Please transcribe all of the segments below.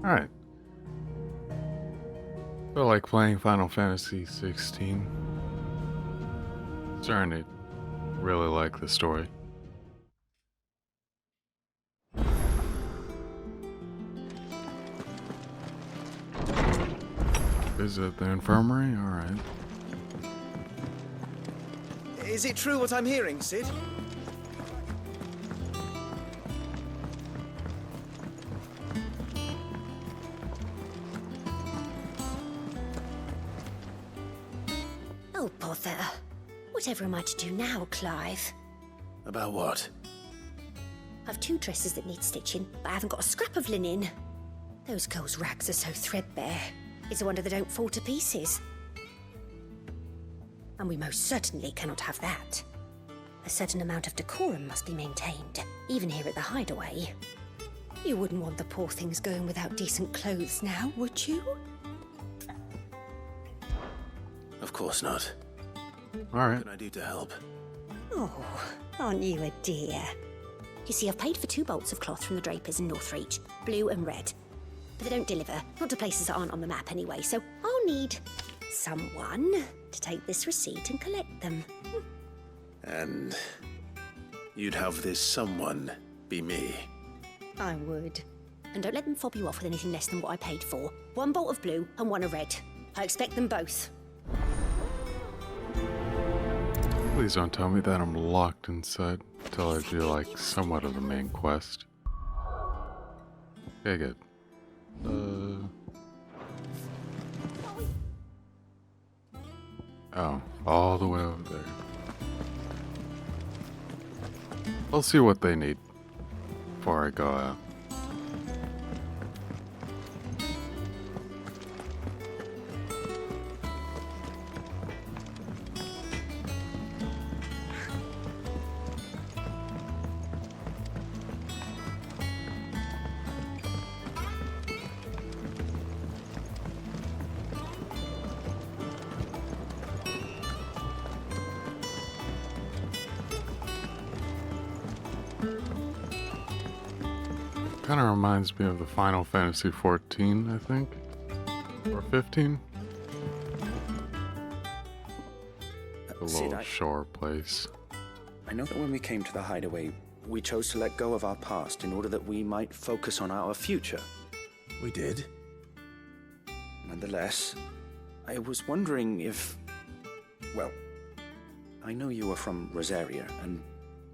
Alright. Feel like playing Final Fantasy XVI. Starting to really like the story. Visit the infirmary? Alright. Is it true what I'm hearing, Sid? Oh, bother. Whatever am I to do now, Clive? About what? I've 2 dresses that need stitching, but I haven't got a scrap of linen. Those girls' rags are so threadbare. It's a wonder they don't fall to pieces. And we most certainly cannot have that. A certain amount of decorum must be maintained, even here at the hideaway. You wouldn't want the poor things going without decent clothes now, would you? Of course not. Alright. What can I do to help? Oh, aren't you a dear? You see, I've paid for 2 bolts of cloth from the drapers in Northreach, blue and red. But they don't deliver, not to places that aren't on the map anyway, so I'll need someone to take this receipt and collect them. And you'd have this someone be me. I would. And don't let them fob you off with anything less than what I paid for. 1 bolt of blue and 1 of red. I expect them both. Please don't tell me that I'm locked inside until I do like somewhat of the main quest. Okay, good. Oh, all the way over there. I'll see what they need before I go out. Kind of reminds me of the Final Fantasy 14, I think, or 15. The Sid, little shore place. I know that when we came to the hideaway, we chose to let go of our past in order that we might focus on our future. We did? Nonetheless, I was wondering if... Well, I know you are from Rosaria, and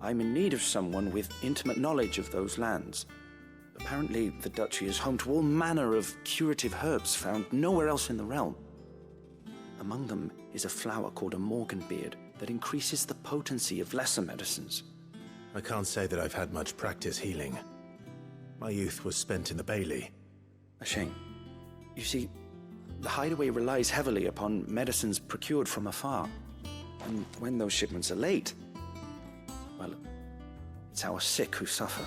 I'm in need of someone with intimate knowledge of those lands. Apparently, the duchy is home to all manner of curative herbs found nowhere else in the realm. Among them is a flower called a morganbeard that increases the potency of lesser medicines. I can't say that I've had much practice healing. My youth was spent in the Bailey. A shame. You see, the hideaway relies heavily upon medicines procured from afar. And when those shipments are late, well, it's our sick who suffer.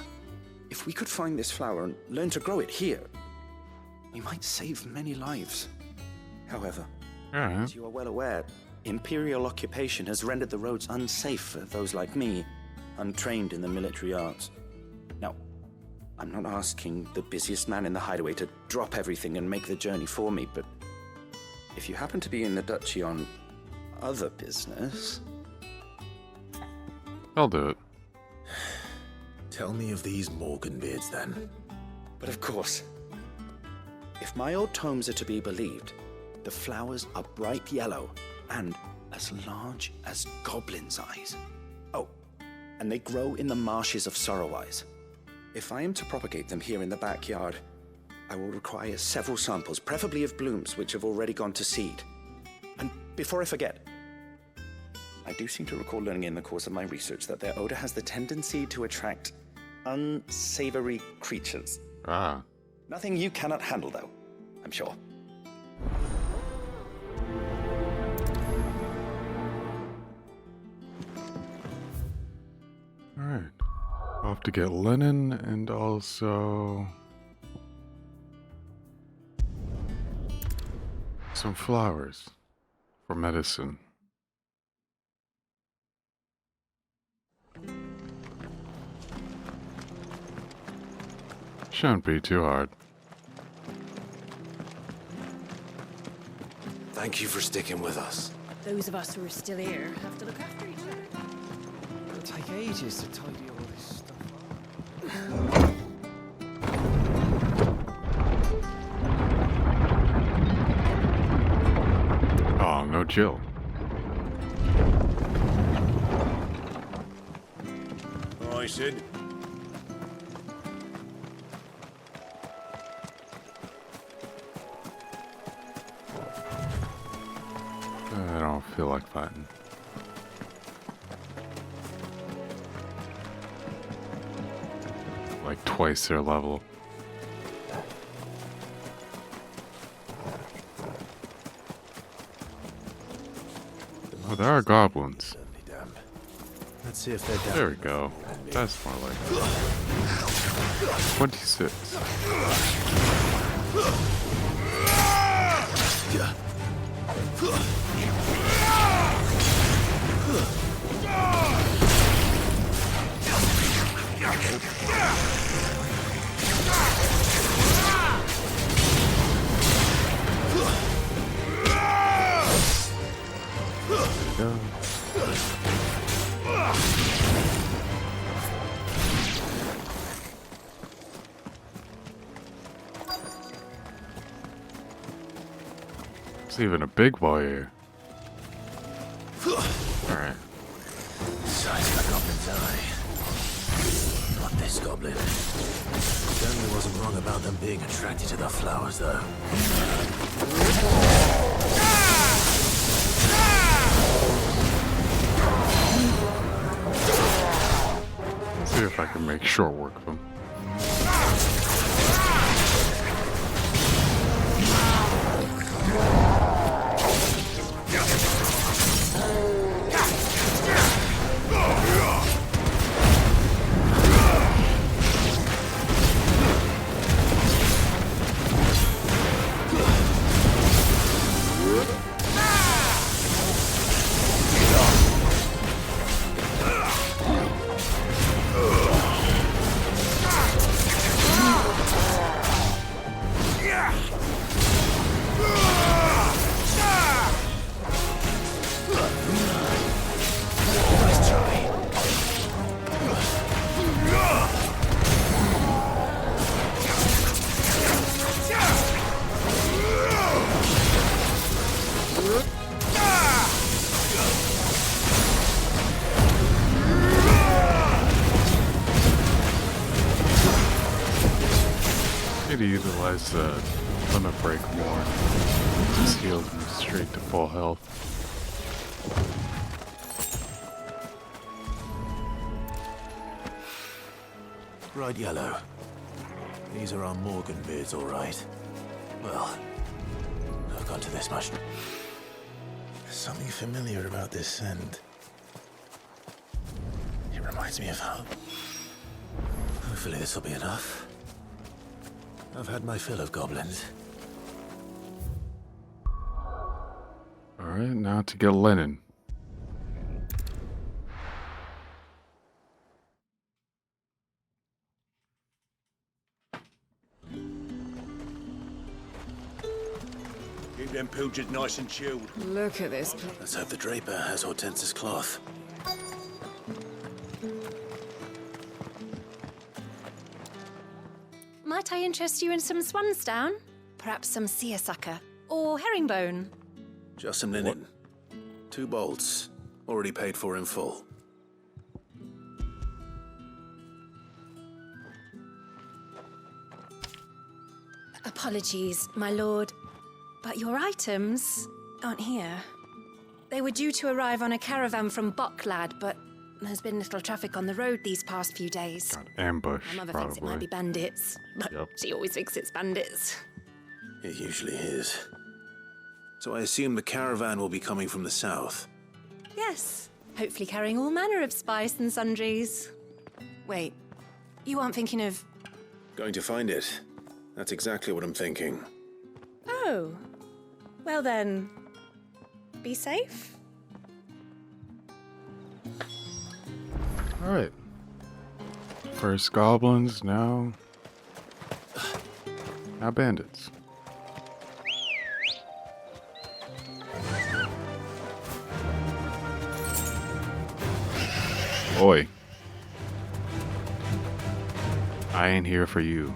If we could find this flower and learn to grow it here, we might save many lives. However, as you are well aware, Imperial occupation has rendered the roads unsafe for those like me, untrained in the military arts. Now, I'm not asking the busiest man in the hideaway to drop everything and make the journey for me, but if you happen to be in the duchy on other business... I'll do it. Tell me of these morganbeards, then. But of course. If my old tomes are to be believed, the flowers are bright yellow and as large as goblins' eyes. Oh, and they grow in the marshes of Sorrowise. If I am to propagate them here in the backyard, I will require several samples, preferably of blooms which have already gone to seed. And before I forget, I do seem to recall learning in the course of my research that their odor has the tendency to attract unsavory creatures. Ah. Nothing you cannot handle, though, I'm sure. Alright. I'll have to get linen and also some flowers for medicine. Shouldn't be too hard. Thank you for sticking with us. Those of us who are still here have to look after each other. It'll take ages to tidy all this stuff up. Oh, no Jill. Aye, Sid. I don't feel like fighting. Like twice their level. Oh, there are goblins. Certainly damp. Let's see if they're damp. There we go. That's more like it. 26. There we go. It's even a big boy here. Alright. Size of a goblin's eye. Not this goblin. Certainly wasn't wrong about them being attracted to the flowers, though. Let's see if I can make short work of them. Could utilize the limit break more. Just heals me straight to full health. Bright yellow. These are our Morgan beards, all right. Well, I've got to this much. Something familiar about this scent. It reminds me of home. Hopefully this will be enough. I've had my fill of goblins. Alright, now to get linen. Keep them pilgers nice and chilled. Look at this place. Let's hope the draper has Hortense's cloth. Might I interest you in some swansdown? Perhaps some seersucker? Or herringbone? Just some linen. 2 bolts. Already paid for in full. Apologies, my lord, but your items aren't here. They were due to arrive on a caravan from Bocklad, but there's been little traffic on the road these past few days. Got ambush, My mother thinks it might be probably. bandits, but Yep. she always thinks it's bandits. It usually is. So I assume the caravan will be coming from the south. Yes, hopefully carrying all manner of spice and sundries. Wait, you aren't thinking of... Going to find it. That's exactly what I'm thinking. Oh, well then, be safe. Alright. First goblins, now Oi. I ain't here for you.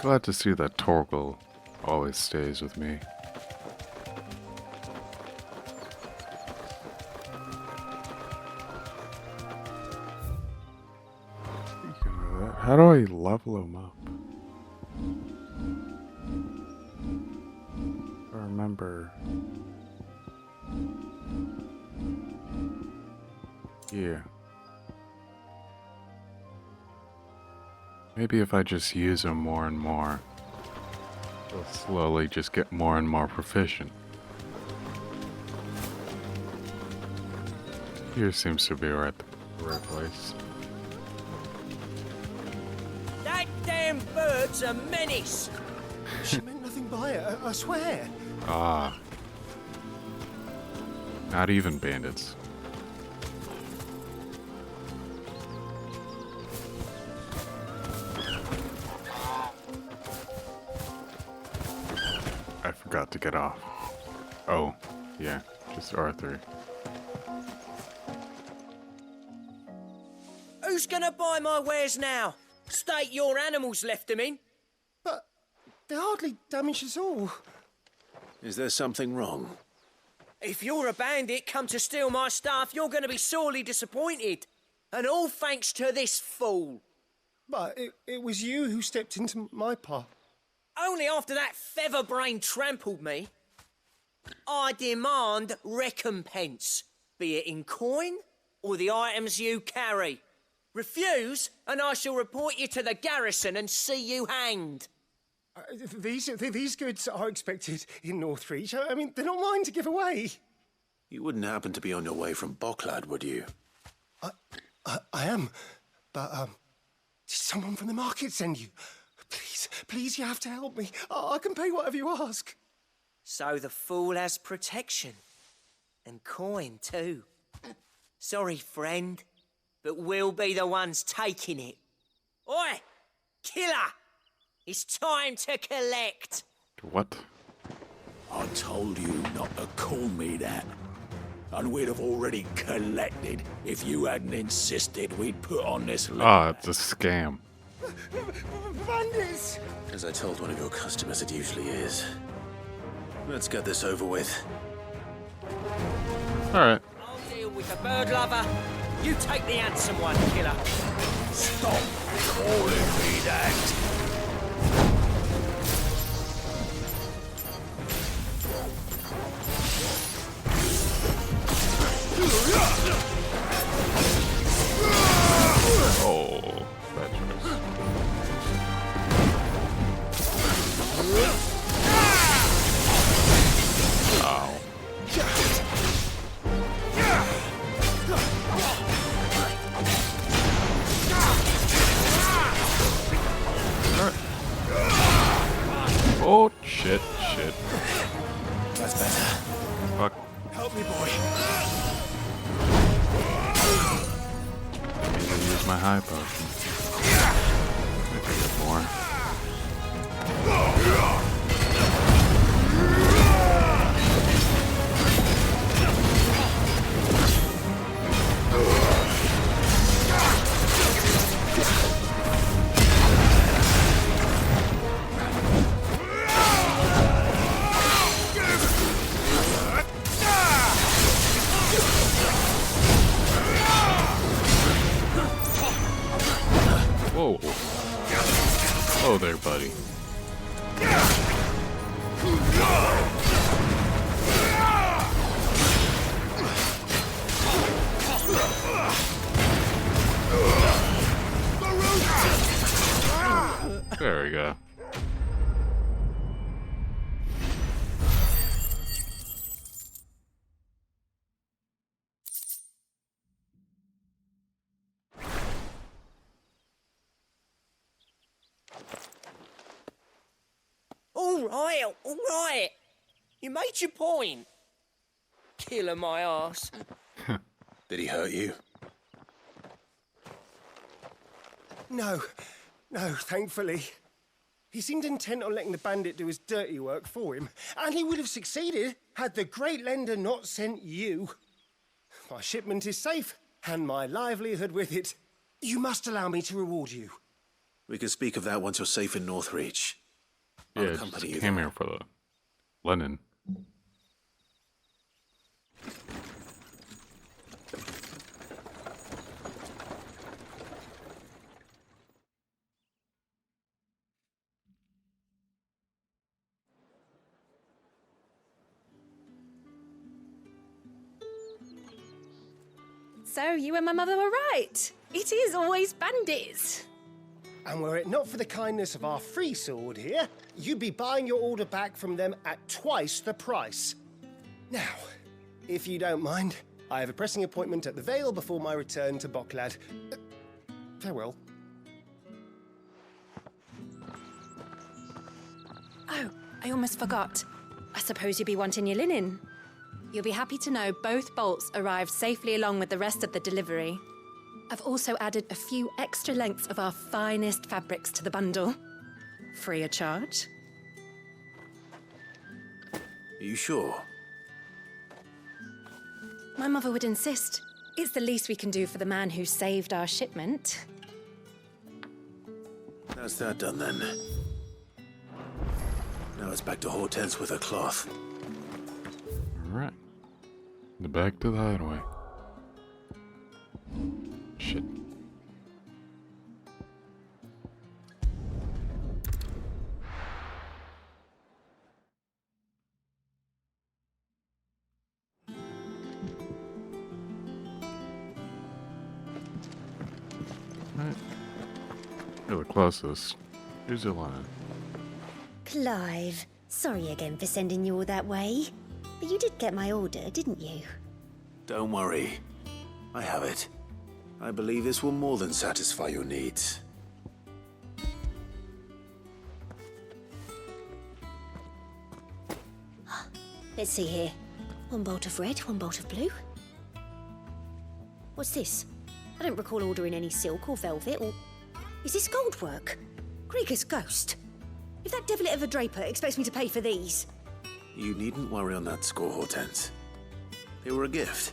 Glad to see that Torgal always stays with me. Speaking of that, how do I level him up? I remember. Yeah. Maybe if I just use him more and more, he'll slowly just get more and more proficient. Here seems to be right the right place. That damn bird's a menace. She meant nothing by it, I swear. Ah. Not even bandits. I forgot to get off. Oh, yeah, just R3. Who's gonna buy my wares now? State your animals left them in. But they hardly damaged us all. Is there something wrong? If you're a bandit come to steal my stuff, you're gonna be sorely disappointed. And all thanks to this fool. But it was you who stepped into my path. Only after that featherbrain trampled me. I demand recompense, be it in coin or the items you carry. Refuse, and I shall report you to the garrison and see you hanged. These goods are expected in Northreach. I mean, they're not mine to give away. You wouldn't happen to be on your way from Bocklad, would you? I am, but did someone from the market send you? Please, you have to help me. I can pay whatever you ask. So the fool has protection. And coin, too. Sorry, friend, but we'll be the ones taking it. Oi! Killer! It's time to collect! What? I told you not to call me that. And we'd have already collected if you hadn't insisted we'd put on this list. Ah, it's a scam. Bandits! As I told one of your customers, it usually is. Let's get this over with. Alright. I'll deal with the bird lover. You take the handsome one, killer. Stop calling me that. Oh, bad choice. Ow. Oh, shit. That's better. Fuck. Help me, boy. I need to use my high potion. If I get more. Whoa. Hello there, buddy. There we go. All right. You made your point. Killer my ass. Did he hurt you? No, No, thankfully. He seemed intent on letting the bandit do his dirty work for him, and he would have succeeded had the great lender not sent you. My shipment is safe, and my livelihood with it. You must allow me to reward you. We can speak of that once you're safe in Northreach. I'll Yeah, accompany just you came there. here for the linen. So you and my mother were right. It is always bandits. And were it not for the kindness of our free sword here, you'd be buying your order back from them at twice the price. Now, if you don't mind, I have a pressing appointment at the Vale before my return to Bocklad. Farewell. Oh, I almost forgot. I suppose you'll be wanting your linen. You'll be happy to know both bolts arrived safely along with the rest of the delivery. I've also added a few extra lengths of our finest fabrics to the bundle. Free of charge. Are you sure? My mother would insist. It's the least we can do for the man who saved our shipment. That's that done then. Now it's back to Hortense with her cloth. Alright. Back to the hideaway. Shit. Alright. You're the closest. Here's your line. Clive, sorry again for sending you all that way. But you did get my order, didn't you? Don't worry. I have it. I believe this will more than satisfy your needs. Let's see here. One bolt of red, one bolt of blue. What's this? I don't recall ordering any silk or velvet or... Is this gold work? Krieger's ghost. If that devil of a draper expects me to pay for these... You needn't worry on that score, Hortense. They were a gift.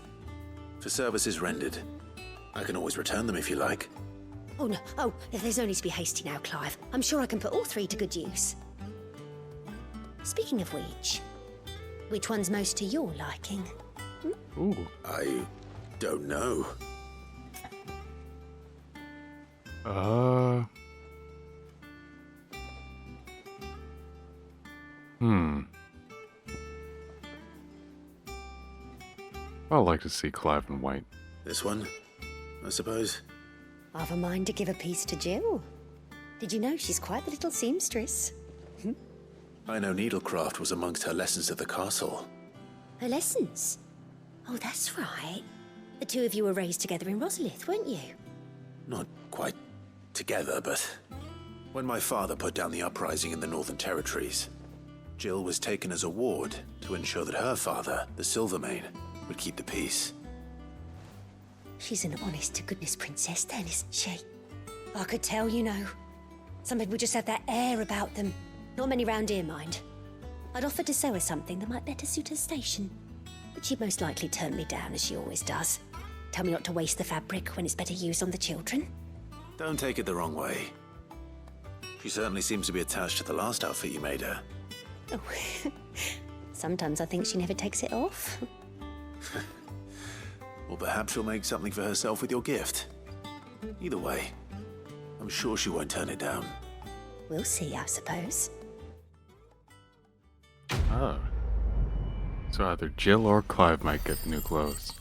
For services rendered. I can always return them if you like. Oh, no. Oh, there's no need to be hasty now, Clive. I'm sure I can put all three to good use. Speaking of which one's most to your liking? Ooh. I don't know. I'd like to see Clive in white. This one, I suppose. I've a mind to give a piece to Jill. Did you know she's quite the little seamstress? I know needlecraft was amongst her lessons at the castle. Her lessons? Oh, that's right. The two of you were raised together in Rosalith, weren't you? Not quite together, but when my father put down the uprising in the Northern Territories, Jill was taken as a ward to ensure that her father, the Silvermane, would keep the peace. She's an honest-to-goodness princess then, isn't she? I could tell, you know. Some people just have that air about them. Not many round here, mind. I'd offered to sew her something that might better suit her station. But she'd most likely turn me down, as she always does. Tell me not to waste the fabric when it's better used on the children. Don't take it the wrong way. She certainly seems to be attached to the last outfit you made her. Oh, sometimes I think she never takes it off. Or perhaps she'll make something for herself with your gift. Either way, I'm sure she won't turn it down. We'll see, I suppose. Oh. So either Jill or Clive might get new clothes.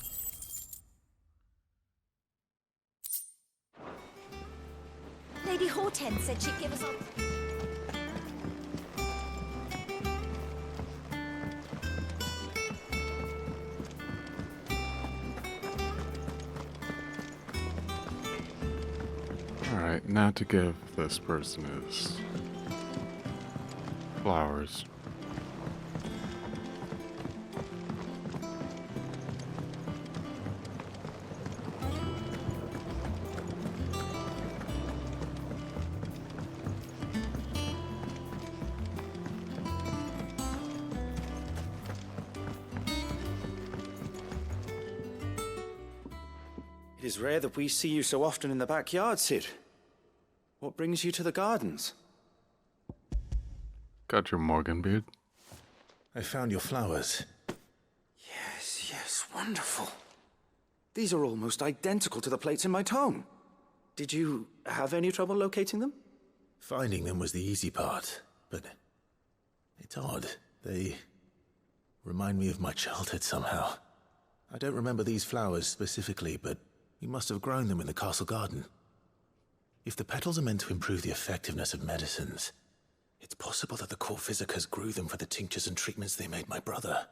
Lady Hortense said she'd give us all... Alright, now to give this person his flowers. is rare that we see you so often in the backyard, Sid. What brings you to the gardens? Got your Morgan beard. I found your flowers. Yes, wonderful. These are almost identical to the plates in my tome. Did you have any trouble locating them? Finding them was the easy part, but it's odd. They remind me of my childhood somehow. I don't remember these flowers specifically, but you must have grown them in the castle garden. If the petals are meant to improve the effectiveness of medicines, it's possible that the court physicers grew them for the tinctures and treatments they made my brother.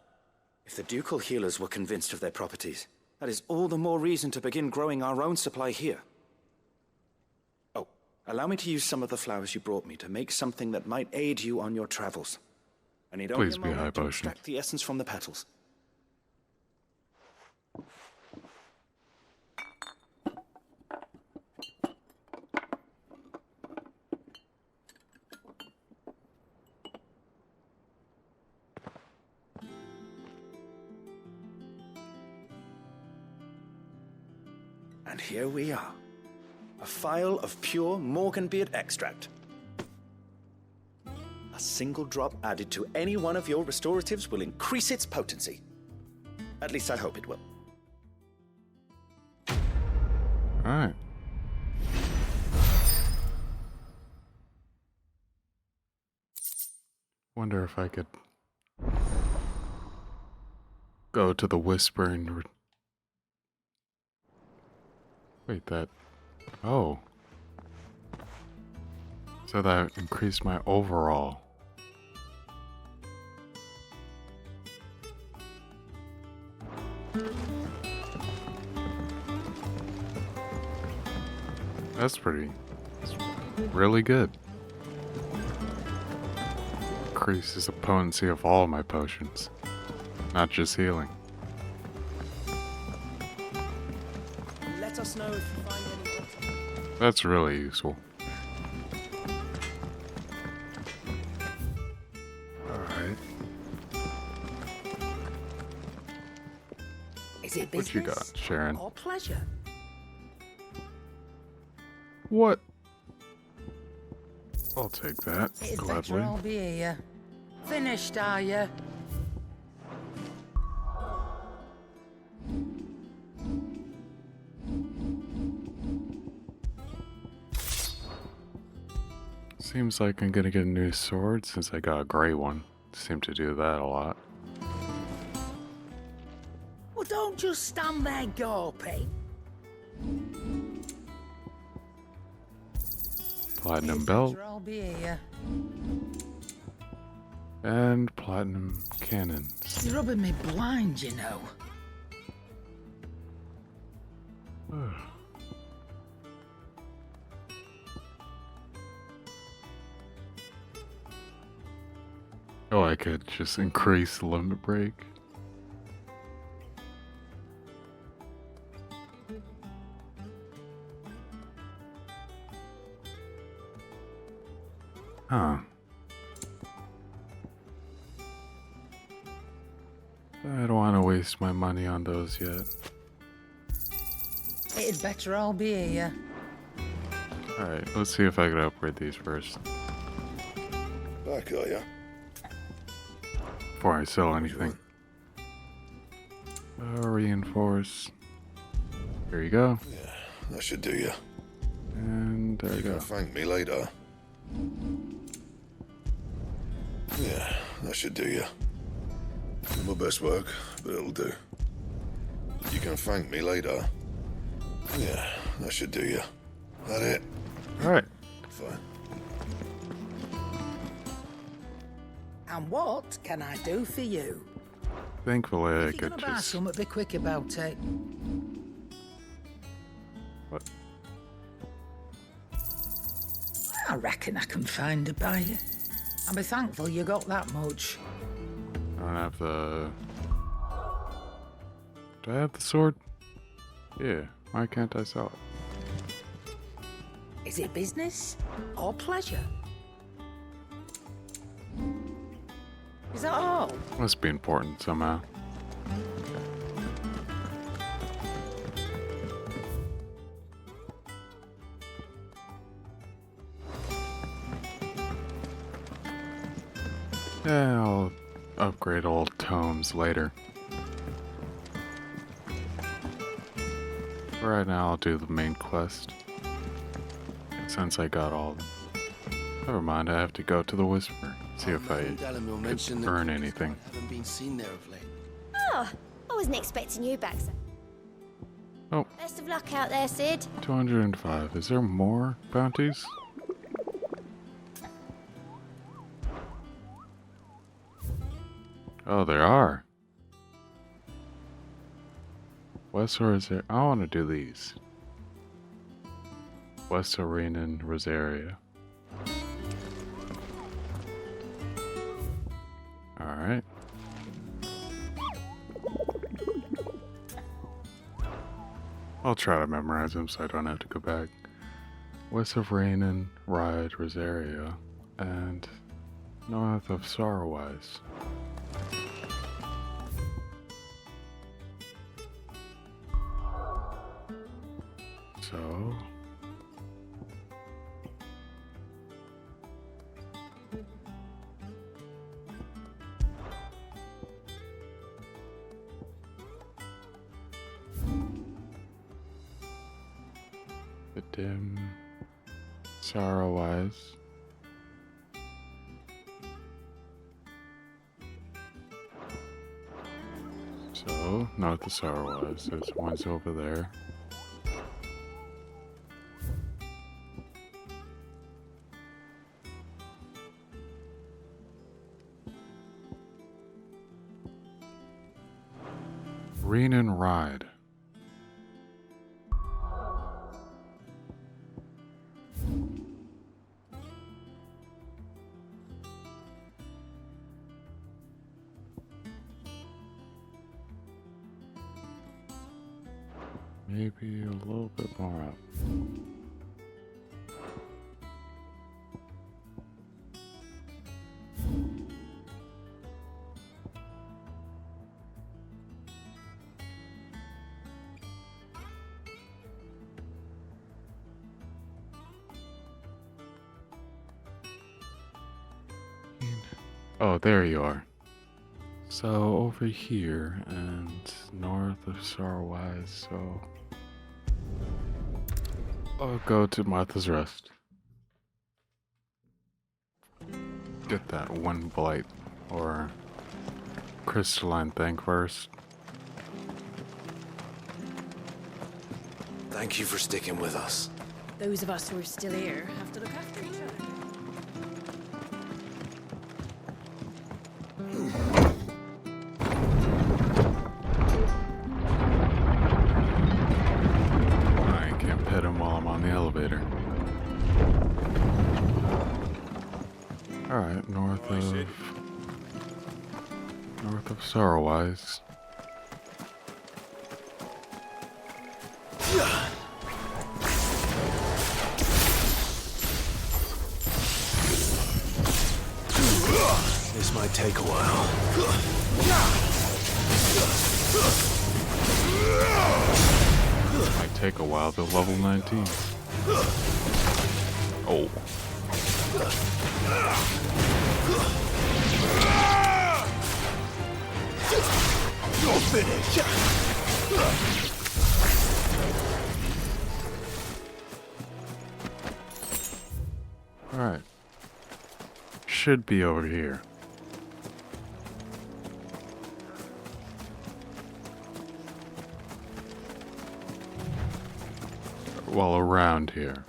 If the ducal healers were convinced of their properties, that is all the more reason to begin growing our own supply here. Oh, allow me to use some of the flowers you brought me to make something that might aid you on your travels. I need only Please a be high moment to potion. extract the essence from the petals. And here we are. A phial of pure Morganbeard extract. A single drop added to any one of your restoratives will increase its potency. At least I hope it will. Alright. Wonder if I could go to the Whispering. Wait, that. Oh. So that increased my overall. That's really good. Increases the potency of all my potions, not just healing. Let us know if you find any water. That's really useful. Alright. Is it What you business got, Sharon? or pleasure? What? I'll take that, It's gladly. better I'll be here. Finished, are you? Seems like I'm gonna get a new sword since I got a gray one. Seem to do that a lot. Well, don't just stand there gawping. Platinum It's belt better I'll be here. and platinum cannons. You're rubbing me blind, you know. Oh, I could just increase the limit break. Huh. I don't want to waste my money on those yet. It'd better I'll be here. Alright, let's see if I can upgrade these first. Back, are ya? Before I sell anything. Reinforce. Here you go. Yeah, that should do ya. And there you You go. can thank me later. Yeah, that should do ya. My best work, but it'll do. You can thank me later. Yeah, that should do ya. That it? Alright. Fine. And what can I do for you? Thankfully I If you're could gonna buy just... something, be quick about it. What? I reckon I can find a buyer. I'll be thankful you got that much. I don't have the... Do I have the sword? Yeah, why can't I sell it? Is it business or pleasure? Is that all? Must be important somehow. Yeah, I'll upgrade old tomes later. For right now, I'll do the main quest. Since I got all of them. Never mind, I have to go to the Whisper. See if I could earn anything. Haven't been seen there of late. Oh, I wasn't expecting you back, sir. Oh. Best of luck out there, Sid. 205. Is there more bounties? Oh, there are. West Rosaria. I want to do these. West Arena and Rosaria. Alright. I'll try to memorize them so I don't have to go back. West of Rainin, Ride, Rosaria, and north of Sorrowwise. So... the dim Sorrowwise. So, north of Sorrowwise, there's one's over there. Reign and Ride. Maybe a little bit more up. Oh, there you are. So over here and north of Sorrowwise, so I'll go to Martha's Rest. Get that one blight or crystalline thing first. Thank you for sticking with us. Those of us who are still here have to look after each other. I can't pet him while I'm on the elevator. Alright, north of Sorrowwise. This might take a while. Might take a while to level 19. Oh. You're finished. Alright. Should be over here. Well, around here.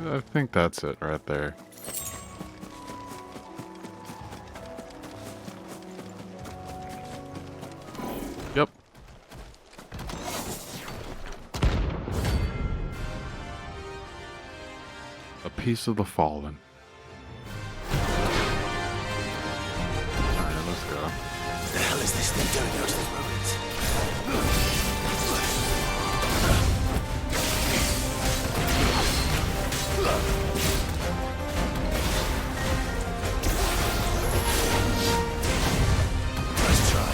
I think that's it right there. Yep. A piece of the fallen. Alright, let's go. What the hell is this thing doing out to the ruins? Let's try.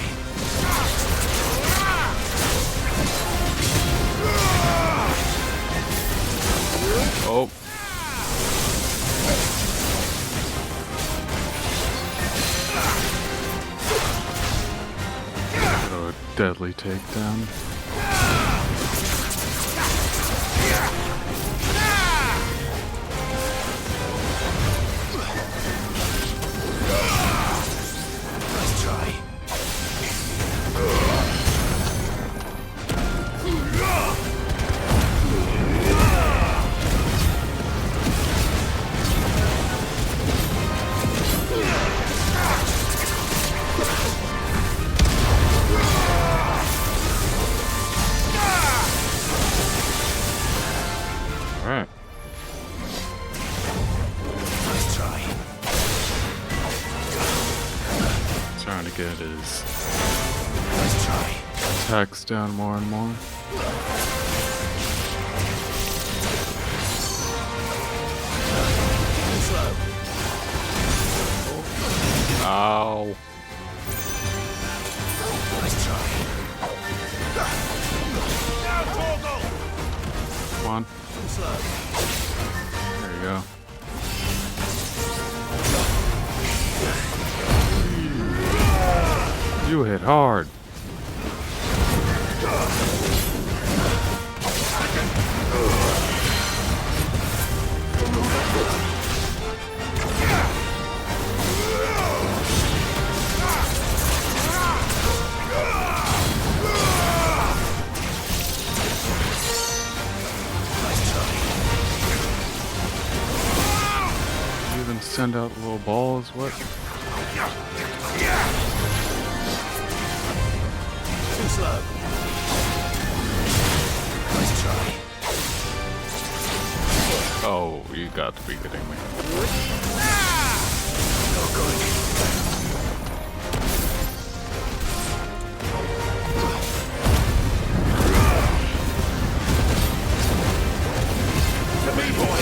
deadly takedown. Nice try. Alright. Nice try. Trying to get his Nice try. attacks down more and more. Slow. Ow. Nice try. Come on. Slow. There you go. You hit hard. You even send out little balls? What? Too slow. Nice try. Oh, you got to be kidding me. No good. To me, boy.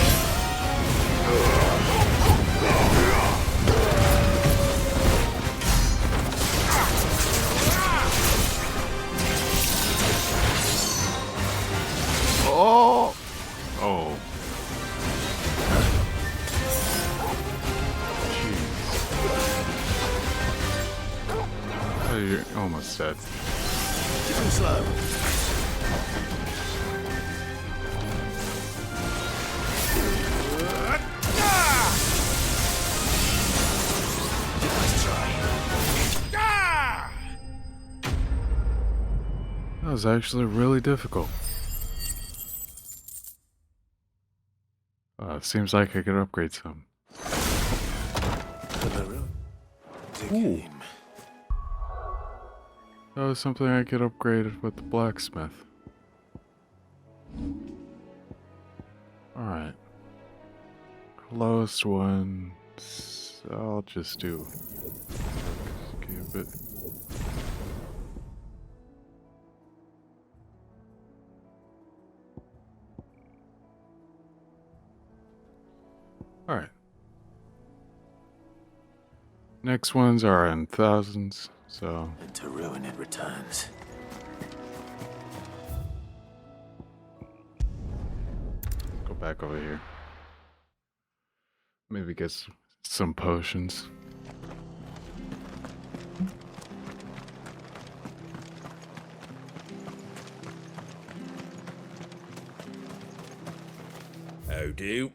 Oh! Oh. Jeez. Oh, you're almost dead. Too slow. Nice try. That was actually really difficult. Seems like I could upgrade some. Ooh. That was something I could upgrade with the blacksmith. Alright. Lowest one. I'll just do. Skip it. Alright. Next ones are in thousands, so. And to ruin it returns. Go back over here. Maybe get some potions. How do?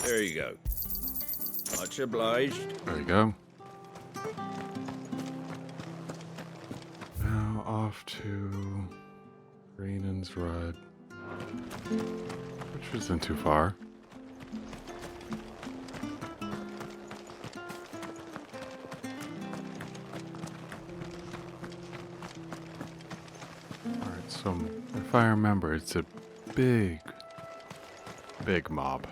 There you go. Much obliged. There you go. Now off to Rainan's Rod, which isn't too far. Alright, so if I remember, it's a big mob.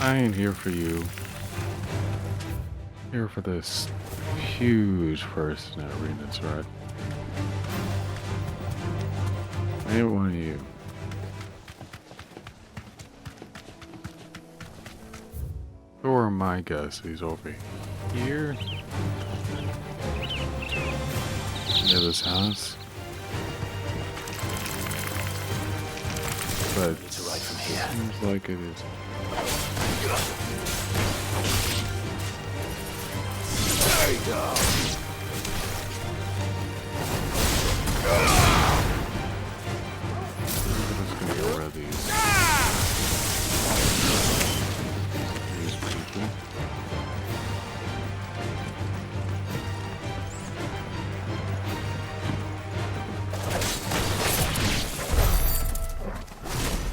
I ain't here for you. Here for this huge person at Arena's Ride. I ain't one of you. Who are my guess? He's over here. Near this house. But It's a ride from here. seems like it is. There you go. I'm just gonna get rid of these. These people.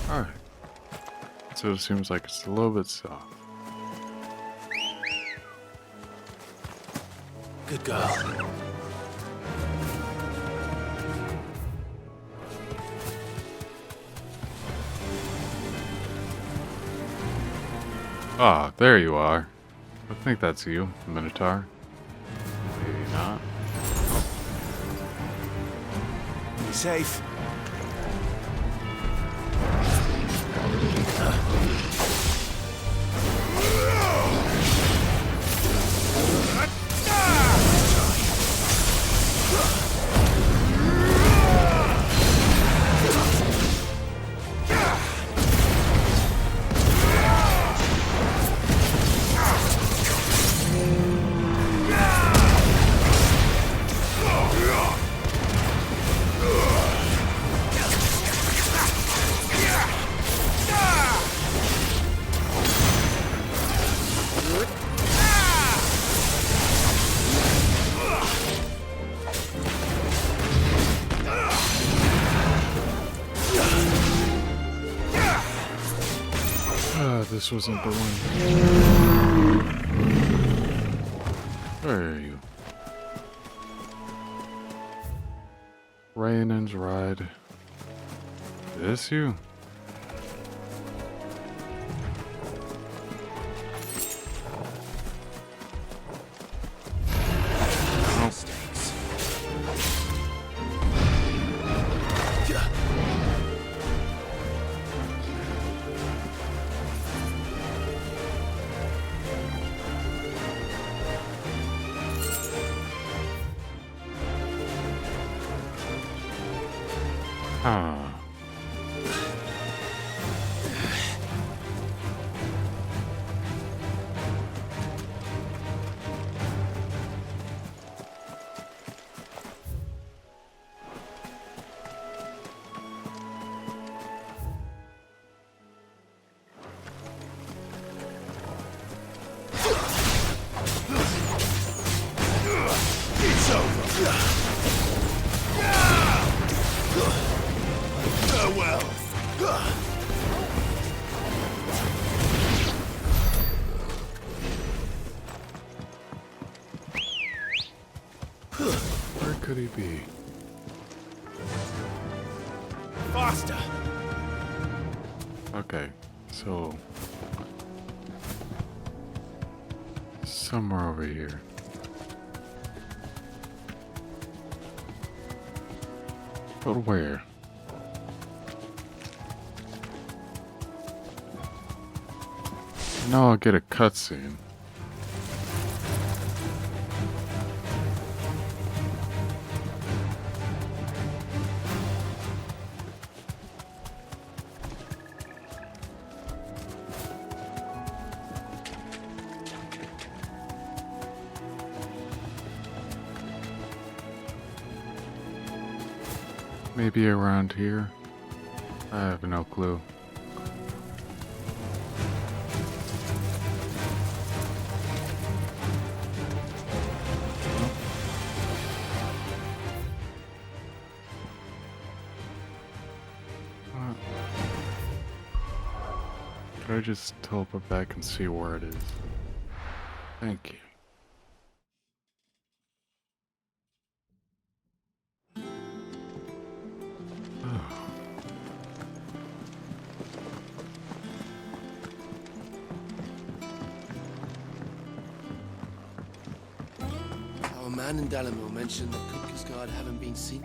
Alright. So it seems like it's a little bit soft. Good girl. Ah, there you are. I think that's you, Minotaur. Maybe not. Be safe. This wasn't the one. Where are you? Rayann's Ride. Is this you? Huh. It's over. Farewell. Where could he be? Faster. Okay, so somewhere over here. But where? No, I'll get a cutscene. Maybe around here? I have no clue. Could I just teleport back and see where it is? Thank you. Man and Dallimore mentioned that Cooper's Guard haven't been seen.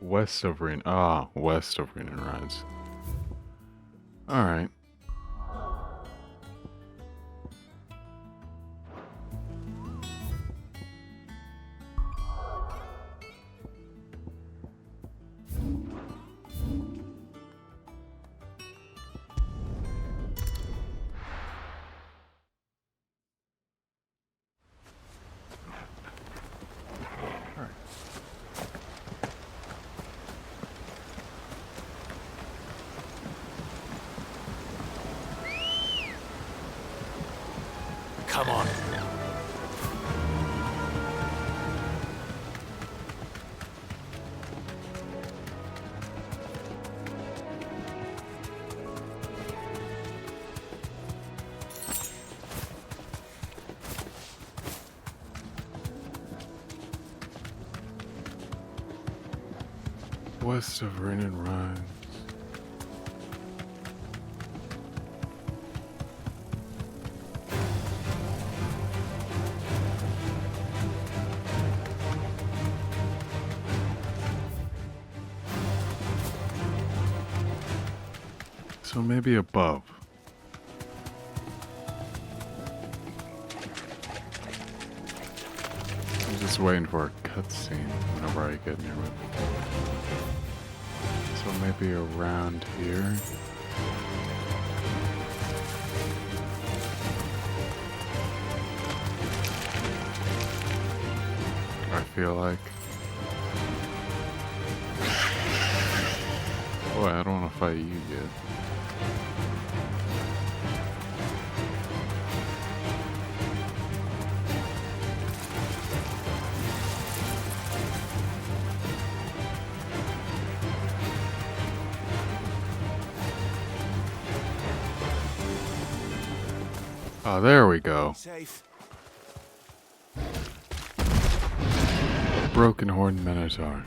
West of Ren. Ah, west of Ren and Rise. Alright. Come on. West of Ren and Rise. So maybe above. I'm just waiting for a cutscene whenever I get near it. So maybe around here. I feel like. Boy, I don't want to fight you yet. Oh, there we go. Safe. Broken Horn Minotaur.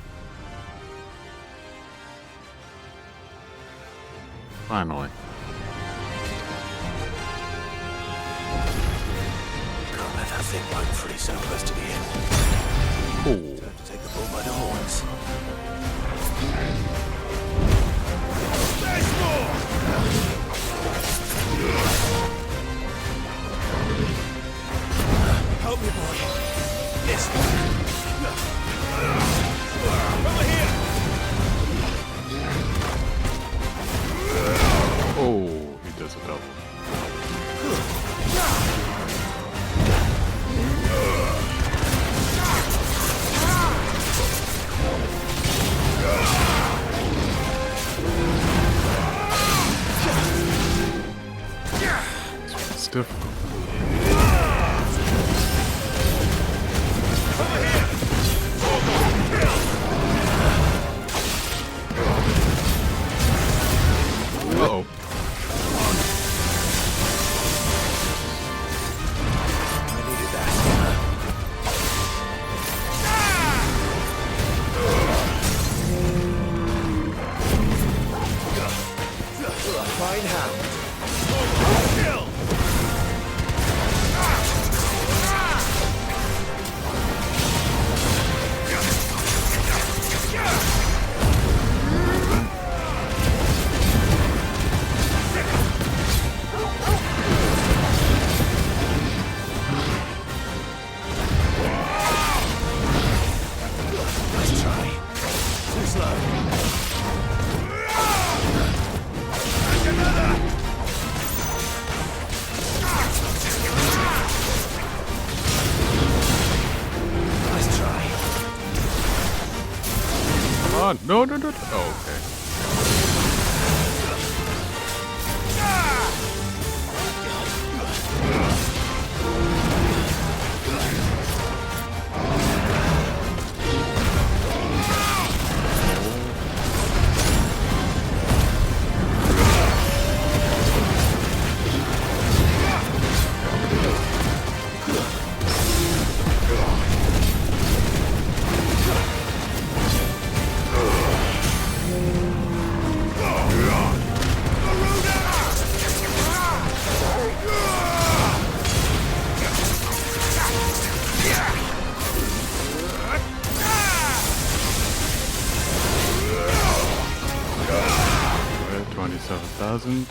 Finally. Can't let that thing bite free so close to the end. Oh. Time to take the bull by the horns. There's more! Help me, boy. This way. Over here! Oh, he does a double. It's difficult. Uh-oh. I needed that. Fine hand. Kill! Nice try. Too slow. Nice try. Come on. No, no, no. Oh, okay. doesn't.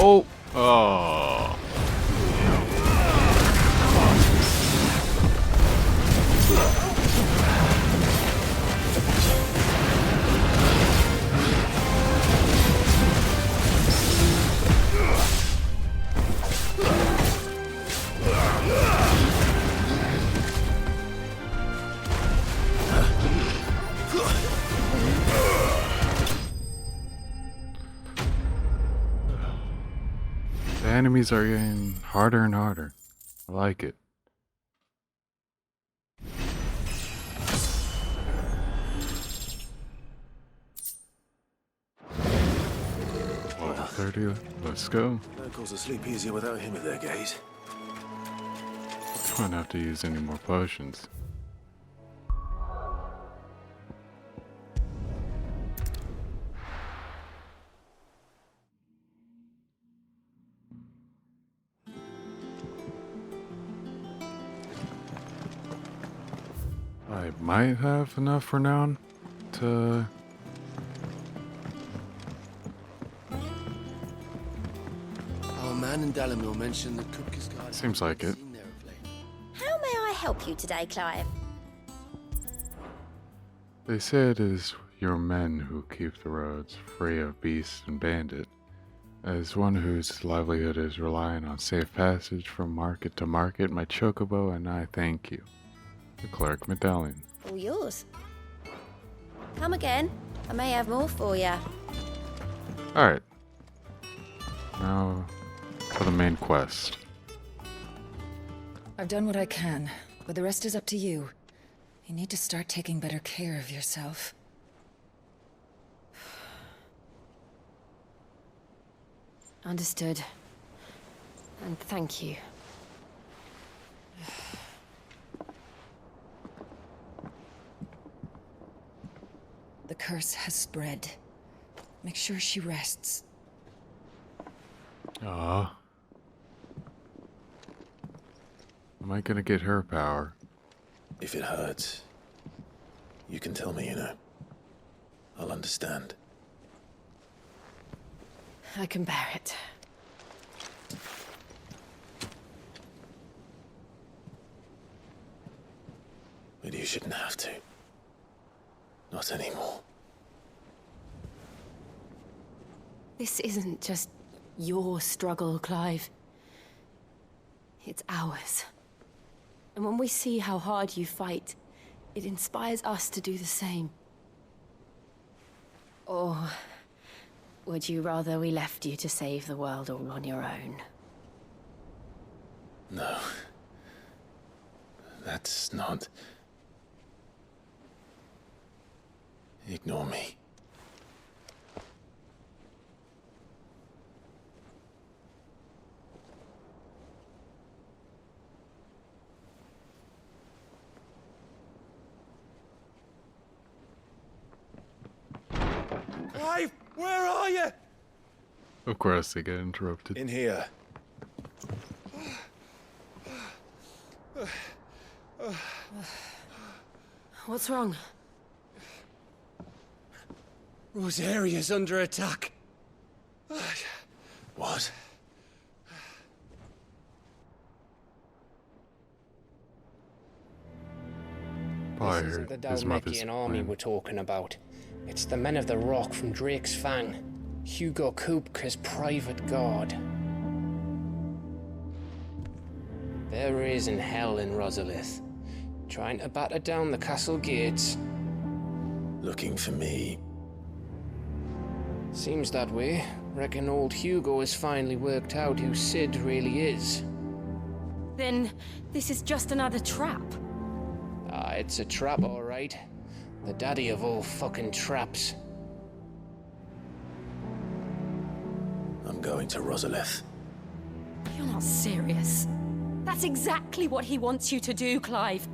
Oh! Oh! The enemies are getting harder and harder. I like it. Level 30, let's go. Locals will sleep easier without him at their gate. Don't have to use any more potions. I might have enough for now to... Our man in Dalamil mentioned that Kupka's guard Seems like it. seen there of late. How may I help you today, Clive? They say it is your men who keep the roads free of beast and bandit. As one whose livelihood is relying on safe passage from market to market, my chocobo and I thank you. The cleric medallion. All yours. Come again. I may have more for you. Alright. Now for the main quest. I've done what I can, but the rest is up to you. You need to start taking better care of yourself. Understood. And thank you. The curse has spread. Make sure she rests. Ah. Am I gonna get her power? If it hurts, you can tell me, you know. I'll understand. I can bear it. But you shouldn't have to. Not anymore. This isn't just your struggle, Clive. It's ours. And when we see how hard you fight, it inspires us to do the same. Or would you rather we left you to save the world all on your own? No. That's not... Ignore me. Clive, where are you? Of course they get interrupted. In here. What's wrong? Rosaria's under attack. What? Probably This heard isn't the his mother's Dalmatian army plan. we're talking about. It's the men of the Rock from Drake's Fang. Hugo Kupka's private guard. They're raising hell in Rosalith, trying to batter down the castle gates. Looking for me. Seems that way. Reckon old Hugo has finally worked out who Sid really is. Then this is just another trap. Ah, it's a trap, all right. The daddy of all fucking traps. I'm going to Rosalith. You're not serious. That's exactly what he wants you to do, Clive.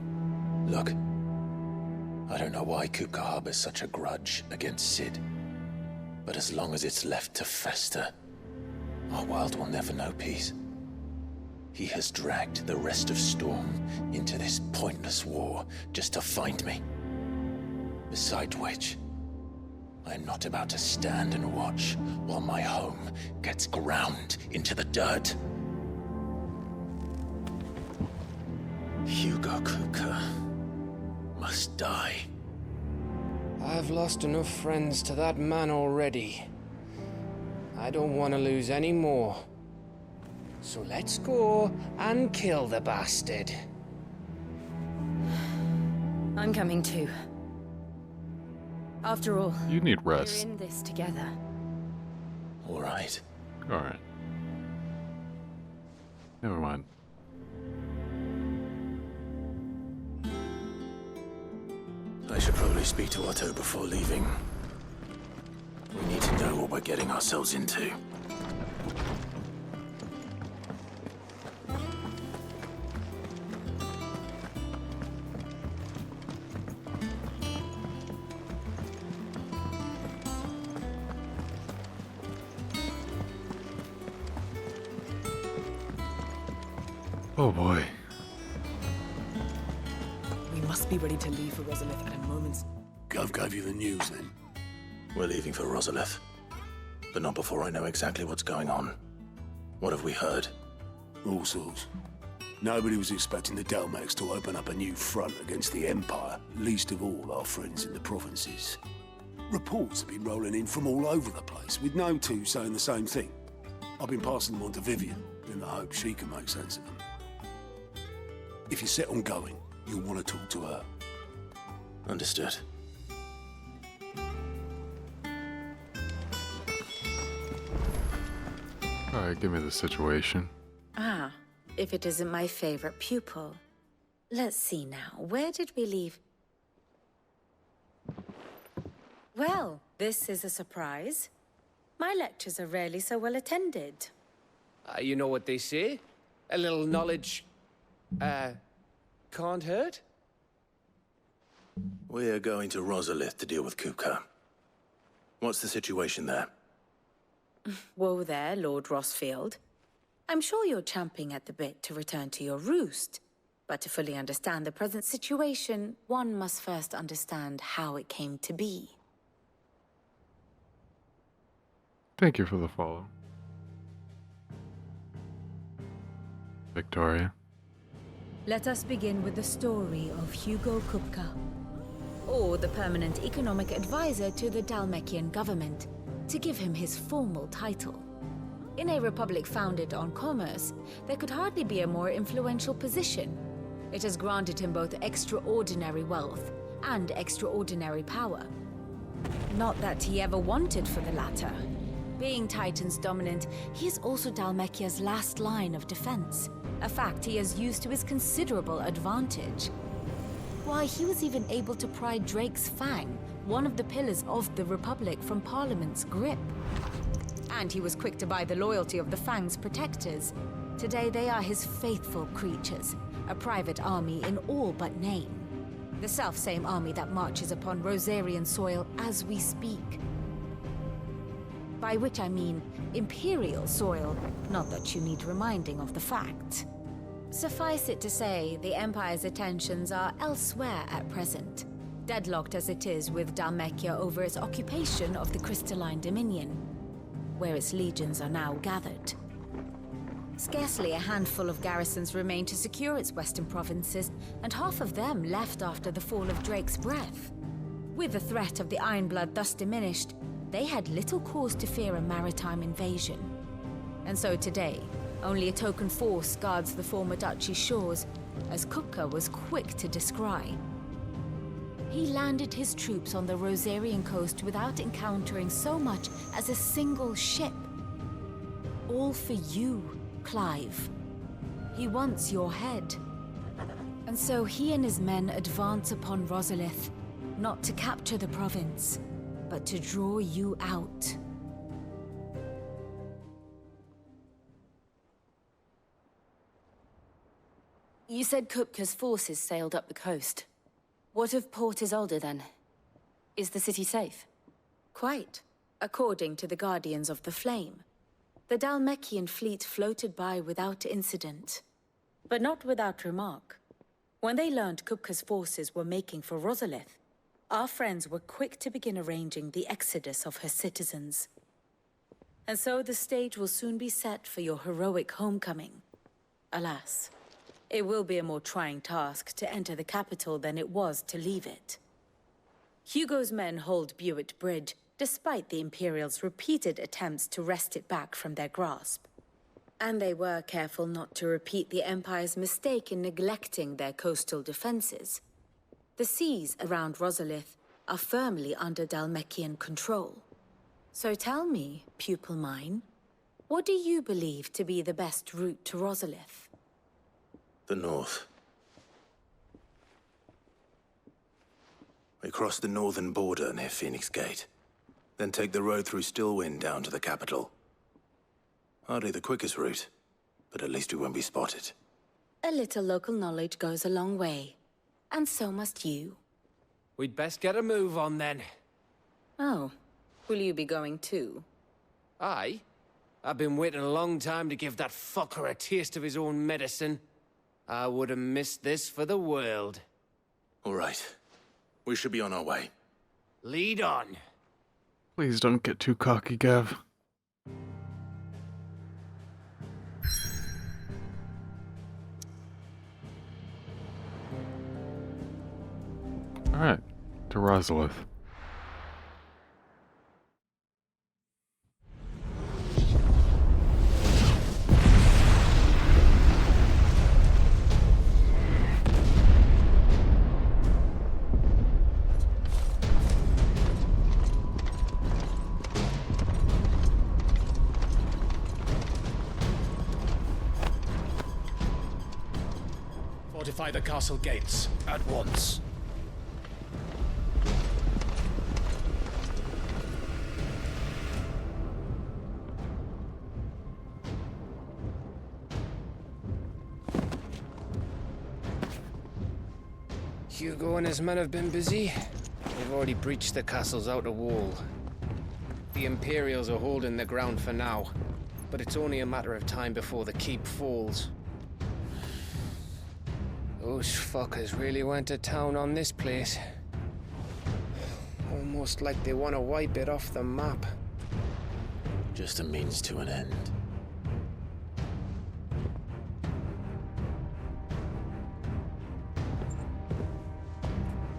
Look. I don't know why Kupka harbors such a grudge against Sid. But as long as it's left to fester, our world will never know peace. He has dragged the rest of Storm into this pointless war just to find me. Beside which, I'm not about to stand and watch while my home gets ground into the dirt. Hugo Kupka must die. I've lost enough friends to that man already. I don't want to lose any more. So let's go and kill the bastard. I'm coming too. After all, You need we're rest. in this together. All right. Alright. Never mind. I should probably speak to Otto before leaving. We need to know what we're getting ourselves into. Oh boy. We must be ready to leave for Rosalith at a moment's... Gov gave you the news then? We're leaving for Rosalith. But not before I know exactly what's going on. What have we heard? All sorts. Nobody was expecting the Dalmacs to open up a new front against the Empire, least of all our friends in the provinces. Reports have been rolling in from all over the place, with no two saying the same thing. I've been passing them on to Vivian, in the hope she can make sense of them. If you're set on going, you'll want to talk to her. Understood. Alright, give me the situation. Ah, if it isn't my favorite pupil. Let's see now, where did we leave? Well, this is a surprise. My lectures are rarely so well attended. You know what they say? A little knowledge, can't hurt? We're going to Rosalith to deal with Kupka. What's the situation there? Whoa there, Lord Rossfield. I'm sure you're champing at the bit to return to your roost. But to fully understand the present situation, one must first understand how it came to be. Thank you for the follow. Victoria. Let us begin with the story of Hugo Kupka, Or the permanent economic advisor to the Dalmekian government, to give him his formal title. In a republic founded on commerce, there could hardly be a more influential position. It has granted him both extraordinary wealth and extraordinary power. Not that he ever wanted for the latter. Being Titan's dominant, he is also Dalmekia's last line of defense, a fact he has used to his considerable advantage. Why, he was even able to pry Drake's Fang, one of the pillars of the Republic, from Parliament's grip. And he was quick to buy the loyalty of the Fang's protectors. Today they are his faithful creatures, a private army in all but name. The self-same army that marches upon Rosarian soil as we speak. By which I mean Imperial soil, not that you need reminding of the fact. Suffice it to say, the Empire's attentions are elsewhere at present, deadlocked as it is with Dalmekia over its occupation of the Crystalline Dominion, where its legions are now gathered. Scarcely a handful of garrisons remain to secure its western provinces, and half of them left after the fall of Drake's Breath. With the threat of the Ironblood thus diminished, they had little cause to fear a maritime invasion. And so today, only a token force guards the former duchy's shores, as Kupka was quick to descry. He landed his troops on the Rosarian coast without encountering so much as a single ship. All for you, Clive. He wants your head. And so he and his men advance upon Rosalith, not to capture the province, but to draw you out. You said Kupka's forces sailed up the coast. What of Port Isolde, then? Is the city safe? Quite, according to the Guardians of the Flame. The Dalmekian fleet floated by without incident. But not without remark. When they learned Kupka's forces were making for Rosalith, our friends were quick to begin arranging the exodus of her citizens. And so the stage will soon be set for your heroic homecoming. Alas, it will be a more trying task to enter the capital than it was to leave it. Hugo's men hold Buett Bridge, despite the Imperials' repeated attempts to wrest it back from their grasp. And they were careful not to repeat the Empire's mistake in neglecting their coastal defenses. The seas around Rosalith are firmly under Dhalmekian control. So tell me, pupil mine, what do you believe to be the best route to Rosalith? The north. We cross the northern border near Phoenix Gate, then take the road through Stillwind down to the capital. Hardly the quickest route, but at least we won't be spotted. A little local knowledge goes a long way, and so must you. We'd best get a move on then. Oh, will you be going too? Aye. I've been waiting a long time to give that fucker a taste of his own medicine. I would have missed this for the world. All right. We should be on our way. Lead on. Please don't get too cocky, Gav. Alright, to Rosalith. Fortify the castle gates at once. Hugo and his men have been busy. They've already breached the castle's outer wall. The Imperials are holding the ground for now, but it's only a matter of time before the keep falls. Those fuckers really went to town on this place. Almost like they want to wipe it off the map. Just a means to an end.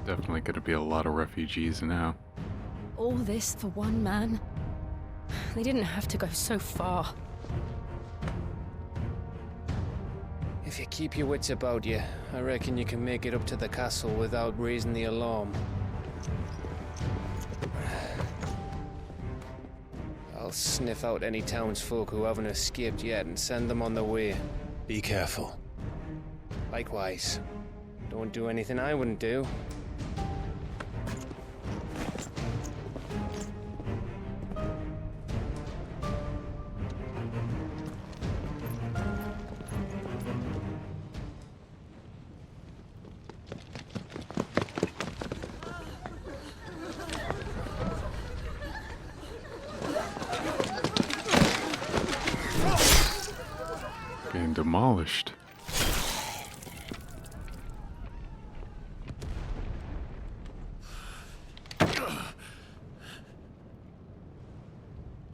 Definitely gonna be a lot of refugees now. All this for one man? They didn't have to go so far. If you keep your wits about you, I reckon you can make it up to the castle without raising the alarm. I'll sniff out any townsfolk who haven't escaped yet and send them on their way. Be careful. Likewise. Don't do anything I wouldn't do. Being demolished.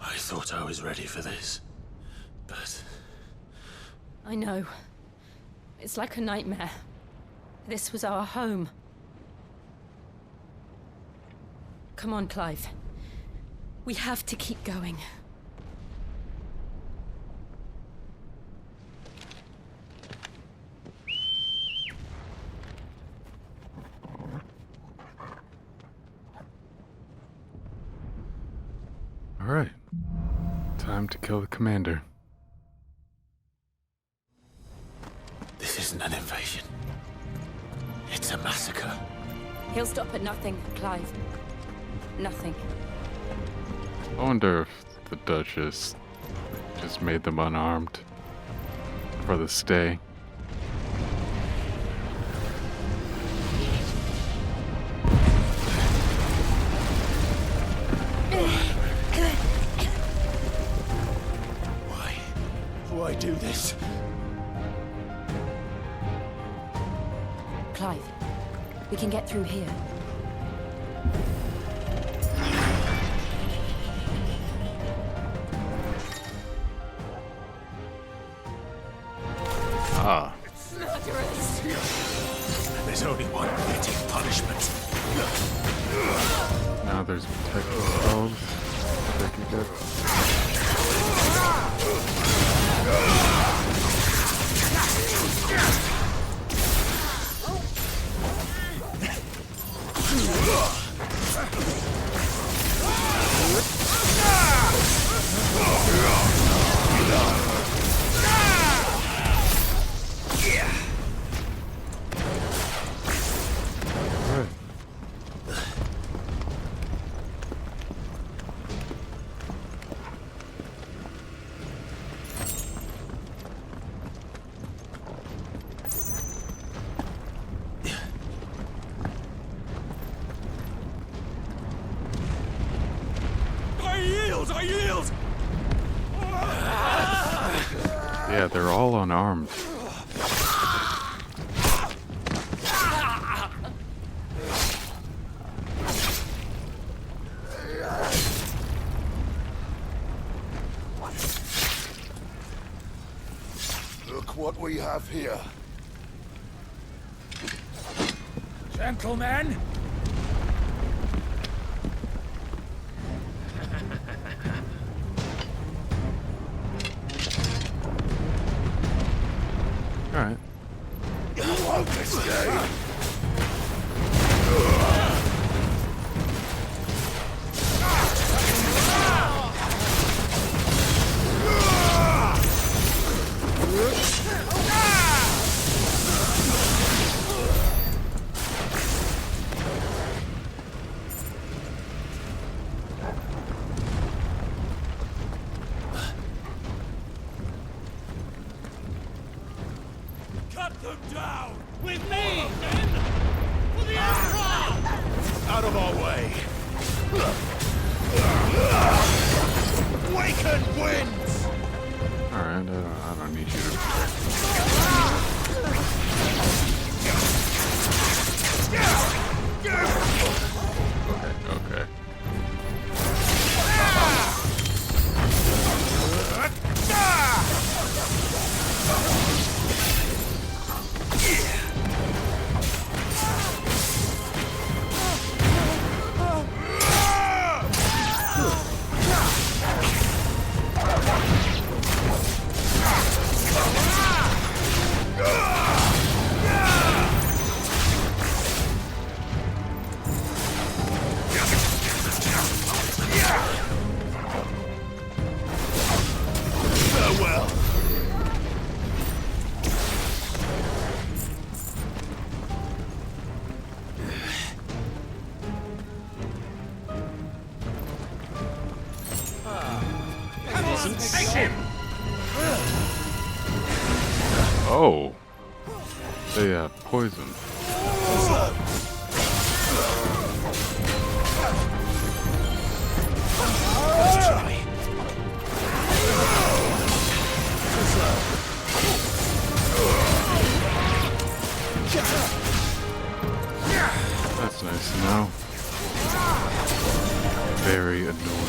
I thought I was ready for this, but... I know. It's like a nightmare. This was our home. Come on, Clive. We have to keep going. Alright. Time to kill the commander. This isn't an invasion. It's a massacre. He'll stop at nothing, Clive. Nothing. I wonder if the Duchess just made them unarmed for the stay. Why do this? Clive, we can get through here. Ah. There's only one fitting punishment. Now there's protective spells they can get. I yield! Yeah, they're all unarmed. Look what we have here. Gentlemen! Alright. You won't escape! Cut them down! With me, then! For the Emperor! Out of our way! Waken winds! Alright, I don't need you to protect me. Okay. Farewell! Take him! Oh! They poison. Let's try. That's nice to know. Very annoying.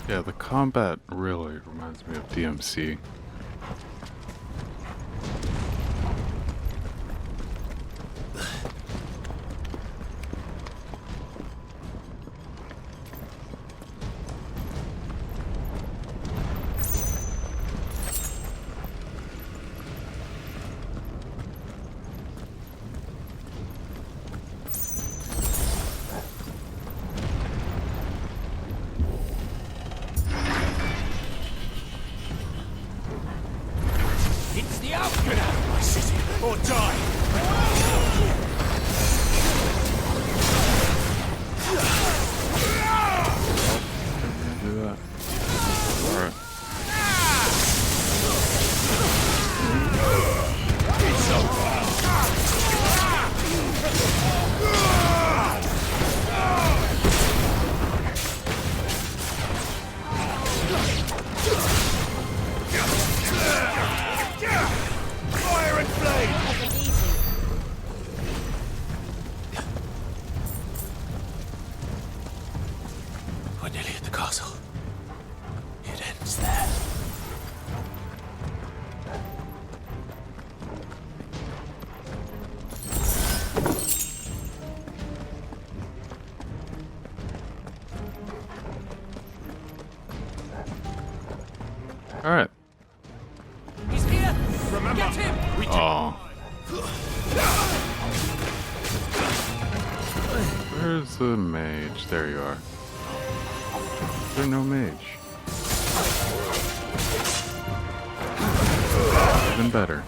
Yeah, the combat really reminds me of DMC. It's the outcome! Get out of my city, or die! Alright. It's over. Fire and flame! We're nearly at the castle. It ends there. Alright. He's here! Remember, get him! Oh. Where's the mage? There you are. There's no mage. Even better.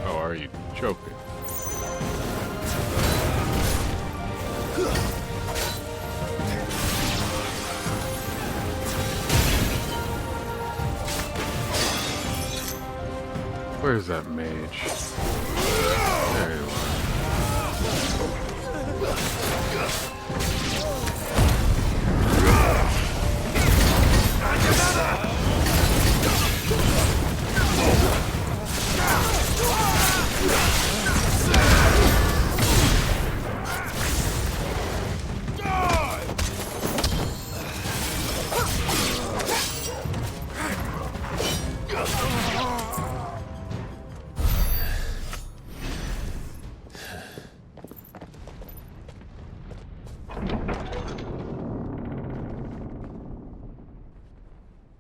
Oh, are you joking? Where's that mage? There you are.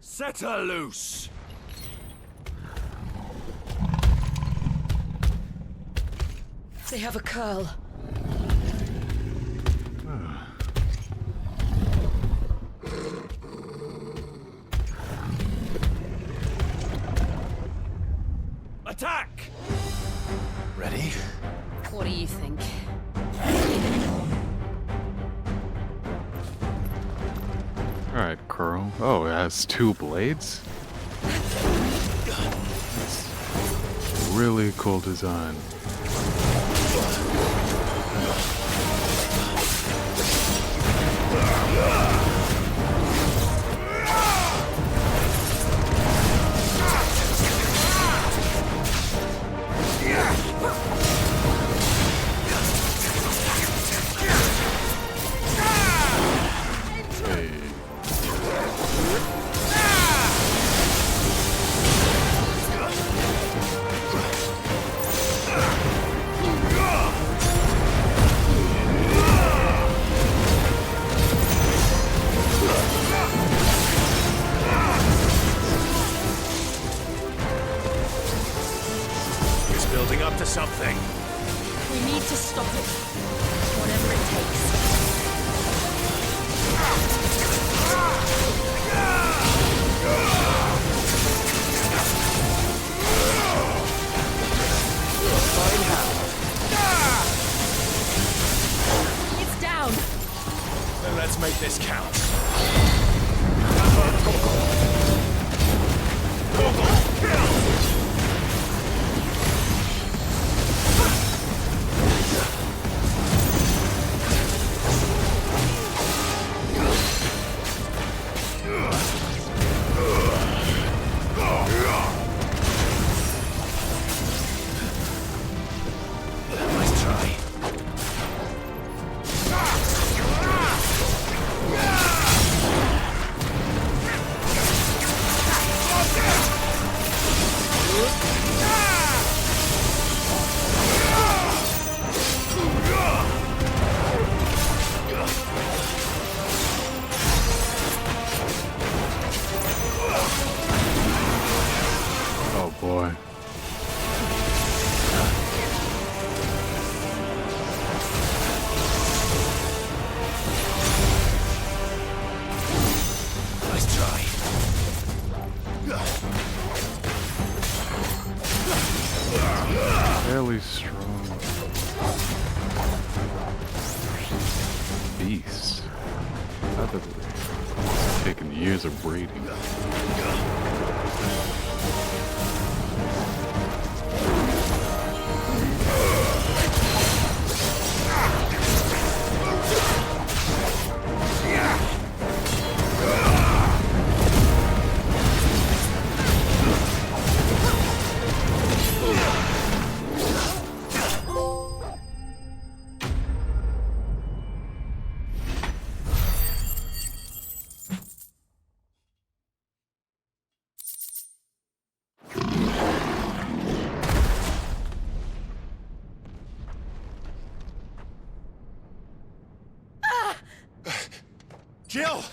Set her loose! They have a curl. Attack! Ready? What do you think? Alright, Curl. Oh, it has two blades? Really cool design. It's building up to something. We need to stop it. Whatever it takes. It's down. Then let's make this count. Nice try. beast. That has taken years of breeding. Jill!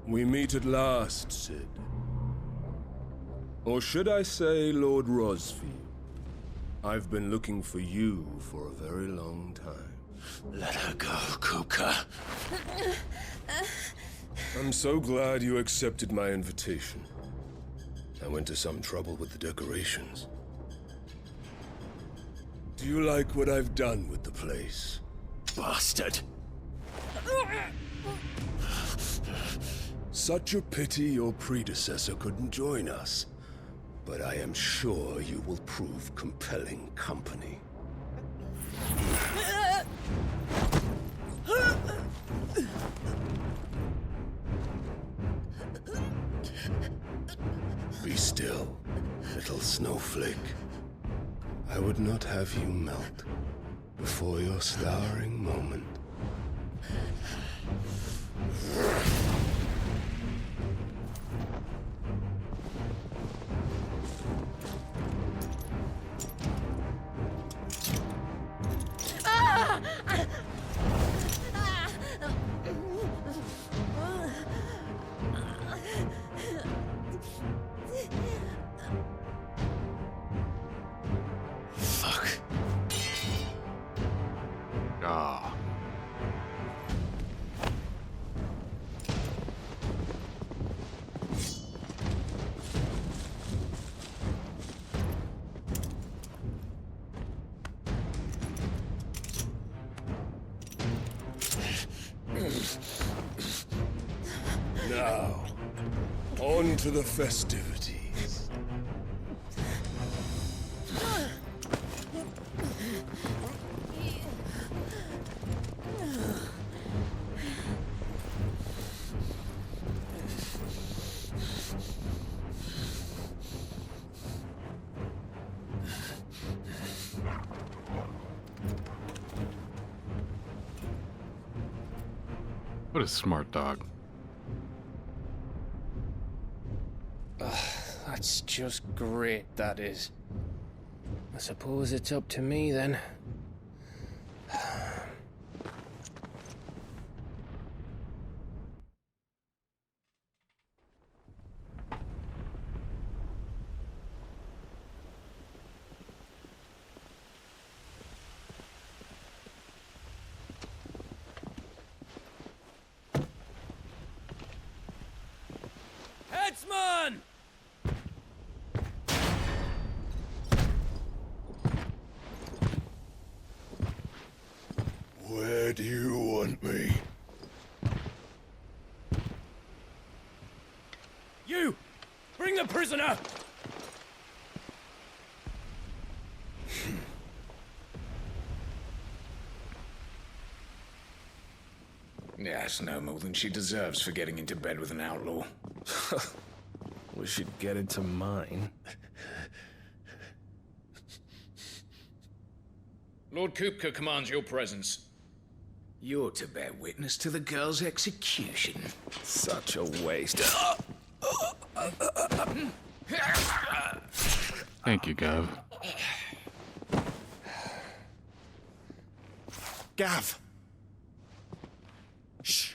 We meet at last, Sid. Or should I say, Lord Rosfield? I've been looking for you for a very long time. Let her go, Kuka. I'm so glad you accepted my invitation. I went to some trouble with the decorations. Do you like what I've done with the place? Bastard. Such a pity your predecessor couldn't join us. But I am sure you will prove compelling company. Be still, little snowflake. I would not have you melt before your starring moment. Fuck. Ah. Now, on to the festivities. What a smart dog. That's just great, that is. I suppose it's up to me then. Headsman! Where do you want me? You! Bring the prisoner! Yes, no more than she deserves for getting into bed with an outlaw. We should get into mine. Lord Kupka commands your presence. You're to bear witness to the girl's execution. Such a waste. Thank you, Gav. Gav! Shh.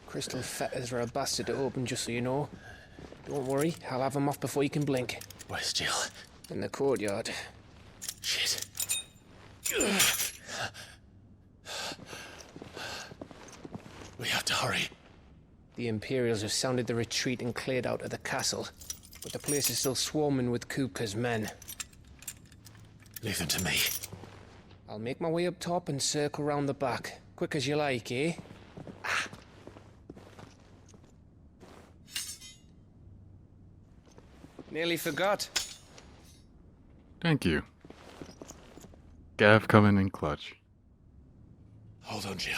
Crystal fetters are a bastard to open, just so you know. Don't worry, I'll have them off before you can blink. Where's Jill? In the courtyard. Shit. We have to hurry. The Imperials have sounded the retreat and cleared out of the castle. but the place is still swarming with Kupka's men. Leave them to me. I'll make my way up top and circle round the back. Quick as you like, eh? Nearly forgot. Thank you. Gav coming in clutch. Hold on, Jill.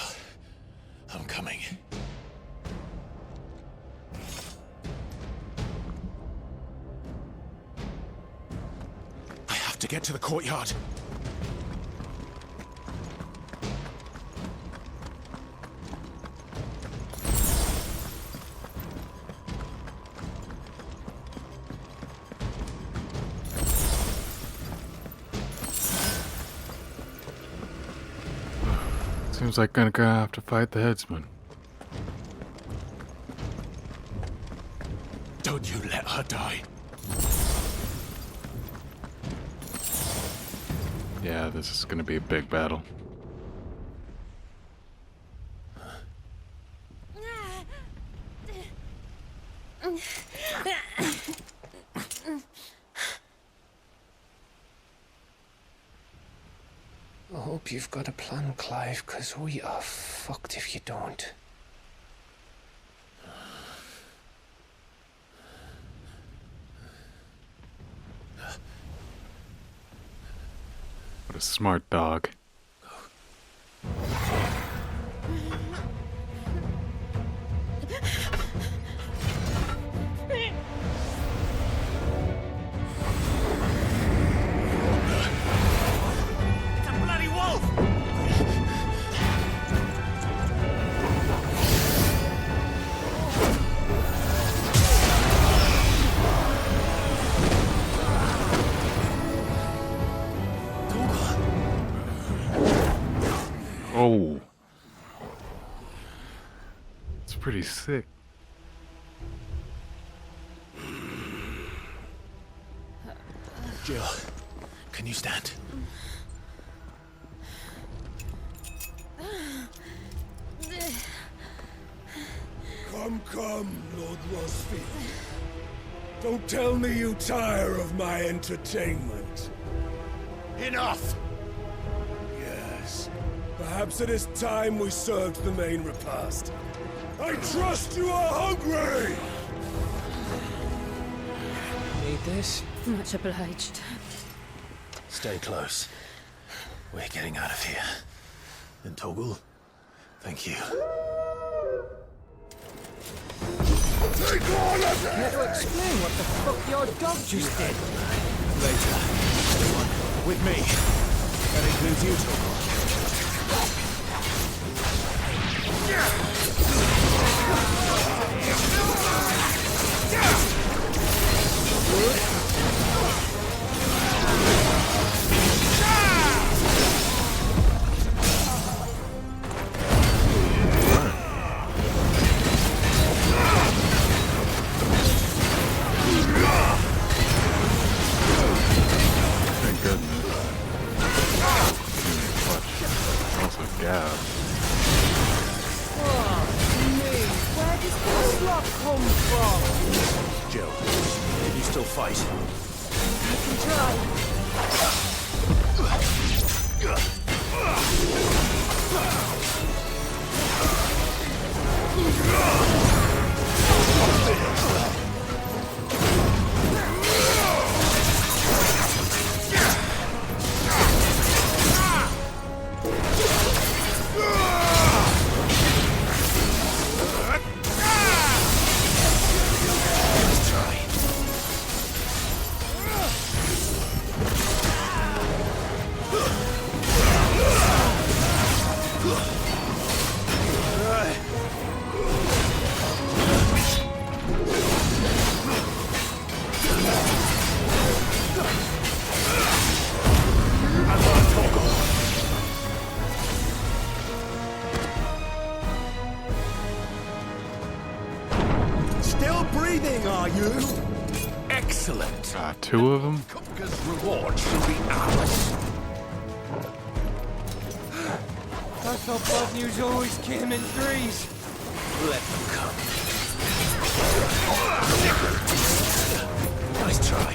I'm coming. I have to get to the courtyard. Seems like I'm gonna have to fight the headsman. Don't you let her die. Yeah, this is gonna be a big battle. I hope you've got a plan, Clive, because we are fucked if you don't. What a smart dog. Oh. It's pretty sick. Jill, can you stand? Come, Lord Rosfield. Don't tell me you tire of my entertainment. Enough! Yes. Perhaps it is time we served the main repast. I trust you are hungry! Need this? Much obliged. Stay close. We're getting out of here. And Toggle, thank you. Take all of it! Care to explain what the fuck your dog just did? Later. Everyone, with me. That includes you, Toggle. Thank goodness. Also, Gav. Where does this slot come from? Jill, can you still fight? Still breathing, are you? Excellent. Two of them? Kupka's reward should be ours. I thought bad news always came in threes. Let them come. Nice try.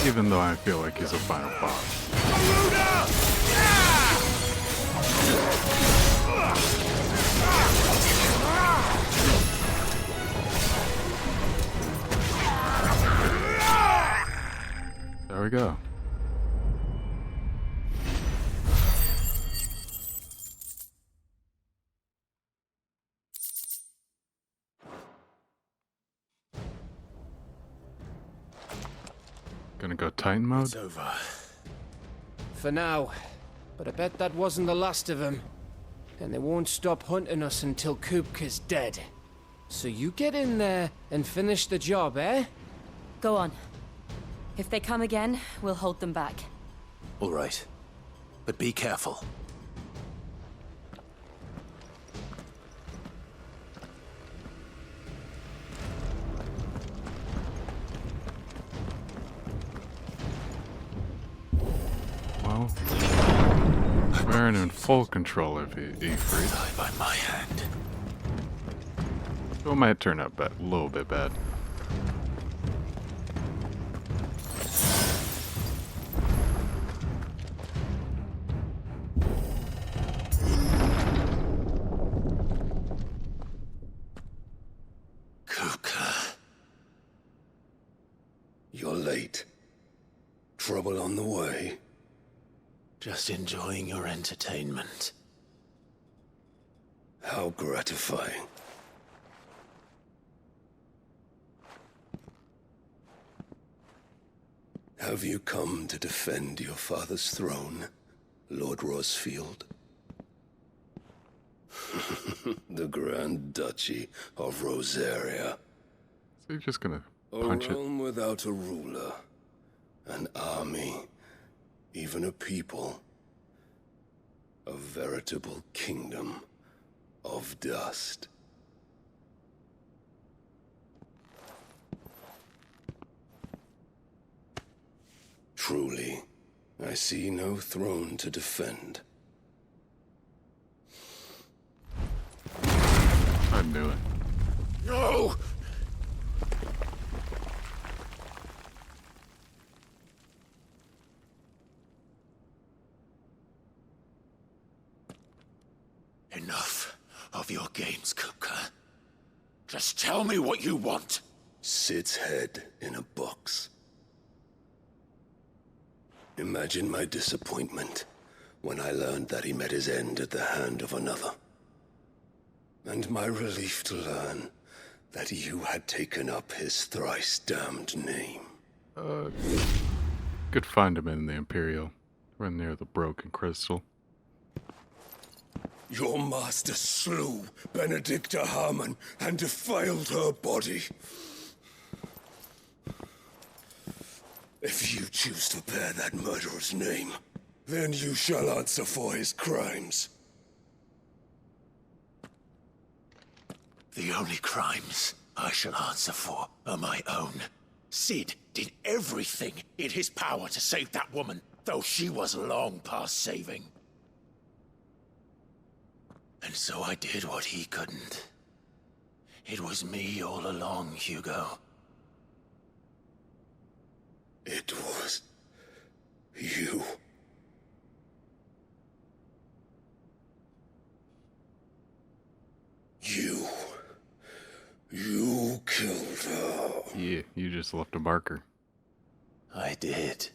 Even though I feel like he's a final boss. There we go. Gonna go Titan mode? It's over. For now. But I bet that wasn't the last of them. And they won't stop hunting us until Kupka's dead. So you get in there and finish the job, eh? Go on. If they come again, we'll hold them back. All right. But be careful. Well, we're in full control of Ifrit. Die by my hand. So it might turn out a little bit bad. Kupka. You're late. Trouble on the way. Just enjoying your entertainment. How gratifying. Have you come to defend your father's throne, Lord Rosfield? The Grand Duchy of Rosaria. So you're just gonna A punch it? realm without a ruler, an army, even a people. A veritable kingdom of dust. Truly, I see no throne to defend. I knew it. No! Enough of your games, Kupka. Just tell me what you want. Sid's head in a box. Imagine my disappointment when I learned that he met his end at the hand of another. And my relief to learn that you had taken up his thrice-damned name. Could find him in the Imperial, or near the Broken Crystal. Your master slew Benedicta Harmon and defiled her body. If you choose to bear that murderer's name, then you shall answer for his crimes. The only crimes I shall answer for are my own. Sid did everything in his power to save that woman, though she was long past saving. And so I did what he couldn't. It was me all along, Hugo. It was you. You killed her. Yeah, you just left a marker. I did.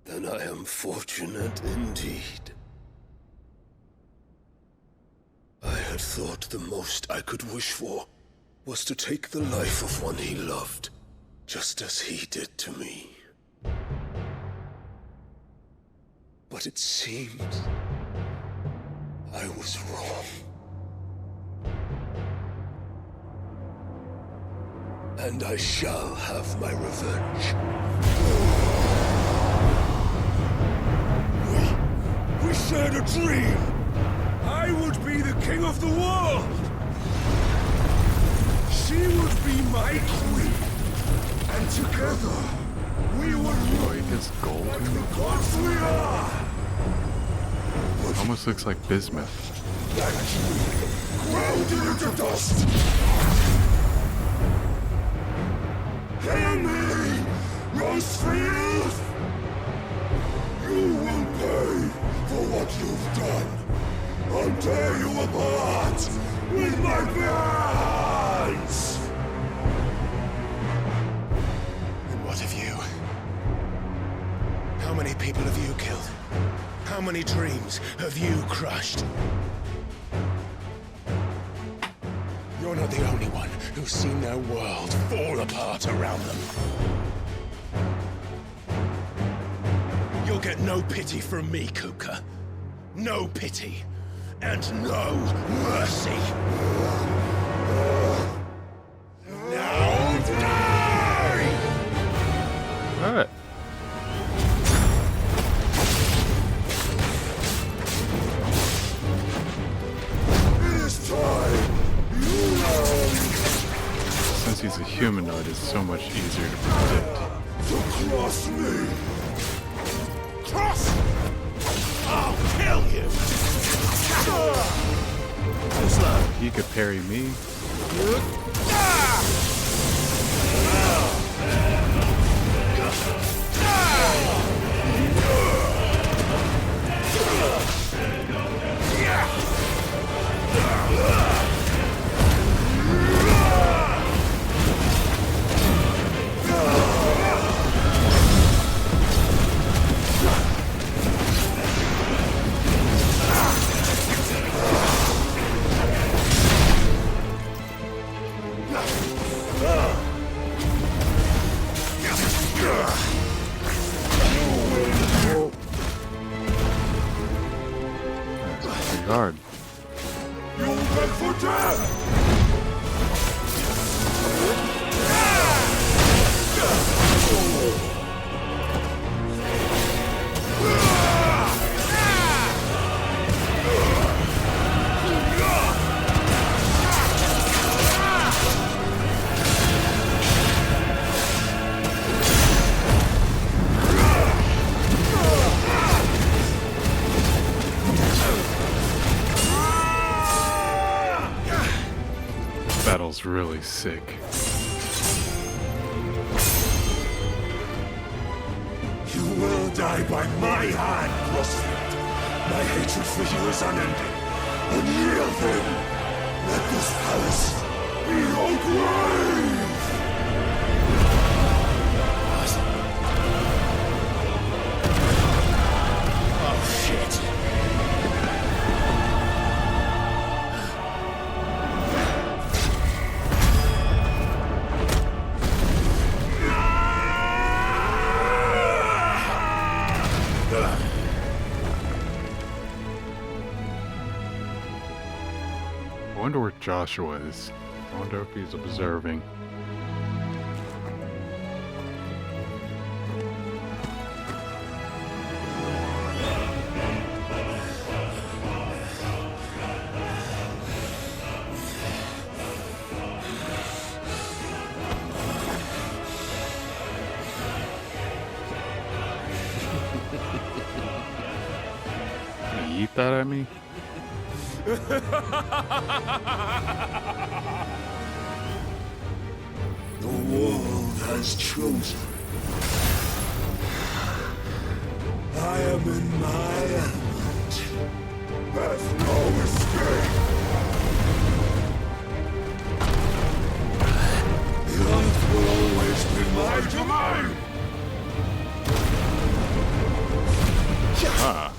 Then I am fortunate indeed. I had thought the most I could wish for was to take the life of one he loved, just as he did to me. But it seems I was wrong. And I shall have my revenge. We shared a dream! I would be the king of the world! She would be my queen! And together, we would rule it's gold. like the gods we are! Almost looks like bismuth. That dream ground into dust! Hear me, Rosefield! You will pay for what you've done. I'll tear you apart with my hands! And what of you? How many people have you killed? How many dreams have you crushed? You're not the only one who's seen their world fall apart around them. You'll get no pity from me, Kuka. No pity. And no mercy. Now die! Alright. It is time! You learn! Since he's a humanoid, it's so much easier to predict. To cross me! Cross! I'll kill you! He could parry me. Hard. You beg for death! Battle's really sick. You will die by my hand, Rosefield. My hatred for you is unending. Unyielding. Let this palace be your grave! Oh, shit. I wonder where Joshua is. I wonder if he's observing. yeet that at me? The world has chosen. I am in my element. There's no escape. The earth will always be my domain. Ah.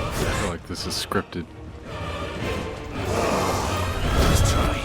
I feel like this is scripted. Let's try.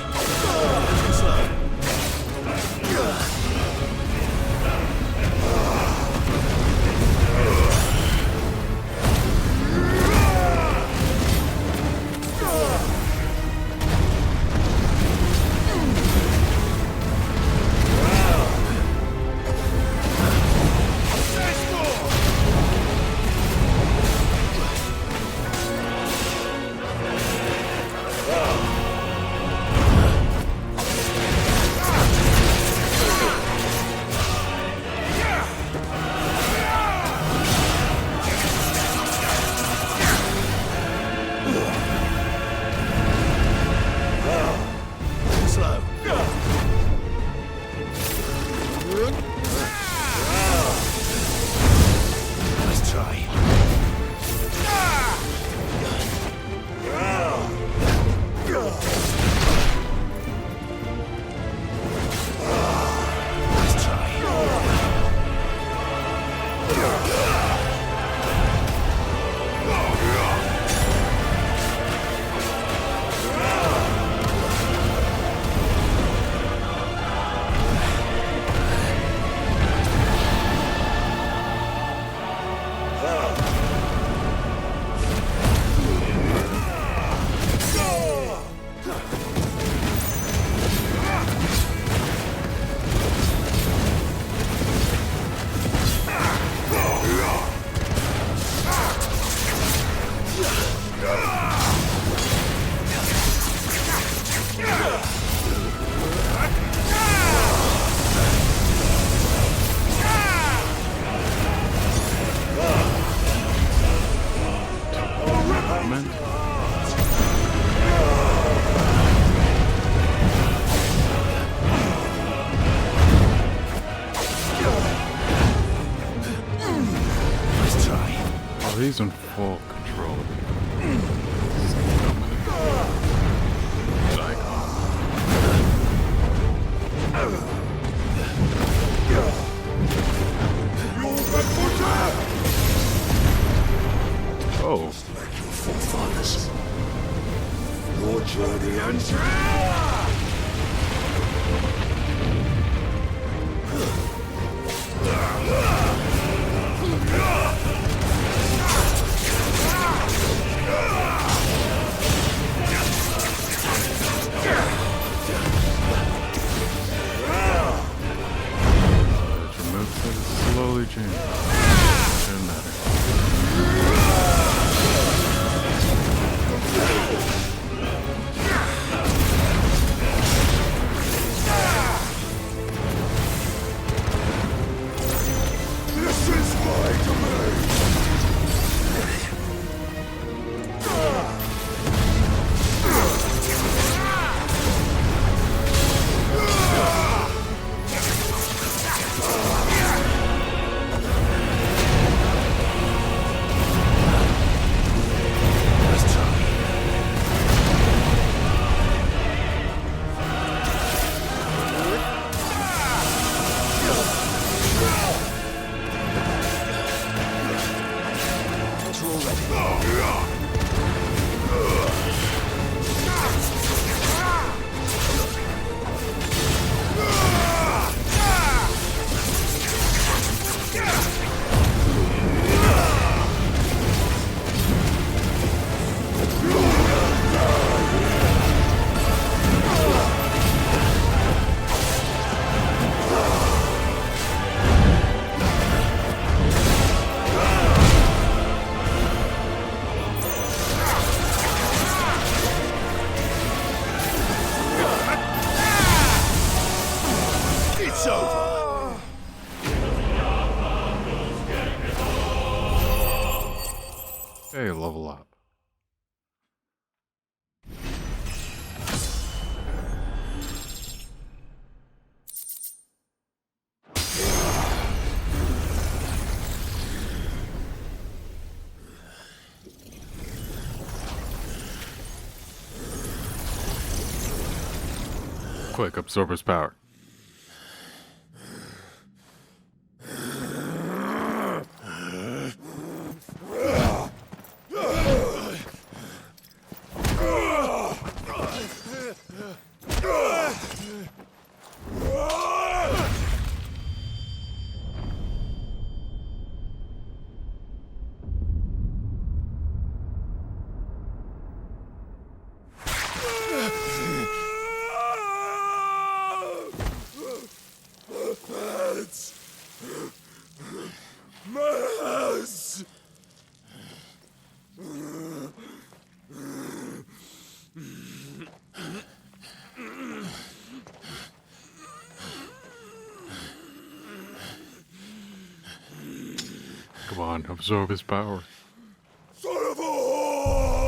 Oh, he's in full control. Oh. Like your forefathers. Your journey ends here. Slowly change. Doesn't matter. This is my domain. Hey, level up. Quick, absorb his power. Come on, absorb his power. Son of a whore!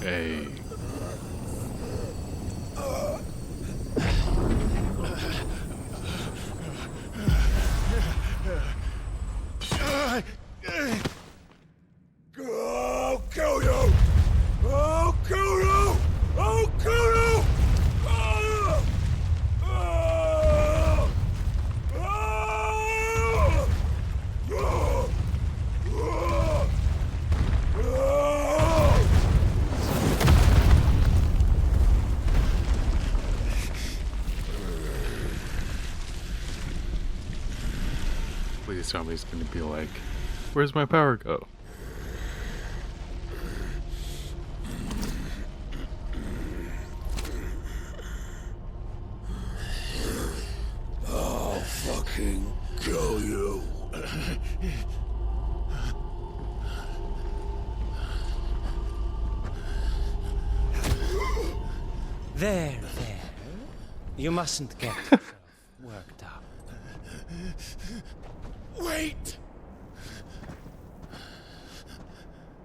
Hey. I'll kill you! I'll kill you! I'll kill you! Please tell me he's gonna be like, where's my power go? I'll fucking kill you. There. You mustn't get yourself worked up. Wait!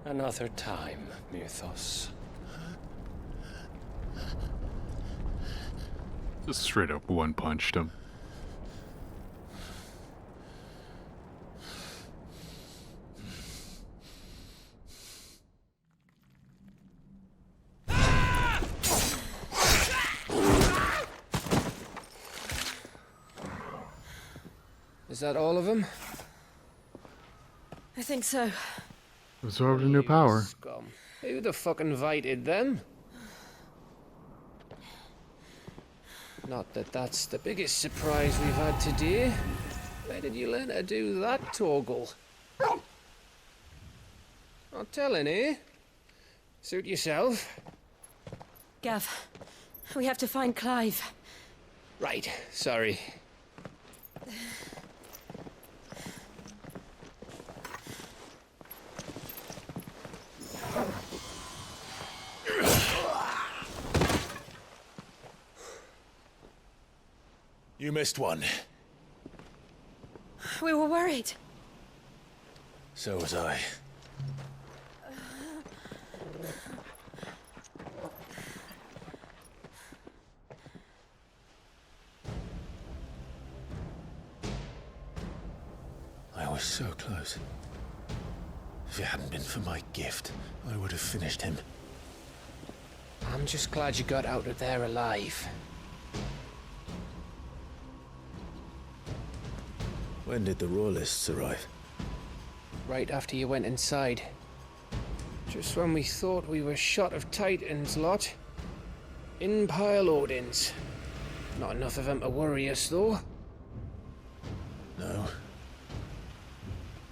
Another time, Mythos. Just straight up one punched him. Is that all of them? I think so. Absorbed a new power. Scum. Who the fuck invited them? Not that that's the biggest surprise we've had today. Where did you learn to do that, Toggle? Not telling, eh? Suit yourself. Gav, we have to find Clive. Right, sorry. You missed one. We were worried. So was I. I was so close. If it hadn't been for my gift, I would have finished him. I'm just glad you got out of there alive. When did the Royalists arrive? Right after you went inside. Just when we thought we were shot of Titans, lot. In pile Odins. Not enough of them to worry us, though. No.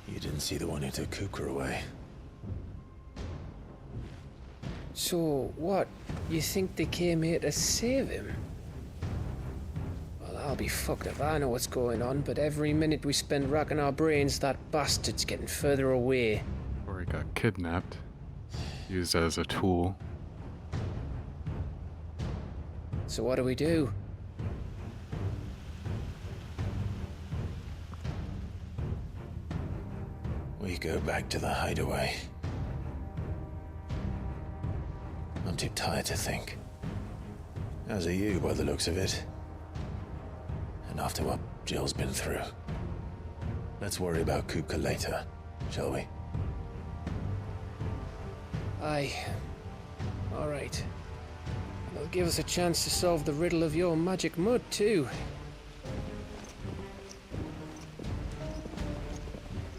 You didn't see the one who took Kupka away. So, what? You think they came here to save him? Well, I'll be fucked if I know what's going on, but every minute we spend racking our brains, that bastard's getting further away. Or he got kidnapped. Used as a tool. So what do we do? go back to the hideaway? I'm too tired to think. As are you, by the looks of it. And after what Jill's been through. Let's worry about Kupka later, shall we? Aye. All right. It'll give us a chance to solve the riddle of your magic mud, too.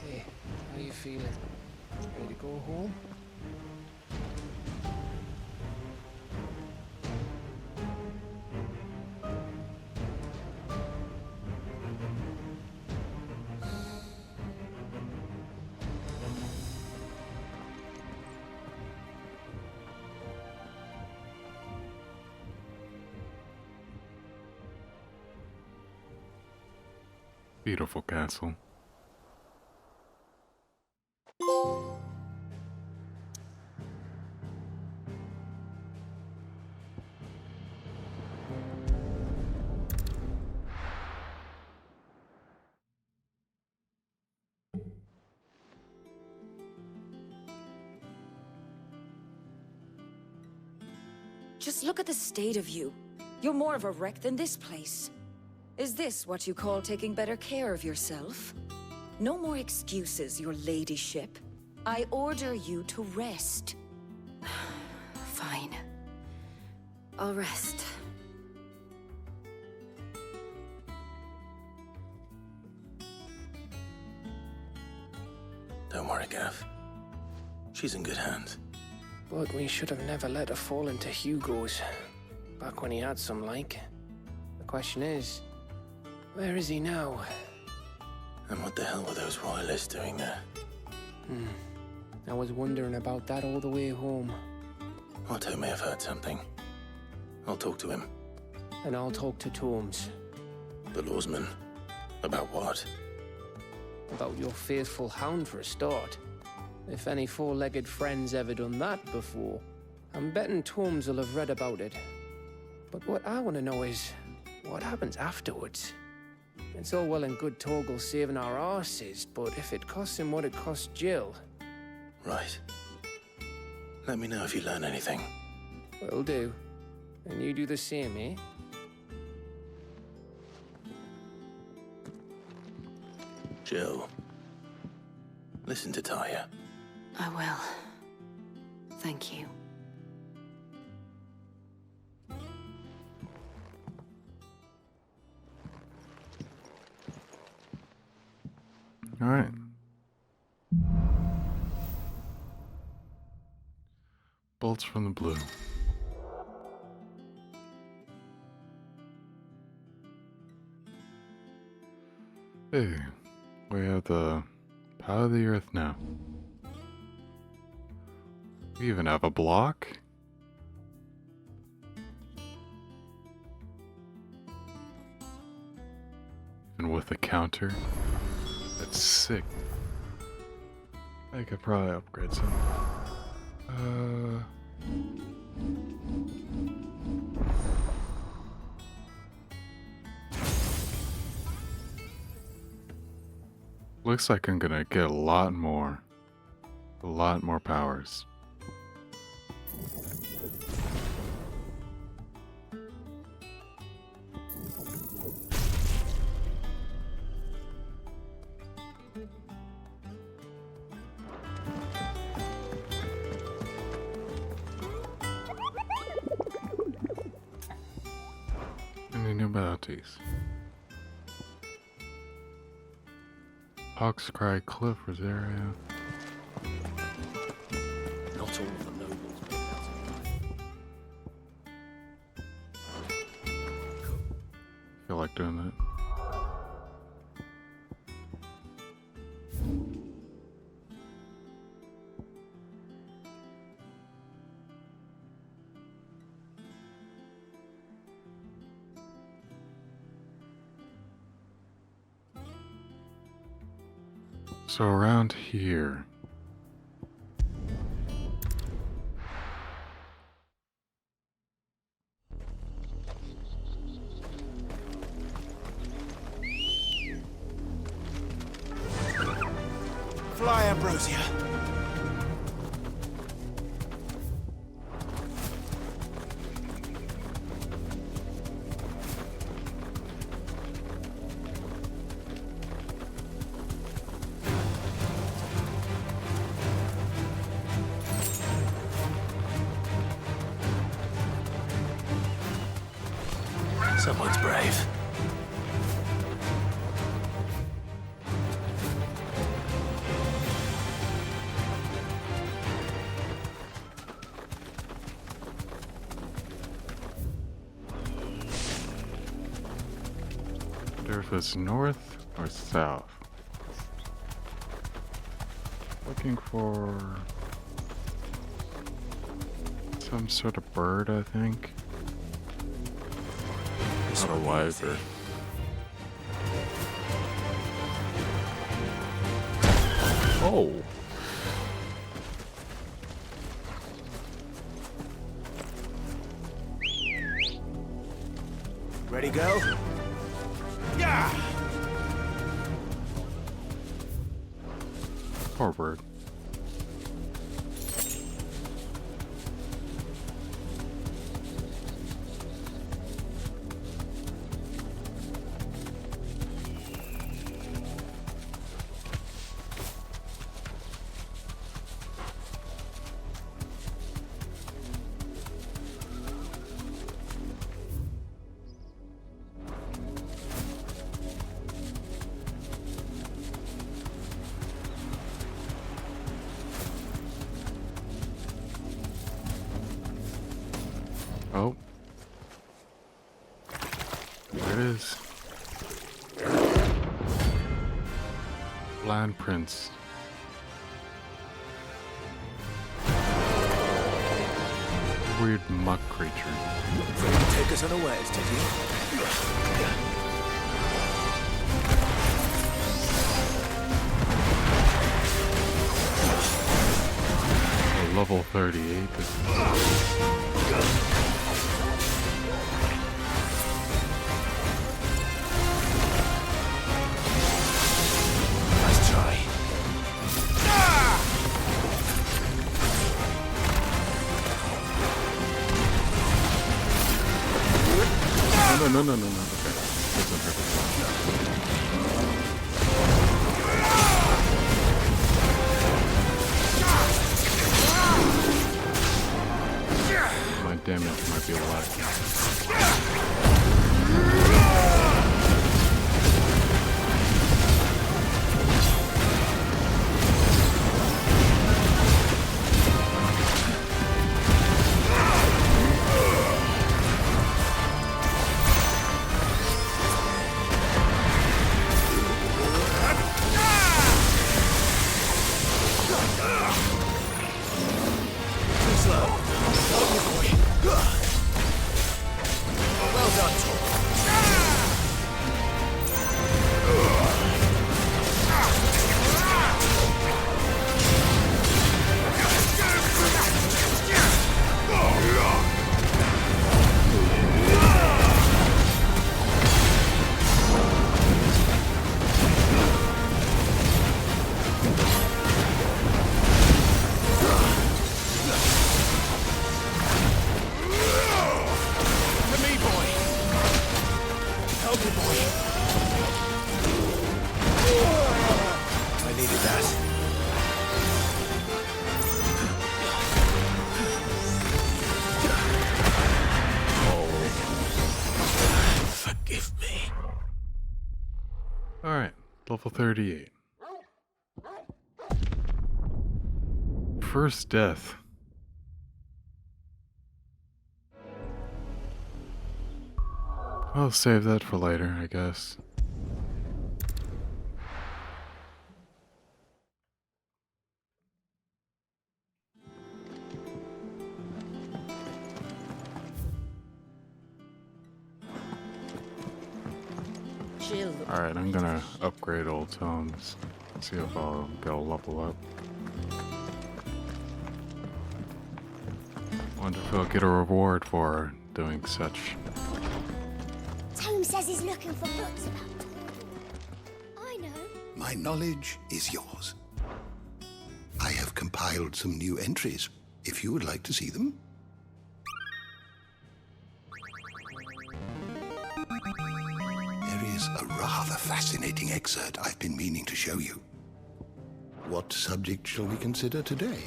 Hey, how you feeling? Ready to go home? Beautiful castle. Just look at the state of you. You're more of a wreck than this place. Is this what you call taking better care of yourself? No more excuses, your ladyship. I order you to rest. Fine. I'll rest. Don't worry, Gav. She's in good hands. But we should have never let her fall into Hugo's. Back when he had some like. The question is, where is he now? And what the hell were those royalists doing there? I was wondering about that all the way home. Otto may have heard something. I'll talk to him. And I'll talk to Tomes. The lawsman? About what? About your faithful hound for a start. If any four-legged friend's ever done that before, I'm betting Tomes will have read about it. But what I want to know is, what happens afterwards? It's all well and good Torgal saving our arses, but if it costs him what it cost Jill... Right. Let me know if you learn anything. Will do. And you do the same, eh? Jill. Listen to Taya. I will. Thank you. All right. Bolts from the blue. Hey, we have the power of the earth now. We even have a block. Even with a counter. That's sick. I could probably upgrade some. Looks like I'm gonna get a lot more powers. Any new abilities? Hawkscry Cliff Rosario. Not all of the nobles made Feel like doing that. So around here. fly, Ambrosia. Someone's brave. Wonder if it's north or south. Looking for some sort of bird, I think. Not a wyvern. Oh. Ready, go? Yeah! Poor bird. Oh. There it is. Land Prince. Weird muck creature. Take us unawares, did you? Level 38. Nice try. No. Okay. Doesn't hurt us. My damage might be lacking. Alright, level 38. First death. I'll save that for later, I guess. Alright, I'm gonna upgrade old tomes. See if I'll get a level up. Wonder if I'll get a reward for doing such. Tome says he's looking for books about. I know. My knowledge is yours. I have compiled some new entries, if you would like to see them. There is a rather fascinating excerpt I've been meaning to show you. What subject shall we consider today?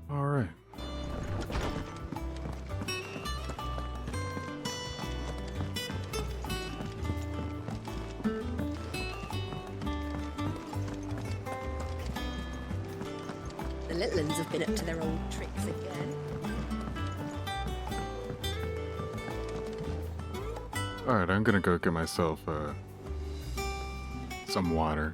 All right. The little ones have been up to their old tricks again. All right, I'm gonna go get myself some water.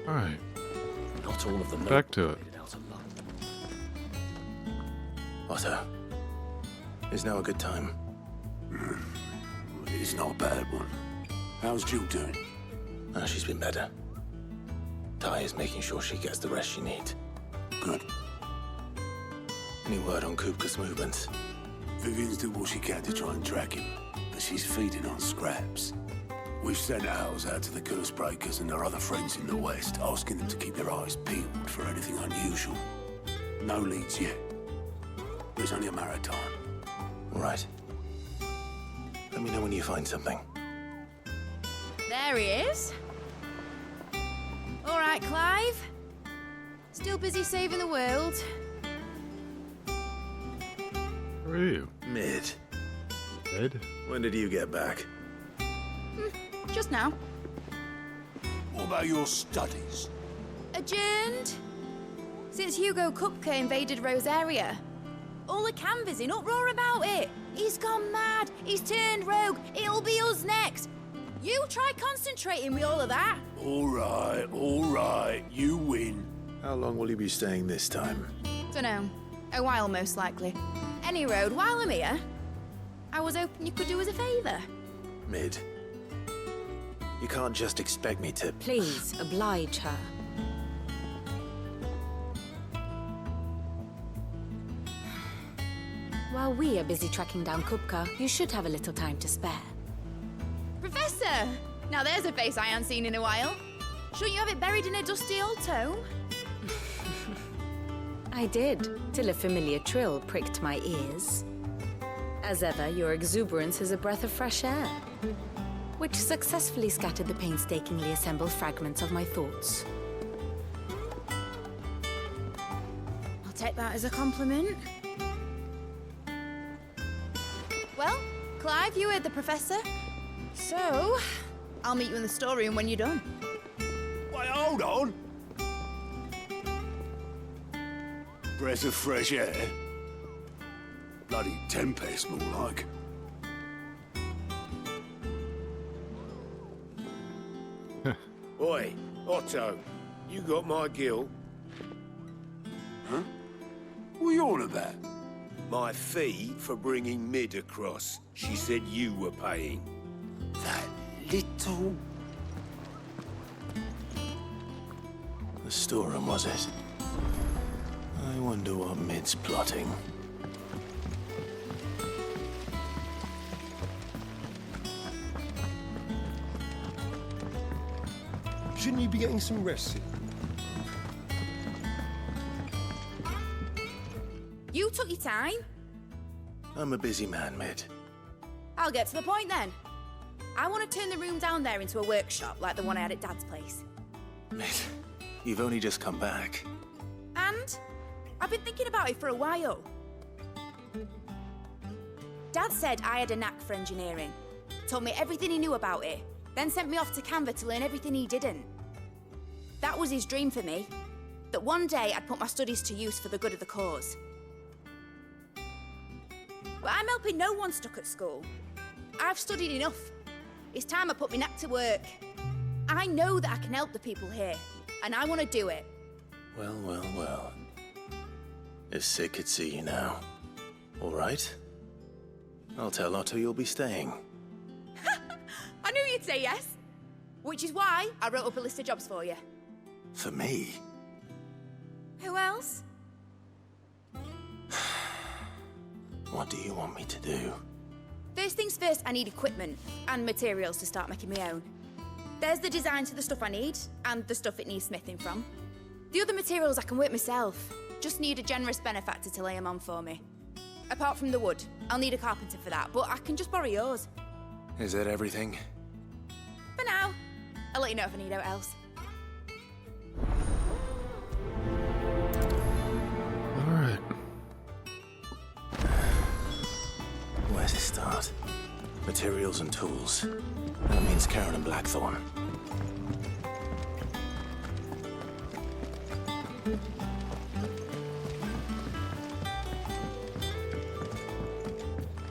All right. Not all of them. Back to it. Otto, is now a good time? It's not a bad one. How's Jill doing? Oh, she's been better. Ty is making sure she gets the rest she needs. Good. Any word on Kupka's movements? Vivian's doing what she can to try and track him, but she's feeding on scraps. We've sent ours out to the curse breakers and their other friends in the west, asking them to keep their eyes peeled for anything unusual. No leads yet. It's only a matter of time. All right. Let me know when you find something. There he is. All right, Clive. Still busy saving the world. Who are you? Mid. Ed? When did you get back? Just now. What about your studies? Adjourned. Since Hugo Kupka invaded Rosaria. All the canvas in uproar about it. He's gone mad. He's turned rogue. It'll be us next. You try concentrating with all of that. All right. You win. How long will you be staying this time? Dunno. A while, most likely. Any road, while I'm here, I was hoping you could do us a favour. Mid. You can't just expect me to... Please, oblige her. While we are busy tracking down Kupka, you should have a little time to spare. Professor! Now there's a face I haven't seen in a while. Shouldn't you have it buried in a dusty old tome? I did, till a familiar trill pricked my ears. As ever, your exuberance is a breath of fresh air, which successfully scattered the painstakingly assembled fragments of my thoughts. I'll take that as a compliment. Well, Clive, you heard the professor. So, I'll meet you in the storeroom when you're done. Wait, hold on. Breath of fresh air. Bloody tempest, more like. Oi, Otto, you got my gill? Huh? What are you on about? My fee for bringing Mid across. She said you were paying. That little... The storeroom, was it? I wonder what Mid's plotting. Shouldn't you be getting some rest soon? You took your time. I'm a busy man, Mid. I'll get to the point then. I want to turn the room down there into a workshop like the one I had at Dad's place. Mid, you've only just come back. And I've been thinking about it for a while. Dad said I had a knack for engineering. Told me everything he knew about it. Then sent me off to Canva to learn everything he didn't. That was his dream for me. That one day I'd put my studies to use for the good of the cause. But I'm helping no one stuck at school. I've studied enough. It's time I put my knack to work. I know that I can help the people here, and I want to do it. Well. If Sid could see you now. All right? I'll tell Otto you'll be staying. I knew you'd say yes. Which is why I wrote up a list of jobs for you. For me? Who else? What do you want me to do? First things first, I need equipment and materials to start making my own. There's the designs for the stuff I need, and the stuff it needs smithing from. The other materials I can work myself. Just need a generous benefactor to lay them on for me. Apart from the wood, I'll need a carpenter for that, but I can just borrow yours. Is that everything? For now. I'll let you know if I need out else. Alright. Where to start? Materials and tools. That means Karen and Blackthorn.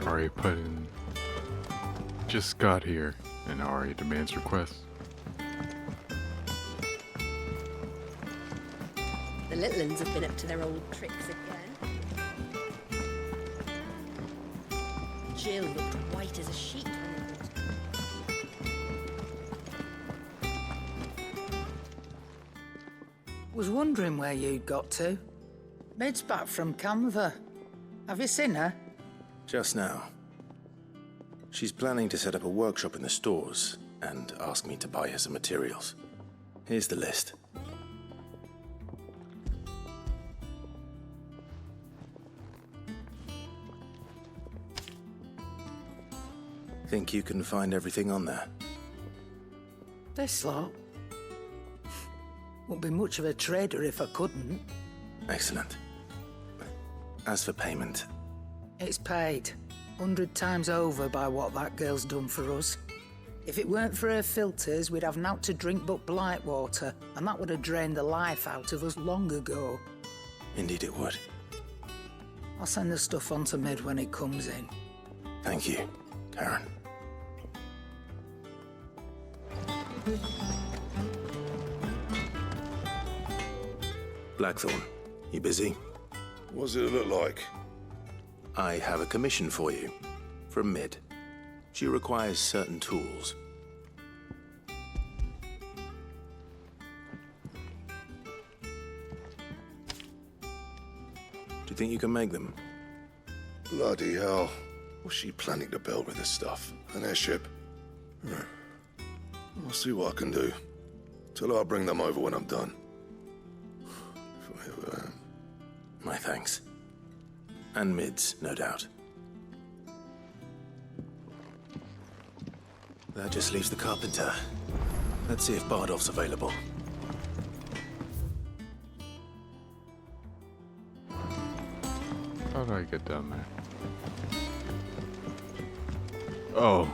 Ari put in... Just got here, and Ari demands requests. The little uns have been up to their old tricks again. Jill looked white as a sheet when they Was wondering where you'd got to. Mid's back from Canva. Have you seen her? Just now. She's planning to set up a workshop in the stores. and asked me to buy her some materials. Here's the list. Think you can find everything on there? This lot? Wouldn't be much of a trader if I couldn't. Excellent. As for payment... It's paid. 100 times over by what that girl's done for us. If it weren't for her filters, we'd have naught to drink but blight water, and that would have drained the life out of us long ago. Indeed it would. I'll send the stuff on to Mid when it comes in. Thank you, Karen. Blackthorn, you busy? What's it look like? I have a commission for you. From Mid. She requires certain tools. Do you think you can make them? Bloody hell. What's she planning to build with this stuff? An airship? I'll see what I can do. Tell her I'll bring them over when I'm done. If I ever am. My thanks. And Mid's, no doubt. That just leaves the carpenter. Let's see if Bardolph's available. How do I get down there? Oh.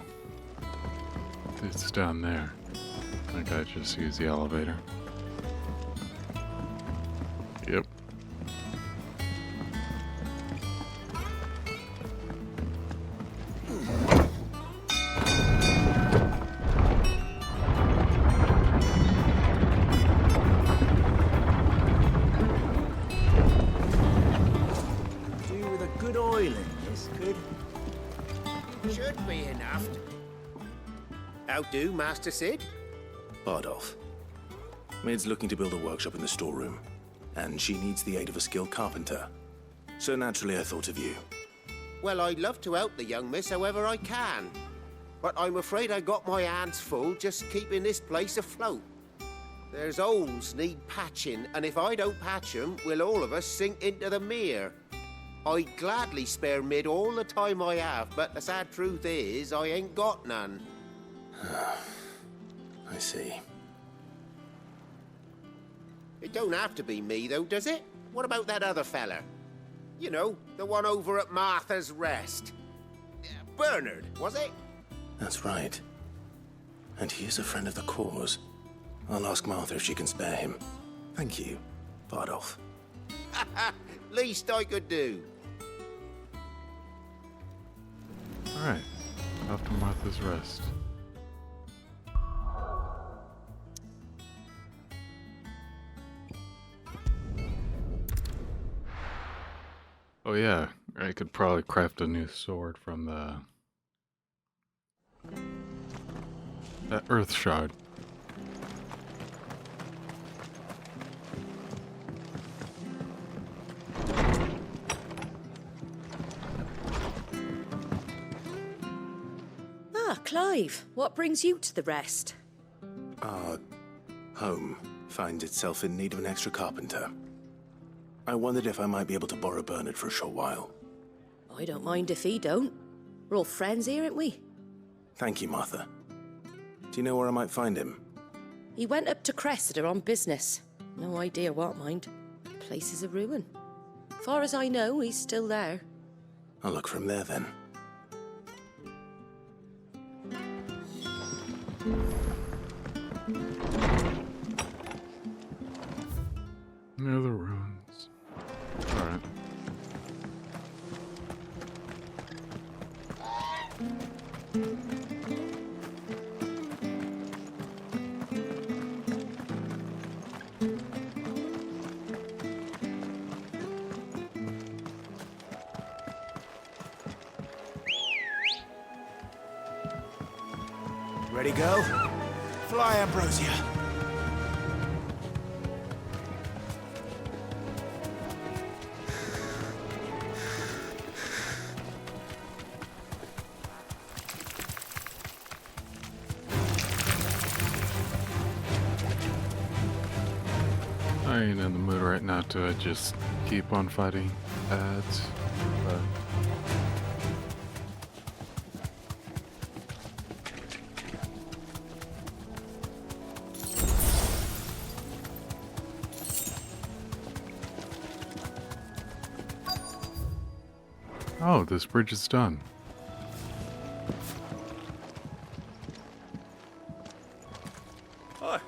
It's down there. I think I just used the elevator. Yep. Do with a good oil in this, could? Should be enough. How do, Master Sid? Bardolph. Mid's looking to build a workshop in the storeroom, and she needs the aid of a skilled carpenter. So naturally I thought of you. Well, I'd love to help the young miss however I can. But I'm afraid I got my hands full just keeping this place afloat. There's holes need patching, and if I don't patch them, we'll all of us sink into the mere. I'd gladly spare Mid all the time I have, but the sad truth is, I ain't got none. I see. It don't have to be me, though, does it? What about that other fella? You know, the one over at Martha's Rest. Bernard, was it? That's right. And he is a friend of the cause. I'll ask Martha if she can spare him. Thank you, Bardolph. Least I could do. Alright. Off to Martha's Rest. Oh yeah, I could probably craft a new sword from that earth shard. Ah, Clive, what brings you to the Rest? Our home finds itself in need of an extra carpenter. I wondered if I might be able to borrow Bernard for a short while. I don't mind if he don't. We're all friends here, aren't we? Thank you, Martha. Do you know where I might find him? He went up to Cressida on business. No idea what, mind. Place is a ruin. Far as I know, he's still there. I'll look from there then. Near the ruins. Alright. Ready, go? Fly, Ambrosia. I ain't in the mood right now to just keep on fighting ads, but oh, this bridge is done. Hi.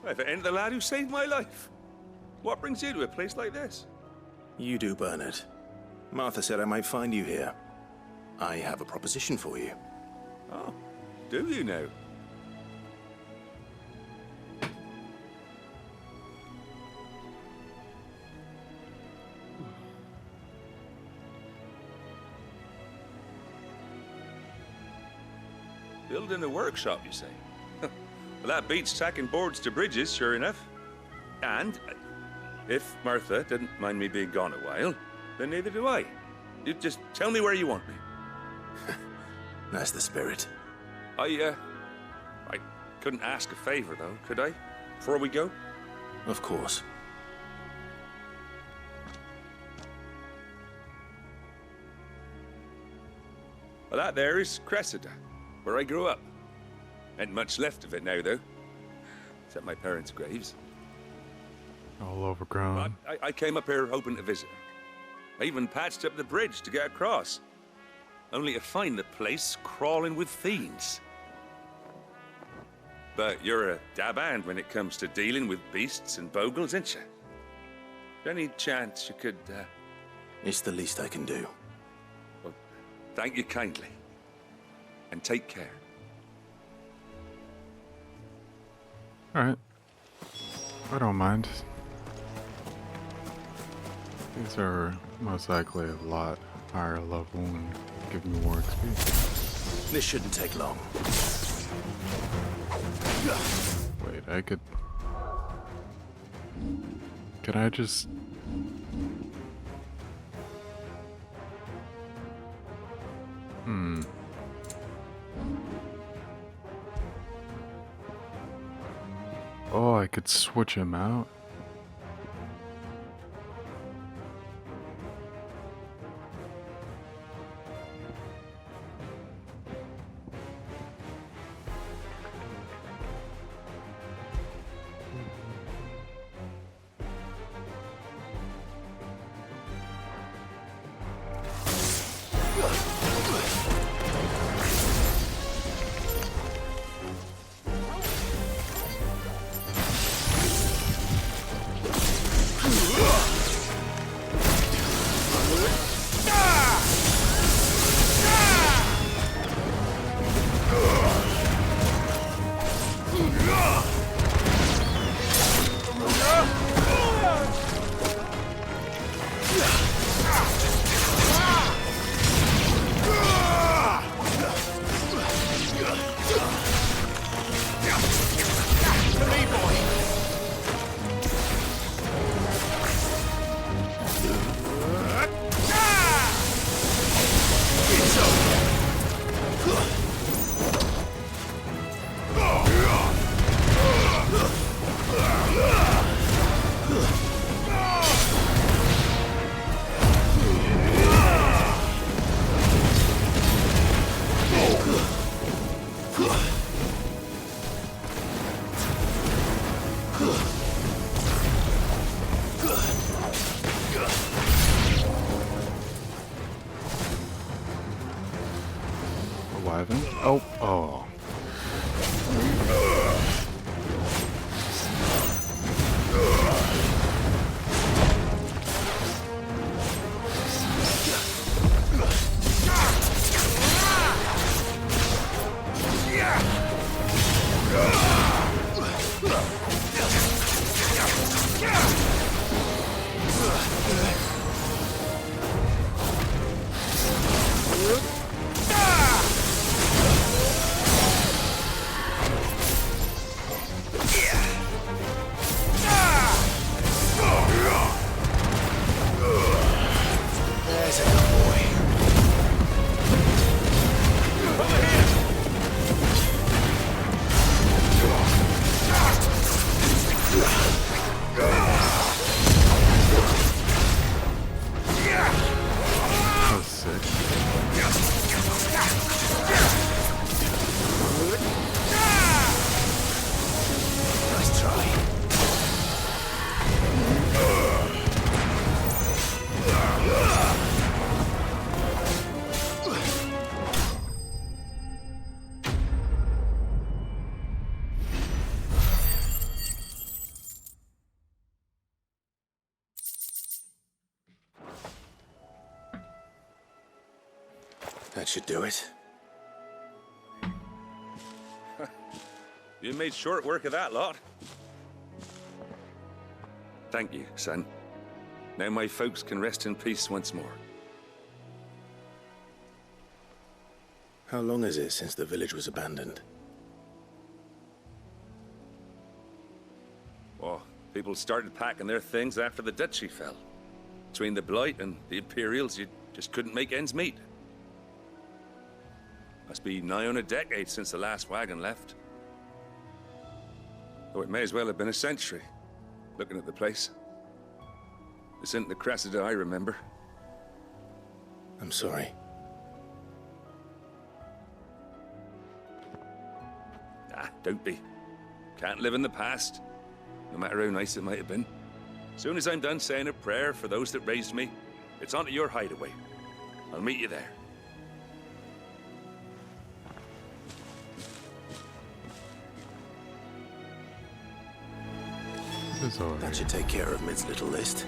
If it ain't the lad who saved my life. What brings you to a place like this? You do, Bernard. Martha said I might find you here. I have a proposition for you. Oh, do you now? Building a workshop, you say? Well, that beats tacking boards to bridges, sure enough. And if Martha didn't mind me being gone a while, then neither do I. You just tell me where you want me. That's the spirit. I couldn't ask a favor, though, could I? Before we go? Of course. Well, that there is Cressida, where I grew up. Ain't much left of it now, though. Except my parents' graves. All overgrown. But I came up here hoping to visit her. I even patched up the bridge to get across. Only to find the place crawling with fiends. But you're a dab hand when it comes to dealing with beasts and bogles, ain't you? Any chance you could, It's the least I can do. Well, thank you kindly. And take care. Alright. I don't mind. These are most likely a lot higher level and give me more experience. This shouldn't take long. Wait, I could... Can I just... Oh, I could switch him out. Oh, oh. That should do it. You made short work of that lot. Thank you, son. Now my folks can rest in peace once more. How long is it since the village was abandoned? Oh, people started packing their things after the duchy fell. Between the Blight and the Imperials, you just couldn't make ends meet. Must be nigh on a decade since the last wagon left. Though it may as well have been a century, looking at the place. This isn't the Cressida I remember. I'm sorry. Ah, don't be. Can't live in the past, no matter how nice it might have been. Soon as I'm done saying a prayer for those that raised me, it's on to your hideaway. I'll meet you there. That should take care of Mid's little list.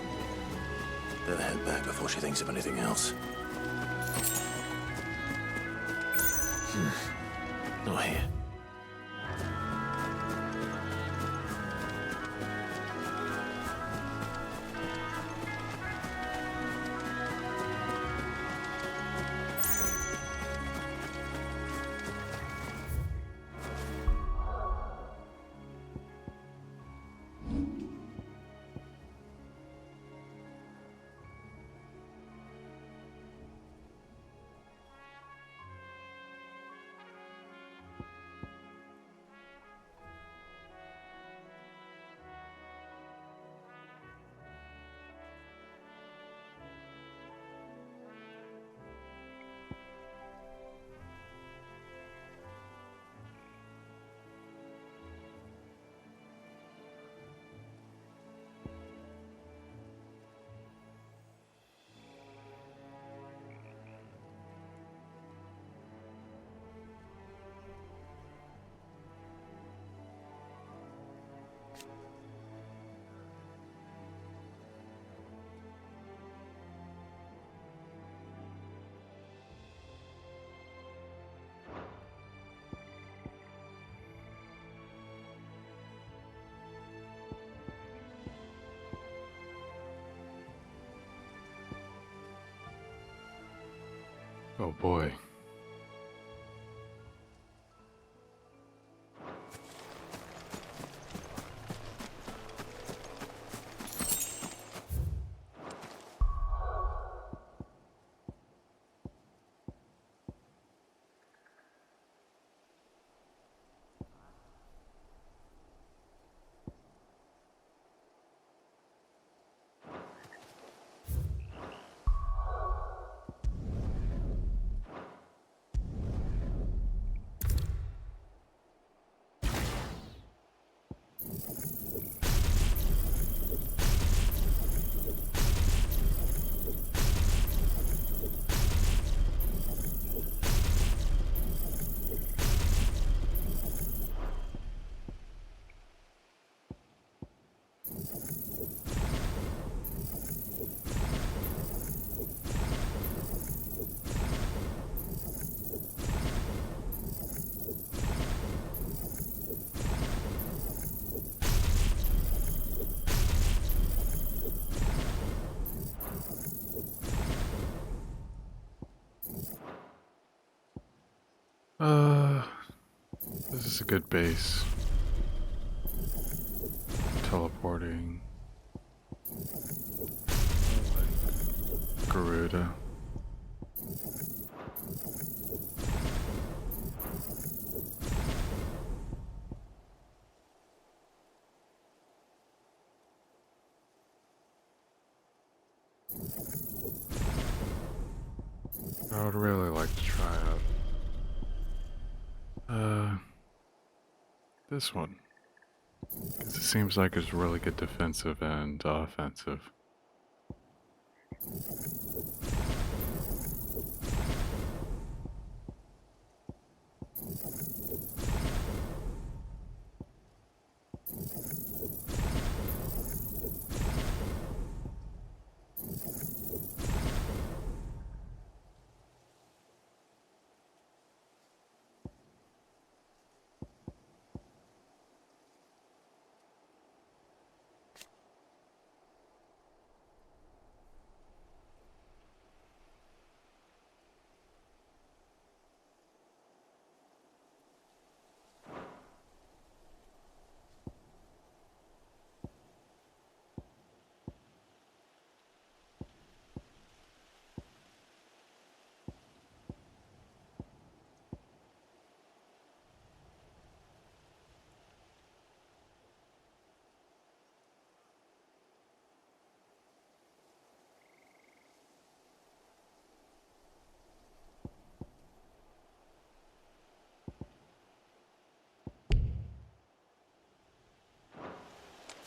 Better head back before she thinks of anything else. Not here. Oh boy. This is a good base. Teleporting. Garuda. I would really like to try out this one, because it seems like it's really good defensive and offensive.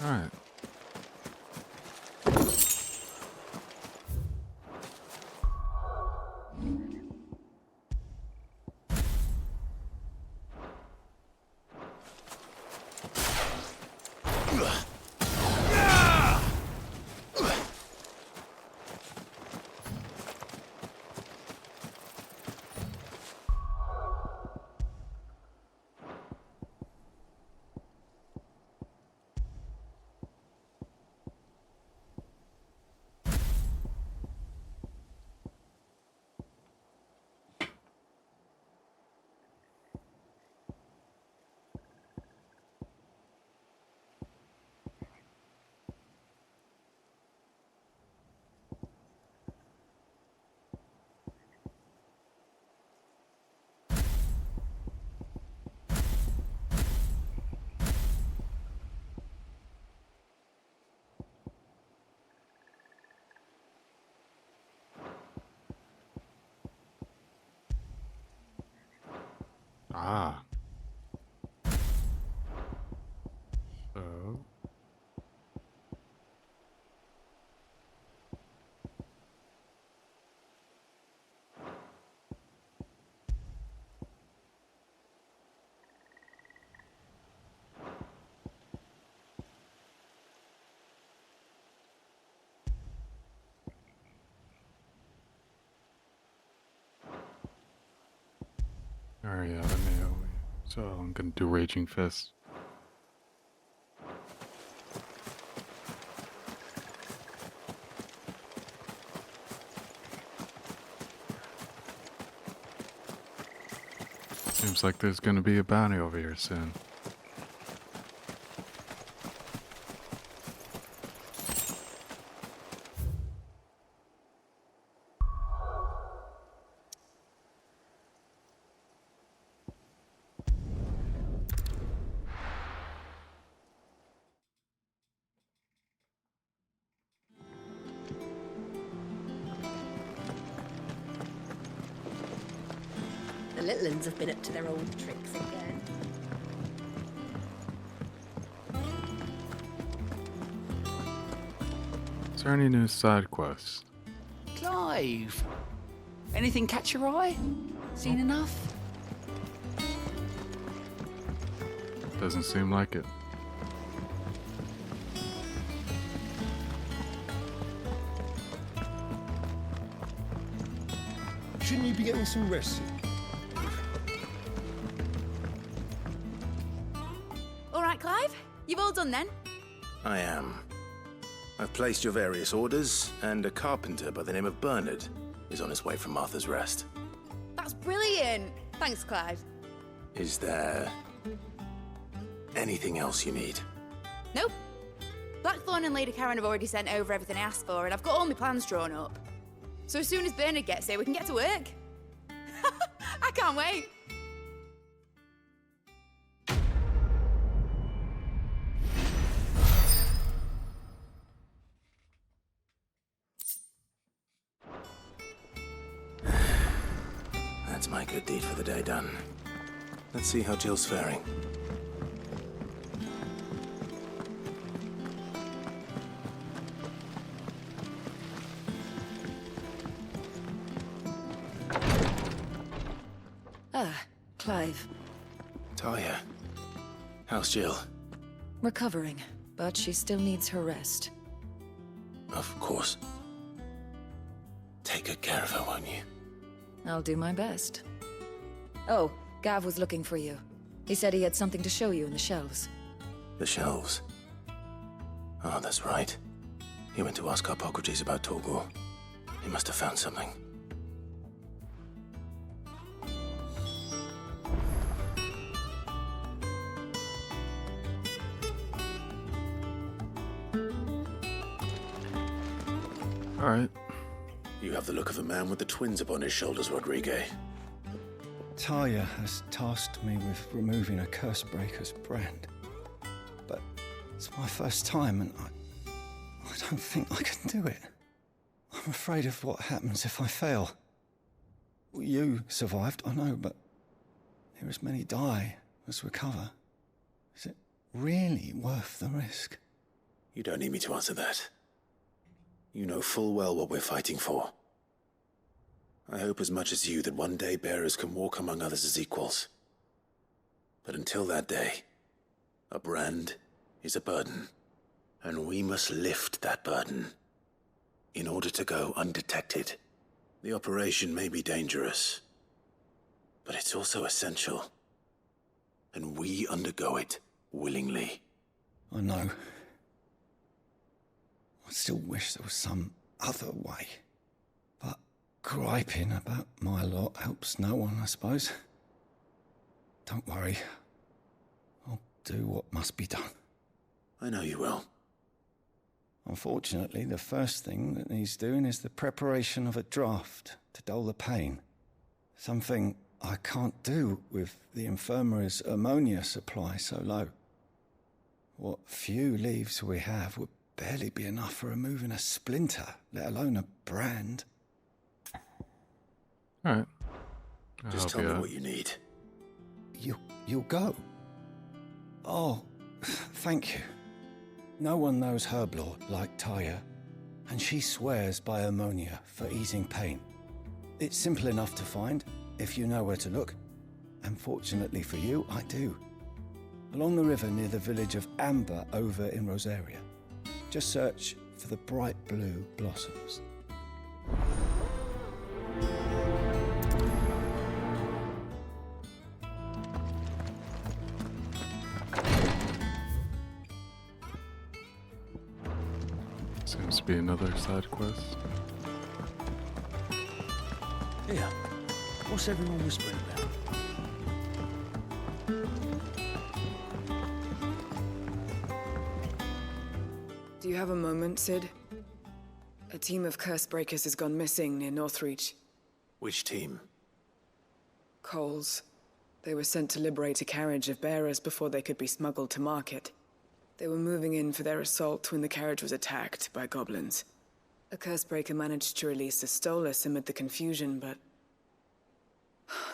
Alright. Ah. So. Alright, yeah, let me know. So I'm gonna do Raging Fist. Seems like there's gonna be a bounty over here soon. The little uns have been up to their old tricks again. Is there any new side quests? Clive! Anything catch your eye? Seen enough? Doesn't seem like it. Shouldn't you be getting some rest? All right, Clive. You've all done then? I am. I've placed your various orders, and a carpenter by the name of Bernard is on his way from Martha's Rest. That's brilliant. Thanks, Clive. Is there anything else you need? Nope. Blackthorn and Lady Karen have already sent over everything I asked for, and I've got all my plans drawn up. So as soon as Bernard gets here, we can get to work. I can't wait. That's my good deed for the day done. Let's see how Jill's faring. Ah, Clive. Talia, how's Jill? Recovering, but she still needs her rest. Of course. Take good care of her, won't you? I'll do my best. Oh, Gav was looking for you. He said he had something to show you in the shelves. The shelves. Oh, that's right. He went to ask Harpocrates about Torgor. He must have found something. Alright. You have the look of a man with the twins upon his shoulders, Rodrigue. Talia has tasked me with removing a curse breaker's brand. But it's my first time, and I don't think I can do it. I'm afraid of what happens if I fail. You survived, I know, but here as many die as recover. Is it really worth the risk? You don't need me to answer that. You know full well what we're fighting for. I hope as much as you that one day bearers can walk among others as equals. But until that day, a brand is a burden, and we must lift that burden in order to go undetected. The operation may be dangerous, but it's also essential, and we undergo it willingly. I know. I still wish there was some other way. But griping about my lot helps no one, I suppose. Don't worry. I'll do what must be done. I know you will. Unfortunately, the first thing that needs doing is the preparation of a draft to dull the pain. Something I can't do with the infirmary's ammonia supply so low. What few leaves we have would barely be enough for removing a splinter, let alone a brand. Alright. Just tell me what you need. You'll go? Oh, thank you. No one knows Herblord like Taya, and she swears by ammonia for easing pain. It's simple enough to find, if you know where to look. And fortunately for you, I do. Along the river near the village of Amber over in Rosaria. Just search for the bright blue blossoms. Seems to be another side quest. Yeah. What's everyone whispering about? Do you have a moment, Sid? A team of curse breakers has gone missing near Northreach. Which team? Coles. They were sent to liberate a carriage of bearers before they could be smuggled to market. They were moving in for their assault when the carriage was attacked by goblins. A curse breaker managed to release a Stolas amid the confusion, but...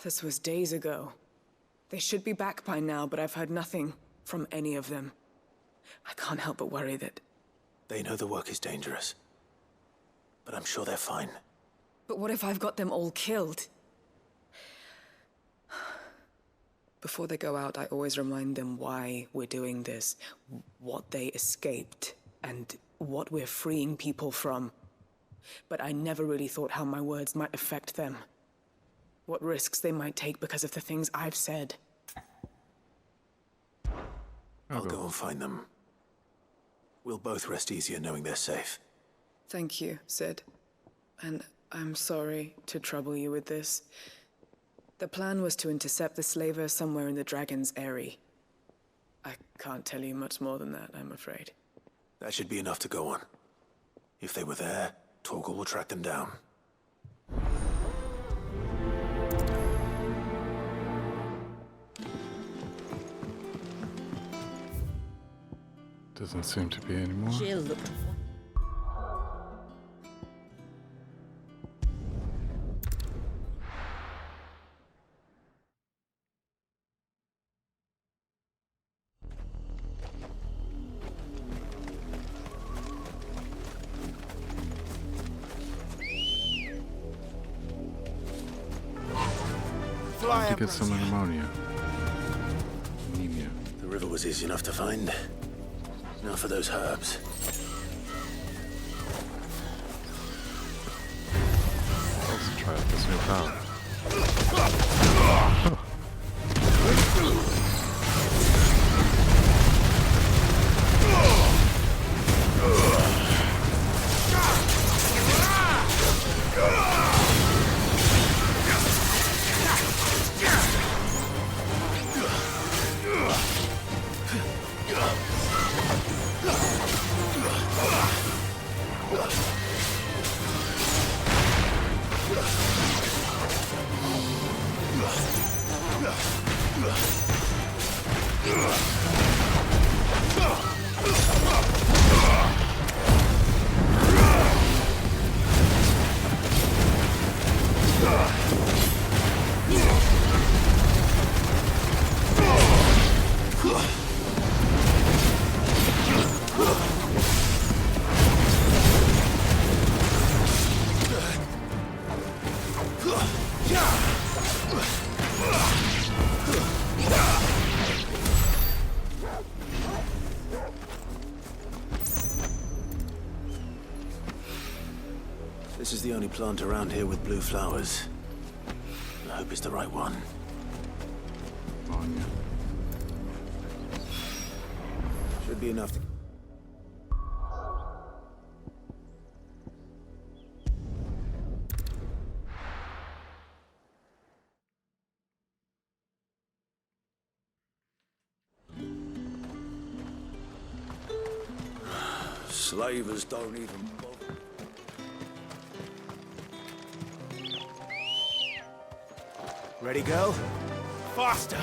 this was days ago. They should be back by now, but I've heard nothing from any of them. I can't help but worry that... They know the work is dangerous, but I'm sure they're fine. But what if I've got them all killed? Before they go out, I always remind them why we're doing this, what they escaped, and what we're freeing people from. But I never really thought how my words might affect them. What risks they might take because of the things I've said. I'll go and find them. We'll both rest easier knowing they're safe. Thank you, Sid. And I'm sorry to trouble you with this. The plan was to intercept the slaver somewhere in the Dragon's Eyrie. I can't tell you much more than that, I'm afraid. That should be enough to go on. If they were there, Torgal will track them down. Doesn't seem to be anymore. Jill. To get some ammonia. Anemia. The river was easy enough to find. Now for those herbs. Let's try out this new power. This is the only plant around here with blue flowers. I hope it's the right one. On you. Should be enough to... Slavers don't even bother. Ready, go? Faster!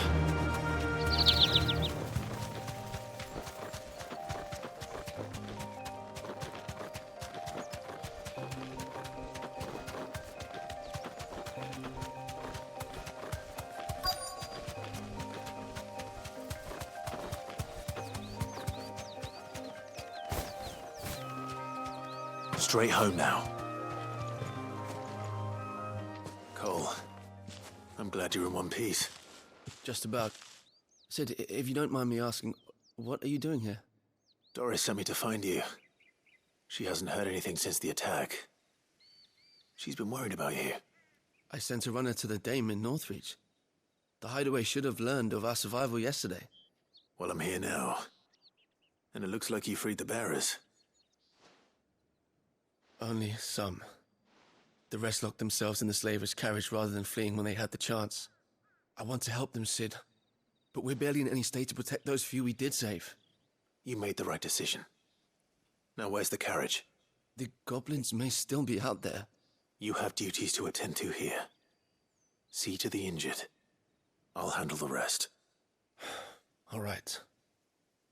Straight home now. Cole, I'm glad you're in one piece. Just about. Sid, if you don't mind me asking, what are you doing here? Doris sent me to find you. She hasn't heard anything since the attack. She's been worried about you. I sent a runner to the Dame in Northreach. The hideaway should have learned of our survival yesterday. Well, I'm here now. And it looks like you freed the bearers. Only some. The rest locked themselves in the slaver's carriage rather than fleeing when they had the chance. I want to help them, Sid. But we're barely in any state to protect those few we did save. You made the right decision. Now where's the carriage? The goblins may still be out there. You have duties to attend to here. See to the injured. I'll handle the rest. All right.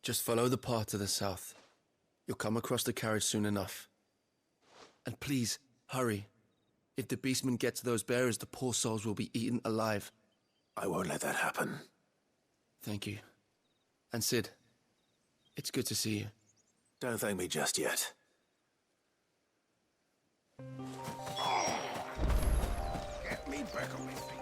Just follow the path to the south. You'll come across the carriage soon enough. And please, hurry. If the beastmen get to those bearers, the poor souls will be eaten alive. I won't let that happen. Thank you. And Sid, it's good to see you. Don't thank me just yet. Get me back on my feet.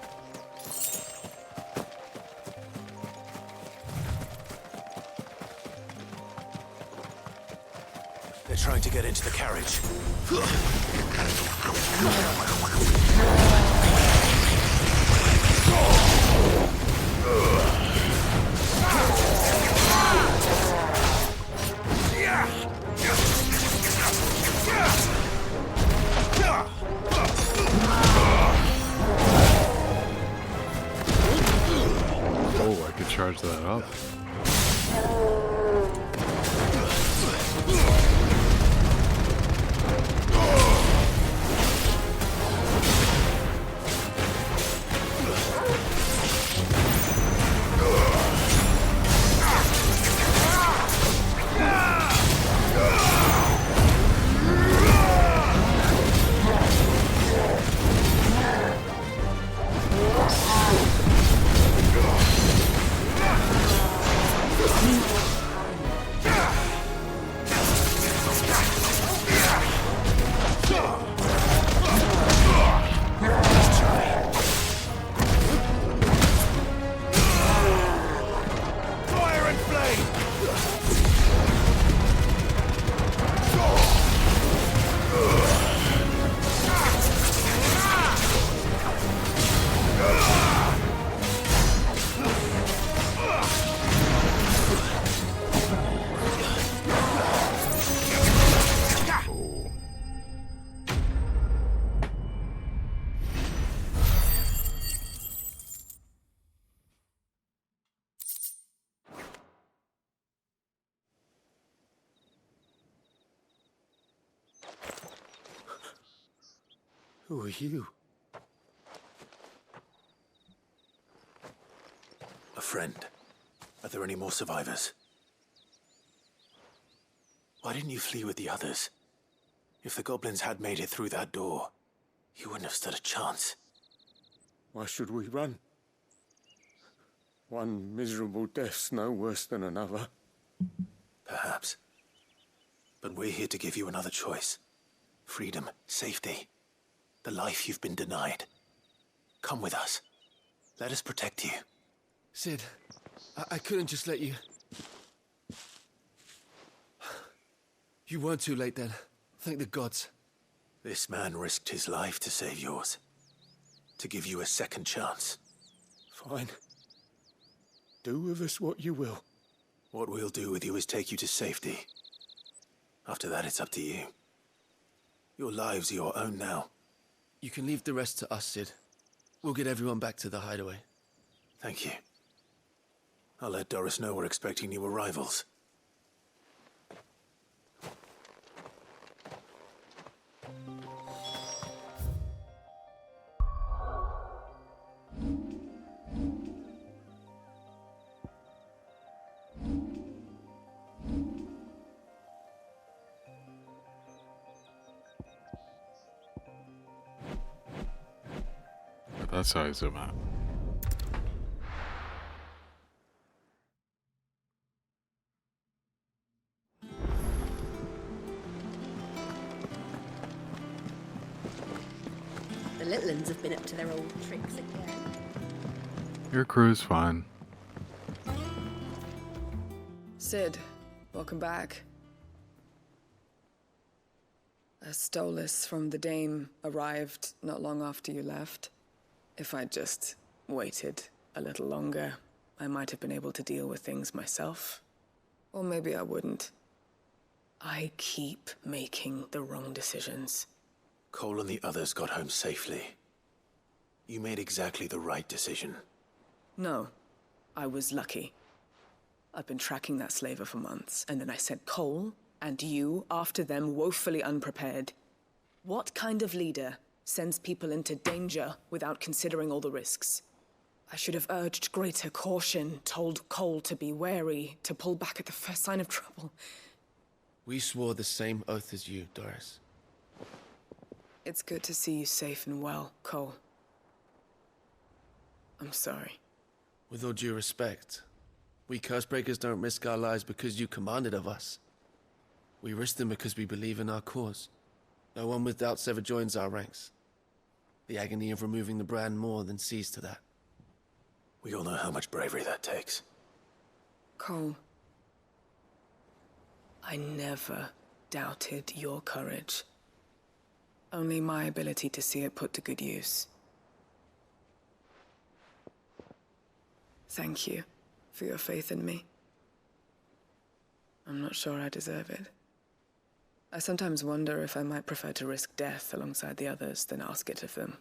They're trying to get into the carriage. Oh, I could charge that up. Who are you? A friend. Are there any more survivors? Why didn't you flee with the others? If the goblins had made it through that door, you wouldn't have stood a chance. Why should we run? One miserable death's no worse than another. Perhaps. But we're here to give you another choice. Freedom, safety. The life you've been denied. Come with us. Let us protect you. Sid, I couldn't just let you... You weren't too late then. Thank the gods. This man risked his life to save yours. To give you a second chance. Fine. Do with us what you will. What we'll do with you is take you to safety. After that, it's up to you. Your lives are your own now. You can leave the rest to us, Sid. We'll get everyone back to the hideaway. Thank you. I'll let Doris know we're expecting new arrivals. That's how I zoom out. The little uns have been up to their old tricks again. Your crew's fine. Sid, welcome back. A stolus from the Dame arrived not long after you left. If I'd just waited a little longer, I might have been able to deal with things myself. Or maybe I wouldn't. I keep making the wrong decisions. Cole and the others got home safely. You made exactly the right decision. No, I was lucky. I've been tracking that slaver for months, and then I sent Cole and you after them woefully unprepared. What kind of leader sends people into danger without considering all the risks? I should have urged greater caution, told Cole to be wary, to pull back at the first sign of trouble. We swore the same oath as you, Doris. It's good to see you safe and well, Cole. I'm sorry. With all due respect, we Cursebreakers don't risk our lives because you commanded of us. We risk them because we believe in our cause. No one with doubts ever joins our ranks. The agony of removing the brand more than sees to that. We all know how much bravery that takes. Cole, I never doubted your courage. Only my ability to see it put to good use. Thank you for your faith in me. I'm not sure I deserve it. I sometimes wonder if I might prefer to risk death alongside the others than ask it of them.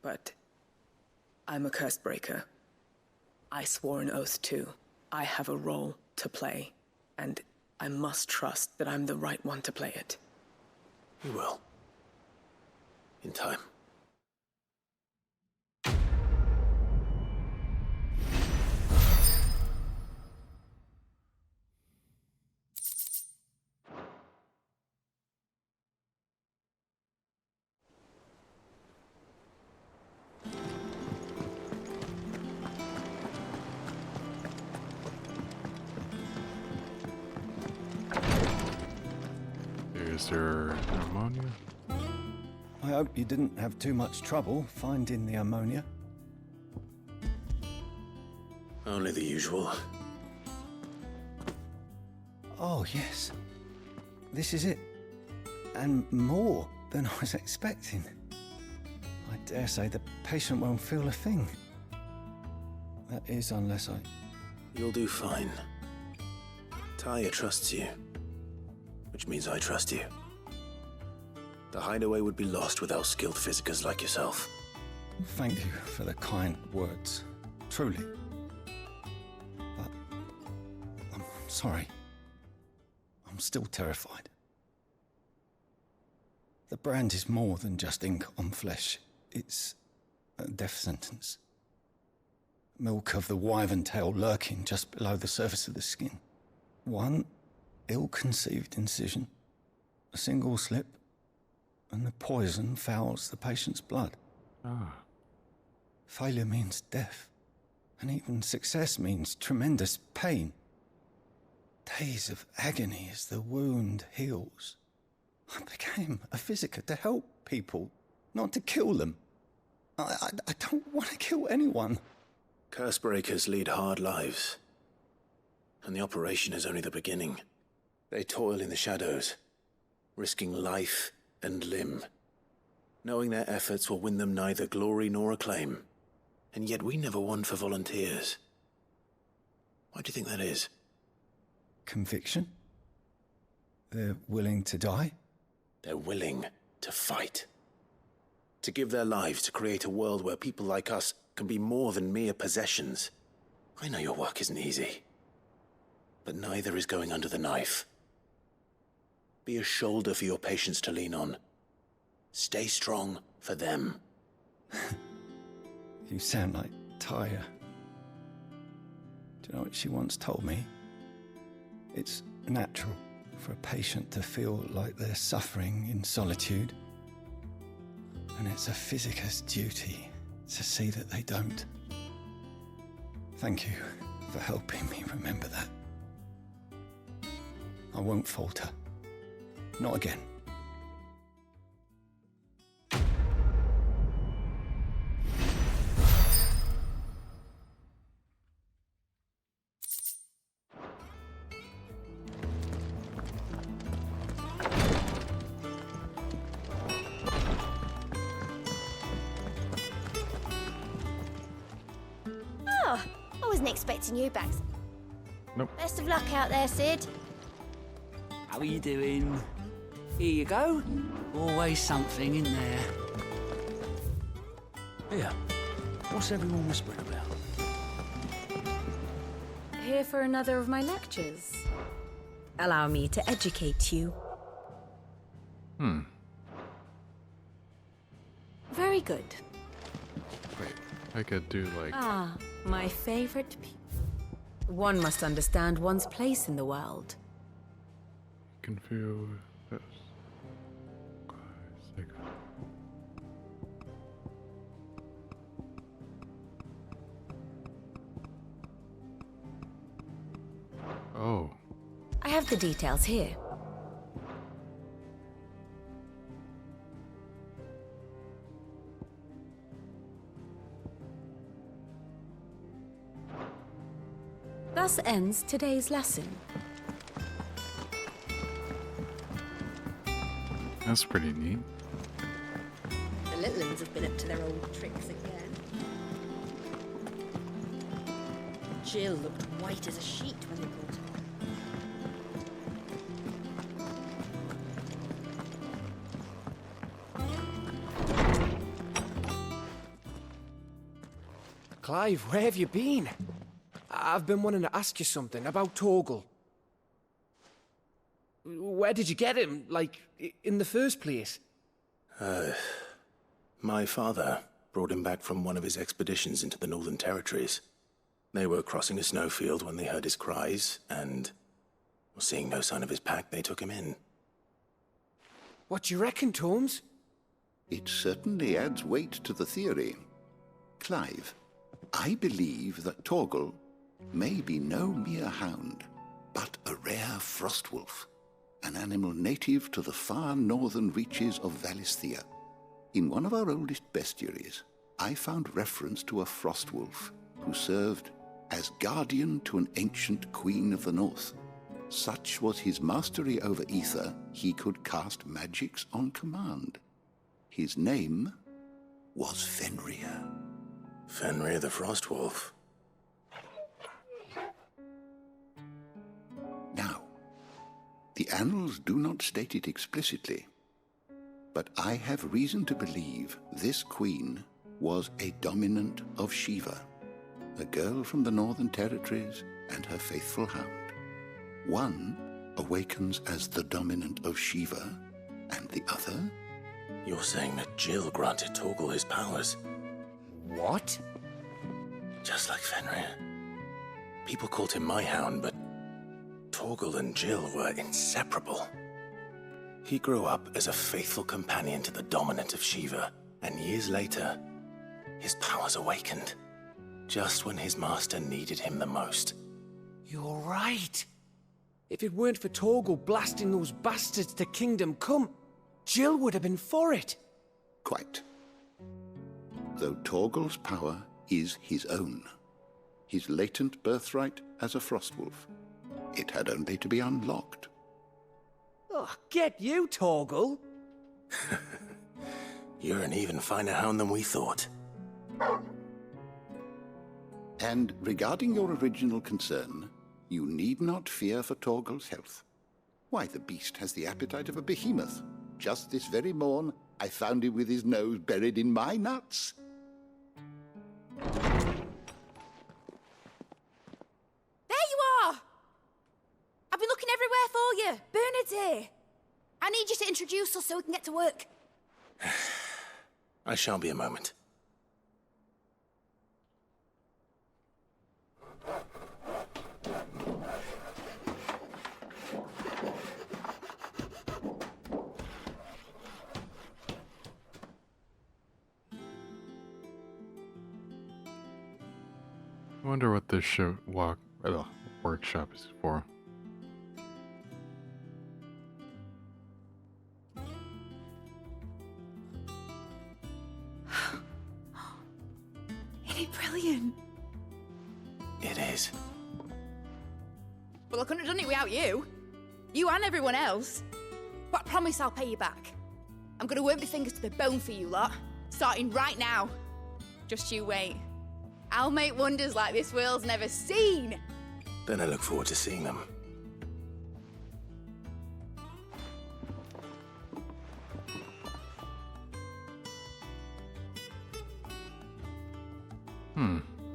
But I'm a Cursebreaker. I swore an oath too. I have a role to play, and I must trust that I'm the right one to play it. You will. In time. Is there ammonia? I hope you didn't have too much trouble finding the ammonia. Only the usual. Oh, yes. This is it. And more than I was expecting. I dare say the patient won't feel a thing. That is, unless I... You'll do fine. Talia trusts you. Which means I trust you. The hideaway would be lost without skilled physicers like yourself. Thank you for the kind words. Truly. But I'm sorry. I'm still terrified. The brand is more than just ink on flesh. It's a death sentence. Milk of the wyvern tail lurking just below the surface of the skin. One ill-conceived incision, a single slip, and the poison fouls the patient's blood. Failure means death, and even success means tremendous pain. Days of agony as the wound heals. I became a physiker to help people, not to kill them. I don't want to kill anyone. Cursebreakers lead hard lives. And the operation is only the beginning. They toil in the shadows, risking life and limb, knowing their efforts will win them neither glory nor acclaim. And yet we never won for volunteers. Why do you think that is? Conviction? They're willing to die? They're willing to fight. To give their lives to create a world where people like us can be more than mere possessions. I know your work isn't easy, but neither is going under the knife. Be a shoulder for your patients to lean on. Stay strong for them. You sound like Taya. Do you know what she once told me? It's natural for a patient to feel like they're suffering in solitude. And it's a physicist's duty to see that they don't. Thank you for helping me remember that. I won't falter. Not again. Oh, I wasn't expecting you back. Nope. Best of luck out there, Sid. How are you doing? Here you go. Always something in there. Here, what's everyone whispering about? Here for another of my lectures. Allow me to educate you. Very good. Wait, I could do like... Ah, my favorite people. One must understand one's place in the world. Can feel this. Oh. I have the details here. Thus ends today's lesson. That's pretty neat. The little ones have been up to their old tricks again. Jill looked white as a sheet when they brought her. Clive, where have you been? I've been wanting to ask you something about Torgal. Where did you get him, like, in the first place? My father brought him back from one of his expeditions into the Northern Territories. They were crossing a snowfield when they heard his cries, and, seeing no sign of his pack, they took him in. What do you reckon, Torms? It certainly adds weight to the theory. Clive, I believe that Torgal may be no mere hound, but a rare frostwolf, an animal native to the far northern reaches of Valisthea. In one of our oldest bestiaries, I found reference to a frostwolf who served as guardian to an ancient queen of the north. Such was his mastery over ether, he could cast magics on command. His name was Fenrir. Fenrir the Frostwolf. Now, the annals do not state it explicitly, but I have reason to believe this queen was a dominant of Shiva, a girl from the Northern Territories and her faithful hound. One awakens as the dominant of Shiva, and the other? You're saying that Jill granted Torgal his powers? What? Just like Fenrir. People called him my hound, but Torgal and Jill were inseparable. He grew up as a faithful companion to the dominant of Shiva, and years later, his powers awakened, just when his master needed him the most. You're right. If it weren't for Torgal blasting those bastards to Kingdom Come, Jill would have been for it. Quite. Though Torgal's power is his own, his latent birthright as a Frostwolf. It had only to be unlocked. Oh, get you, Torgal. You're an even finer hound than we thought. And regarding your original concern, you need not fear for Torgal's health. Why, the beast has the appetite of a behemoth. Just this very morn, I found him with his nose buried in my nuts. There you are! I've been looking everywhere for you. Bernard's here. I need you to introduce us so we can get to work. I shan't be a moment. I wonder what this workshop is for. Isn't it brilliant? It is. Well, I couldn't have done it without you. You and everyone else. But I promise I'll pay you back. I'm gonna work my fingers to the bone for you lot, starting right now. Just you wait. I'll make wonders like this world's never seen. Then I look forward to seeing them.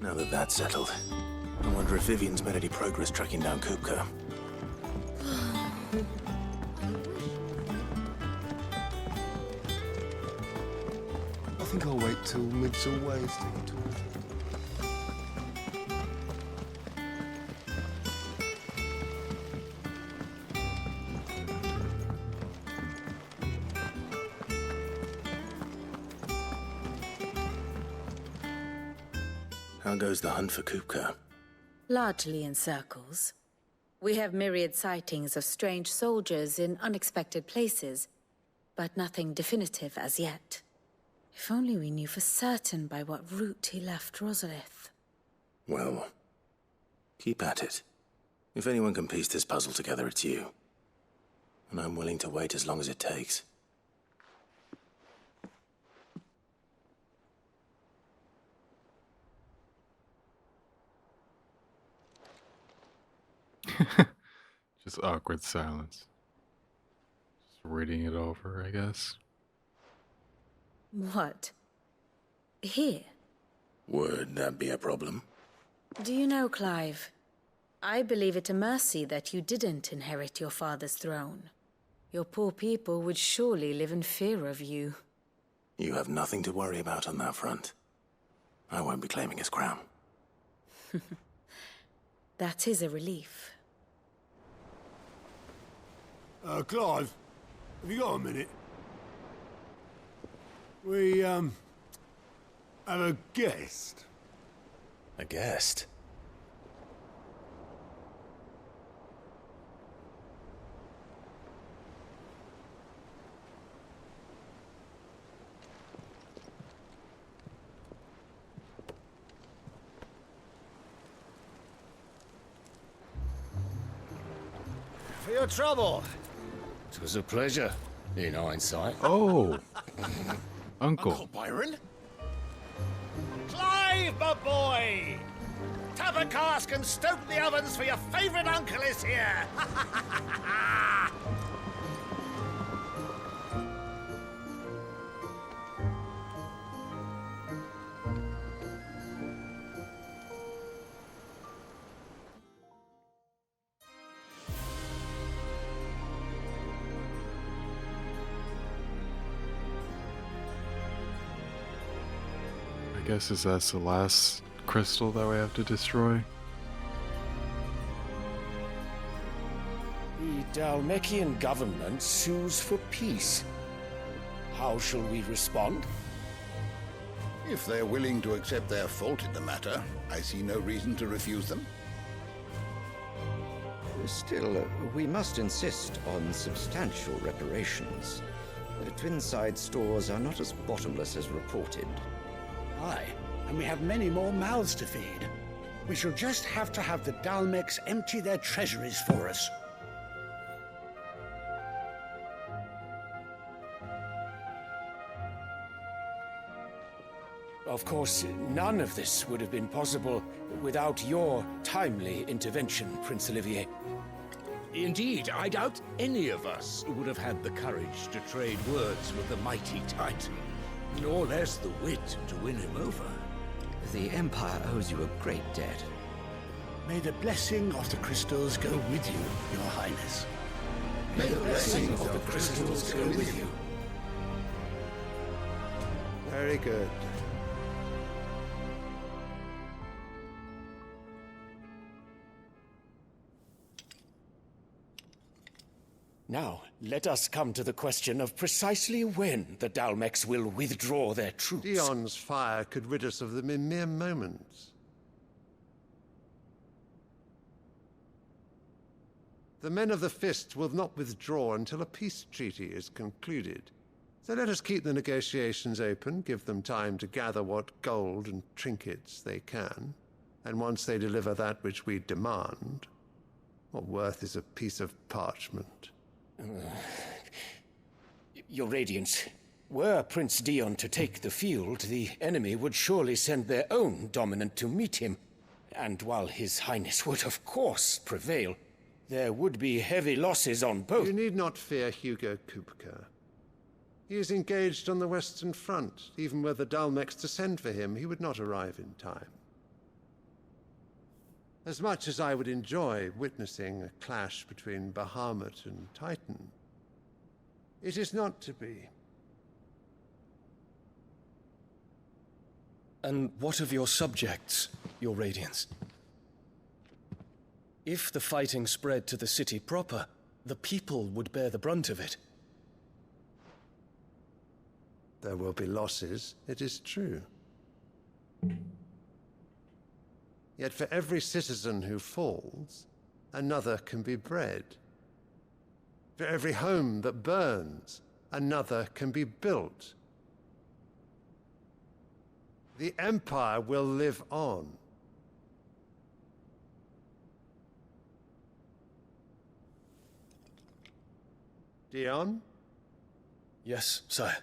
Now that that's settled, I wonder if Vivian's made any progress tracking down Kupka. I think I'll wait till Midsole Way is taken to it. How goes the hunt for Kupka? Largely in circles. We have myriad sightings of strange soldiers in unexpected places, but nothing definitive as yet. If only we knew for certain by what route he left Rosalith. Well, keep at it. If anyone can piece this puzzle together, it's you. And I'm willing to wait as long as it takes. Just awkward silence. Just reading it over, I guess. What? Here? Would that be a problem? Do you know, Clive? I believe it a mercy that you didn't inherit your father's throne. Your poor people would surely live in fear of you. You have nothing to worry about on that front. I won't be claiming his crown. That is a relief. Clive, have you got a minute? We, have a guest. A guest? For your trouble. It was a pleasure, in hindsight. Oh, Uncle. Byron? Clive, my boy! Tap a cask and stoke the ovens for your favourite uncle is here! I guess that's the last crystal that we have to destroy. The Dalmekian government sues for peace. How shall we respond? If they're willing to accept their fault in the matter, I see no reason to refuse them. Still, we must insist on substantial reparations. The Twinside stores are not as bottomless as reported. Aye, and we have many more mouths to feed. We shall just have to have the Dalmecs empty their treasuries for us. Of course, none of this would have been possible without your timely intervention, Prince Olivier. Indeed, I doubt any of us would have had the courage to trade words with the mighty Titan, nor less the wit to win him over. The Empire owes you a great debt. May the blessing of the crystals go with you, Your Highness. May the blessing of the crystals go with you. Very good. Now, let us come to the question of precisely when the Dalmex will withdraw their troops. Dion's fire could rid us of them in mere moments. The men of the Fist will not withdraw until a peace treaty is concluded. So let us keep the negotiations open, give them time to gather what gold and trinkets they can, and once they deliver that which we demand, what worth is a piece of parchment? Your Radiance, were Prince Dion to take the field, the enemy would surely send their own dominant to meet him. And while His Highness would of course prevail, there would be heavy losses on both. You need not fear Hugo Kupka. He is engaged on the Western Front. Even were the Dalmex to send for him, he would not arrive in time. As much as I would enjoy witnessing a clash between Bahamut and Titan, it is not to be. And what of your subjects, Your Radiance? If the fighting spread to the city proper, the people would bear the brunt of it. There will be losses, it is true. Yet for every citizen who falls, another can be bred. For every home that burns, another can be built. The Empire will live on. Dion? Yes, sire.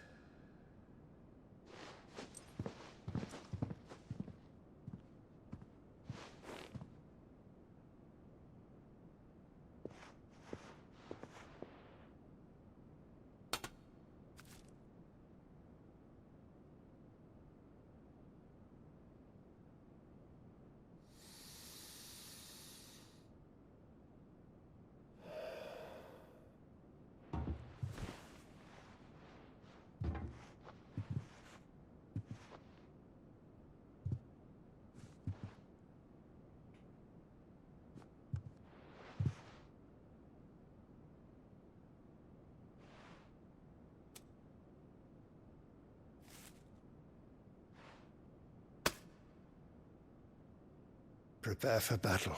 Prepare for battle.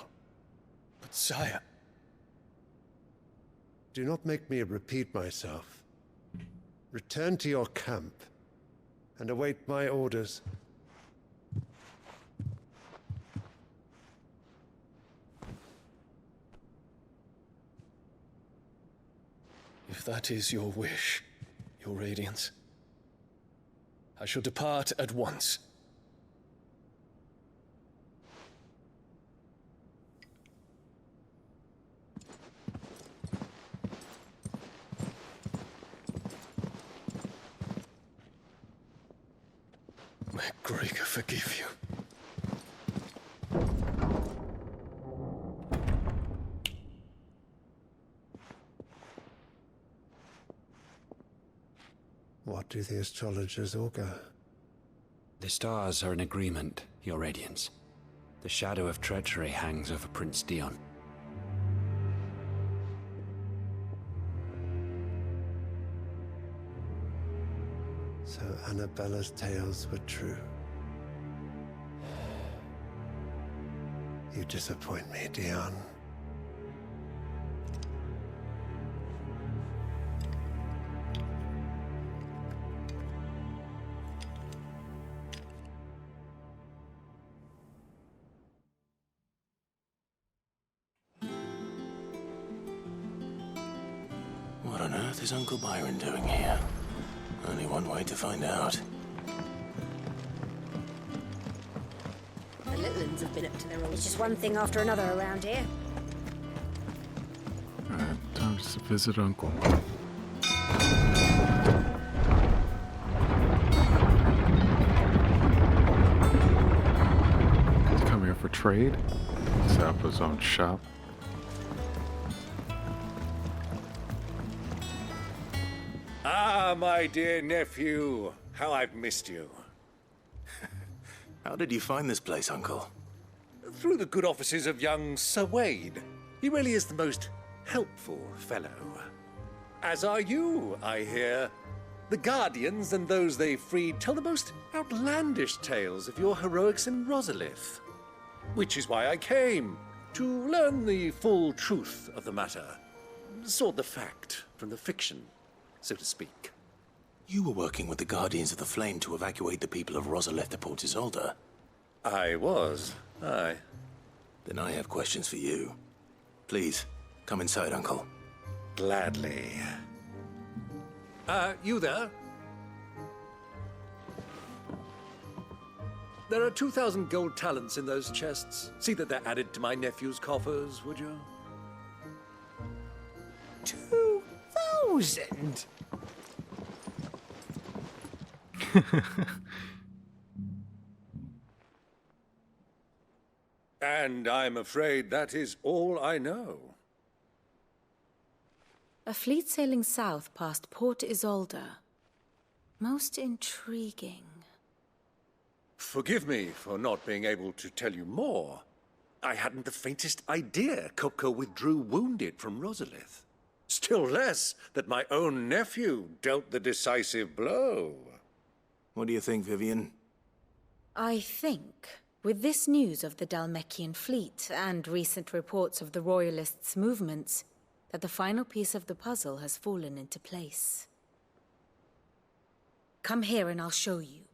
But sire... Do not make me repeat myself. Return to your camp and await my orders. If that is your wish, Your Radiance, I shall depart at once. May Gregor forgive you. What do the astrologers augur? The stars are in agreement, Your Radiance. The shadow of treachery hangs over Prince Dion. So Annabella's tales were true. You disappoint me, Dion. What on earth is Uncle Byron doing here? Only one way to find out. the little uns have been up to their old. It's just one thing after another around here. Alright, time to visit Uncle. He's come here for trade. Set up his own shop. Ah, my dear nephew. How I've missed you. How did you find this place, Uncle? Through the good offices of young Sir Wade. He really is the most helpful fellow. As are you, I hear. The Guardians and those they freed tell the most outlandish tales of your heroics in Rosalith. Which is why I came, to learn the full truth of the matter. Sort the fact from the fiction, so to speak. You were working with the Guardians of the Flame to evacuate the people of Rosalith to Port Isolde. I was, aye. Then I have questions for you. Please, come inside, Uncle. Gladly. You there? There are 2,000 gold talents in those chests. See that they're added to my nephew's coffers, would you? 2,000? And I'm afraid that is all I know. A fleet sailing south past Port Isolde. Most intriguing. Forgive me for not being able to tell you more. I hadn't the faintest idea Kupka withdrew wounded from Rosalith. Still less that my own nephew dealt the decisive blow. What do you think, Vivian? I think, with this news of the Dhalmekian fleet and recent reports of the Royalists' movements, that the final piece of the puzzle has fallen into place. Come here and I'll show you.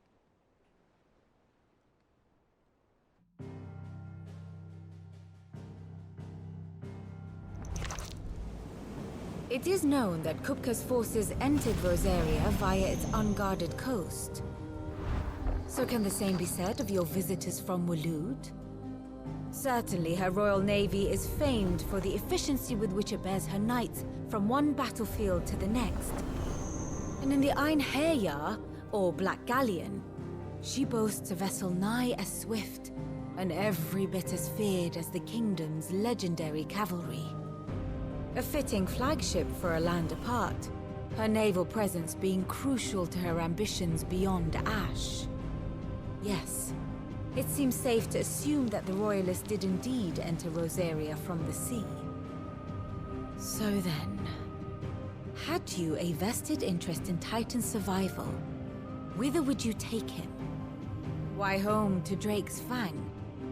It is known that Kupka's forces entered Rosaria via its unguarded coast. So can the same be said of your visitors from Waloed? Certainly her Royal Navy is famed for the efficiency with which it bears her knights from one battlefield to the next. And in the Einherjar, or Black Galleon, she boasts a vessel nigh as swift and every bit as feared as the kingdom's legendary cavalry. A fitting flagship for a land apart, her naval presence being crucial to her ambitions beyond Ash. Yes, it seems safe to assume that the Royalists did indeed enter Rosaria from the sea. So then, had you a vested interest in Titan's survival, whither would you take him? Why, home to Drake's Fang,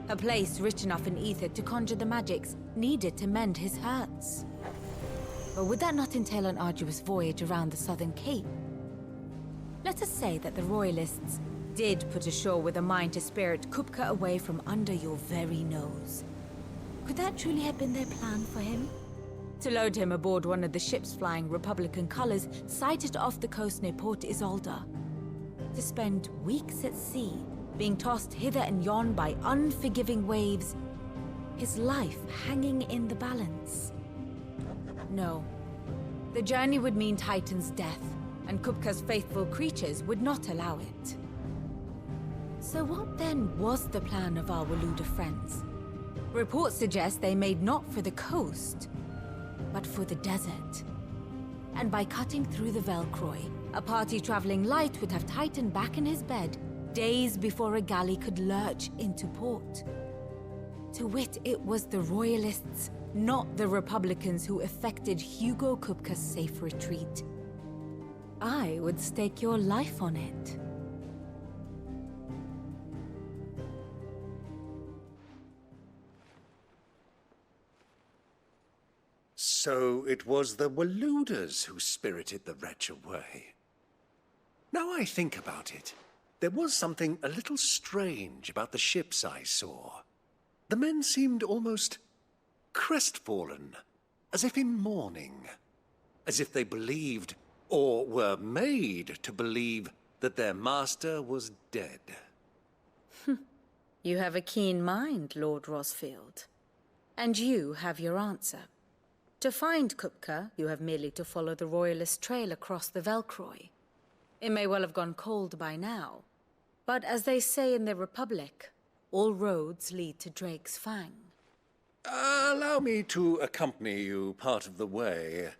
a place rich enough in ether to conjure the magics needed to mend his hurts. But would that not entail an arduous voyage around the southern cape? Let us say that the Royalists did put ashore with a mind to spirit Kupka away from under your very nose. Could that truly have been their plan for him? To load him aboard one of the ships flying Republican colors sighted off the coast near Port Isolde. To spend weeks at sea, being tossed hither and yon by unforgiving waves, his life hanging in the balance. No. The journey would mean Titan's death, and Kupka's faithful creatures would not allow it. So what then was the plan of our Waluda friends? Reports suggest they made not for the coast, but for the desert. And by cutting through the Velcroy, a party traveling light would have Titan back in his bed days before a galley could lurch into port. To wit, it was the Royalists, not the Republicans, who effected Hugo Kupka's safe retreat. I would stake your life on it. So it was the Waludas who spirited the wretch away. Now I think about it, there was something a little strange about the ships I saw. The men seemed almost crestfallen, as if in mourning, as if they believed, or were made to believe, that their master was dead. You have a keen mind, Lord Rosfield. And you have your answer. To find Kupka, you have merely to follow the Royalist trail across the Velcroy. It may well have gone cold by now, but as they say in the Republic, all roads lead to Drake's Fang. Allow me to accompany you part of the way.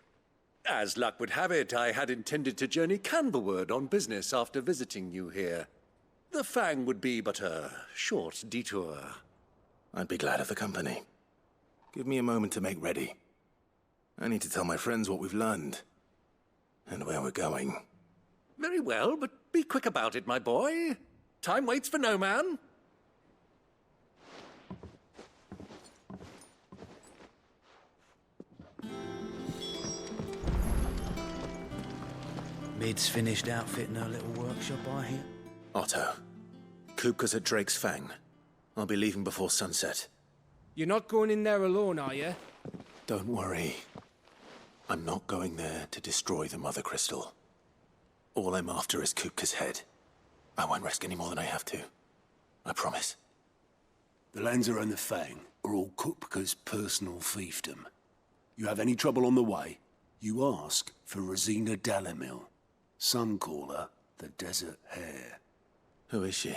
As luck would have it, I had intended to journey Canverward on business after visiting you here. The Fang would be but a short detour. I'd be glad of the company. Give me a moment to make ready. I need to tell my friends what we've learned. And where we're going. Very well, but be quick about it, my boy. Time waits for no man. Mid's finished outfitting her little workshop, I hear. Otto, Kupka's at Drake's Fang. I'll be leaving before sunset. You're not going in there alone, are you? Don't worry. I'm not going there to destroy the Mother Crystal. All I'm after is Kupka's head. I won't risk any more than I have to. I promise. The Lancer and the Fang are all Kupka's personal fiefdom. You have any trouble on the way, you ask for Rosina Dalamil. Some call her the Desert Hare. Who is she?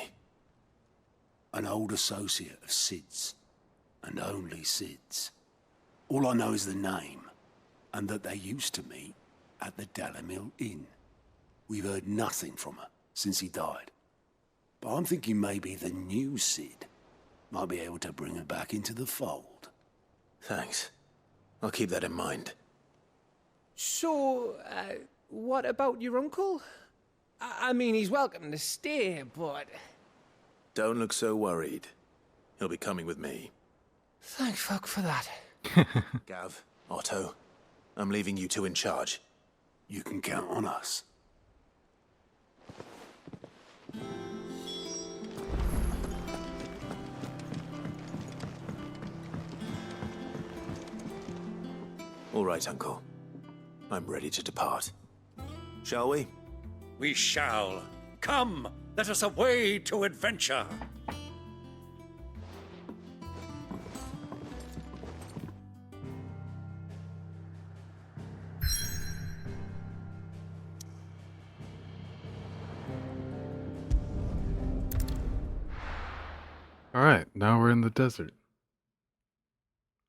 An old associate of Sid's, and only Sid's. All I know is the name, and that they used to meet at the Dalamil Inn. We've heard nothing from her since he died. But I'm thinking maybe the new Sid might be able to bring her back into the fold. Thanks. I'll keep that in mind. So, what about your uncle? I mean, he's welcome to stay, but... Don't look so worried. He'll be coming with me. Thank fuck for that. Gav, Otto, I'm leaving you two in charge. You can count on us. All right, Uncle. I'm ready to depart. Shall we? We shall. Come, let us away to adventure. Alright, now we're in the desert.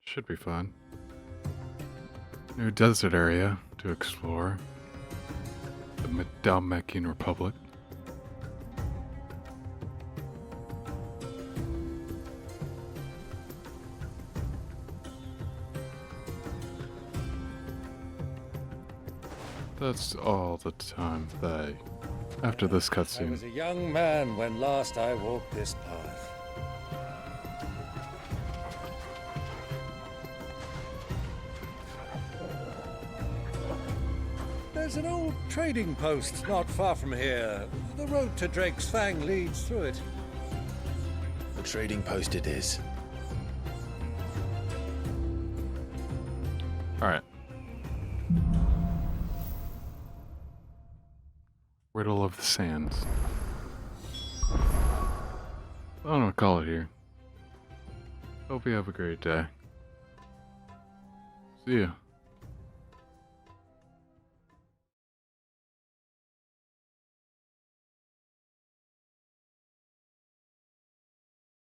Should be fun. New desert area to explore. The Dalmekian Republic. That's all the time that after this I cutscene. was a young man when last I walked this path. There's an old trading post not far from here. The road to Drake's Fang leads through it. The trading post it is. Alright. Riddle of the Sands. I'm gonna call it here. Hope you have a great day. See ya.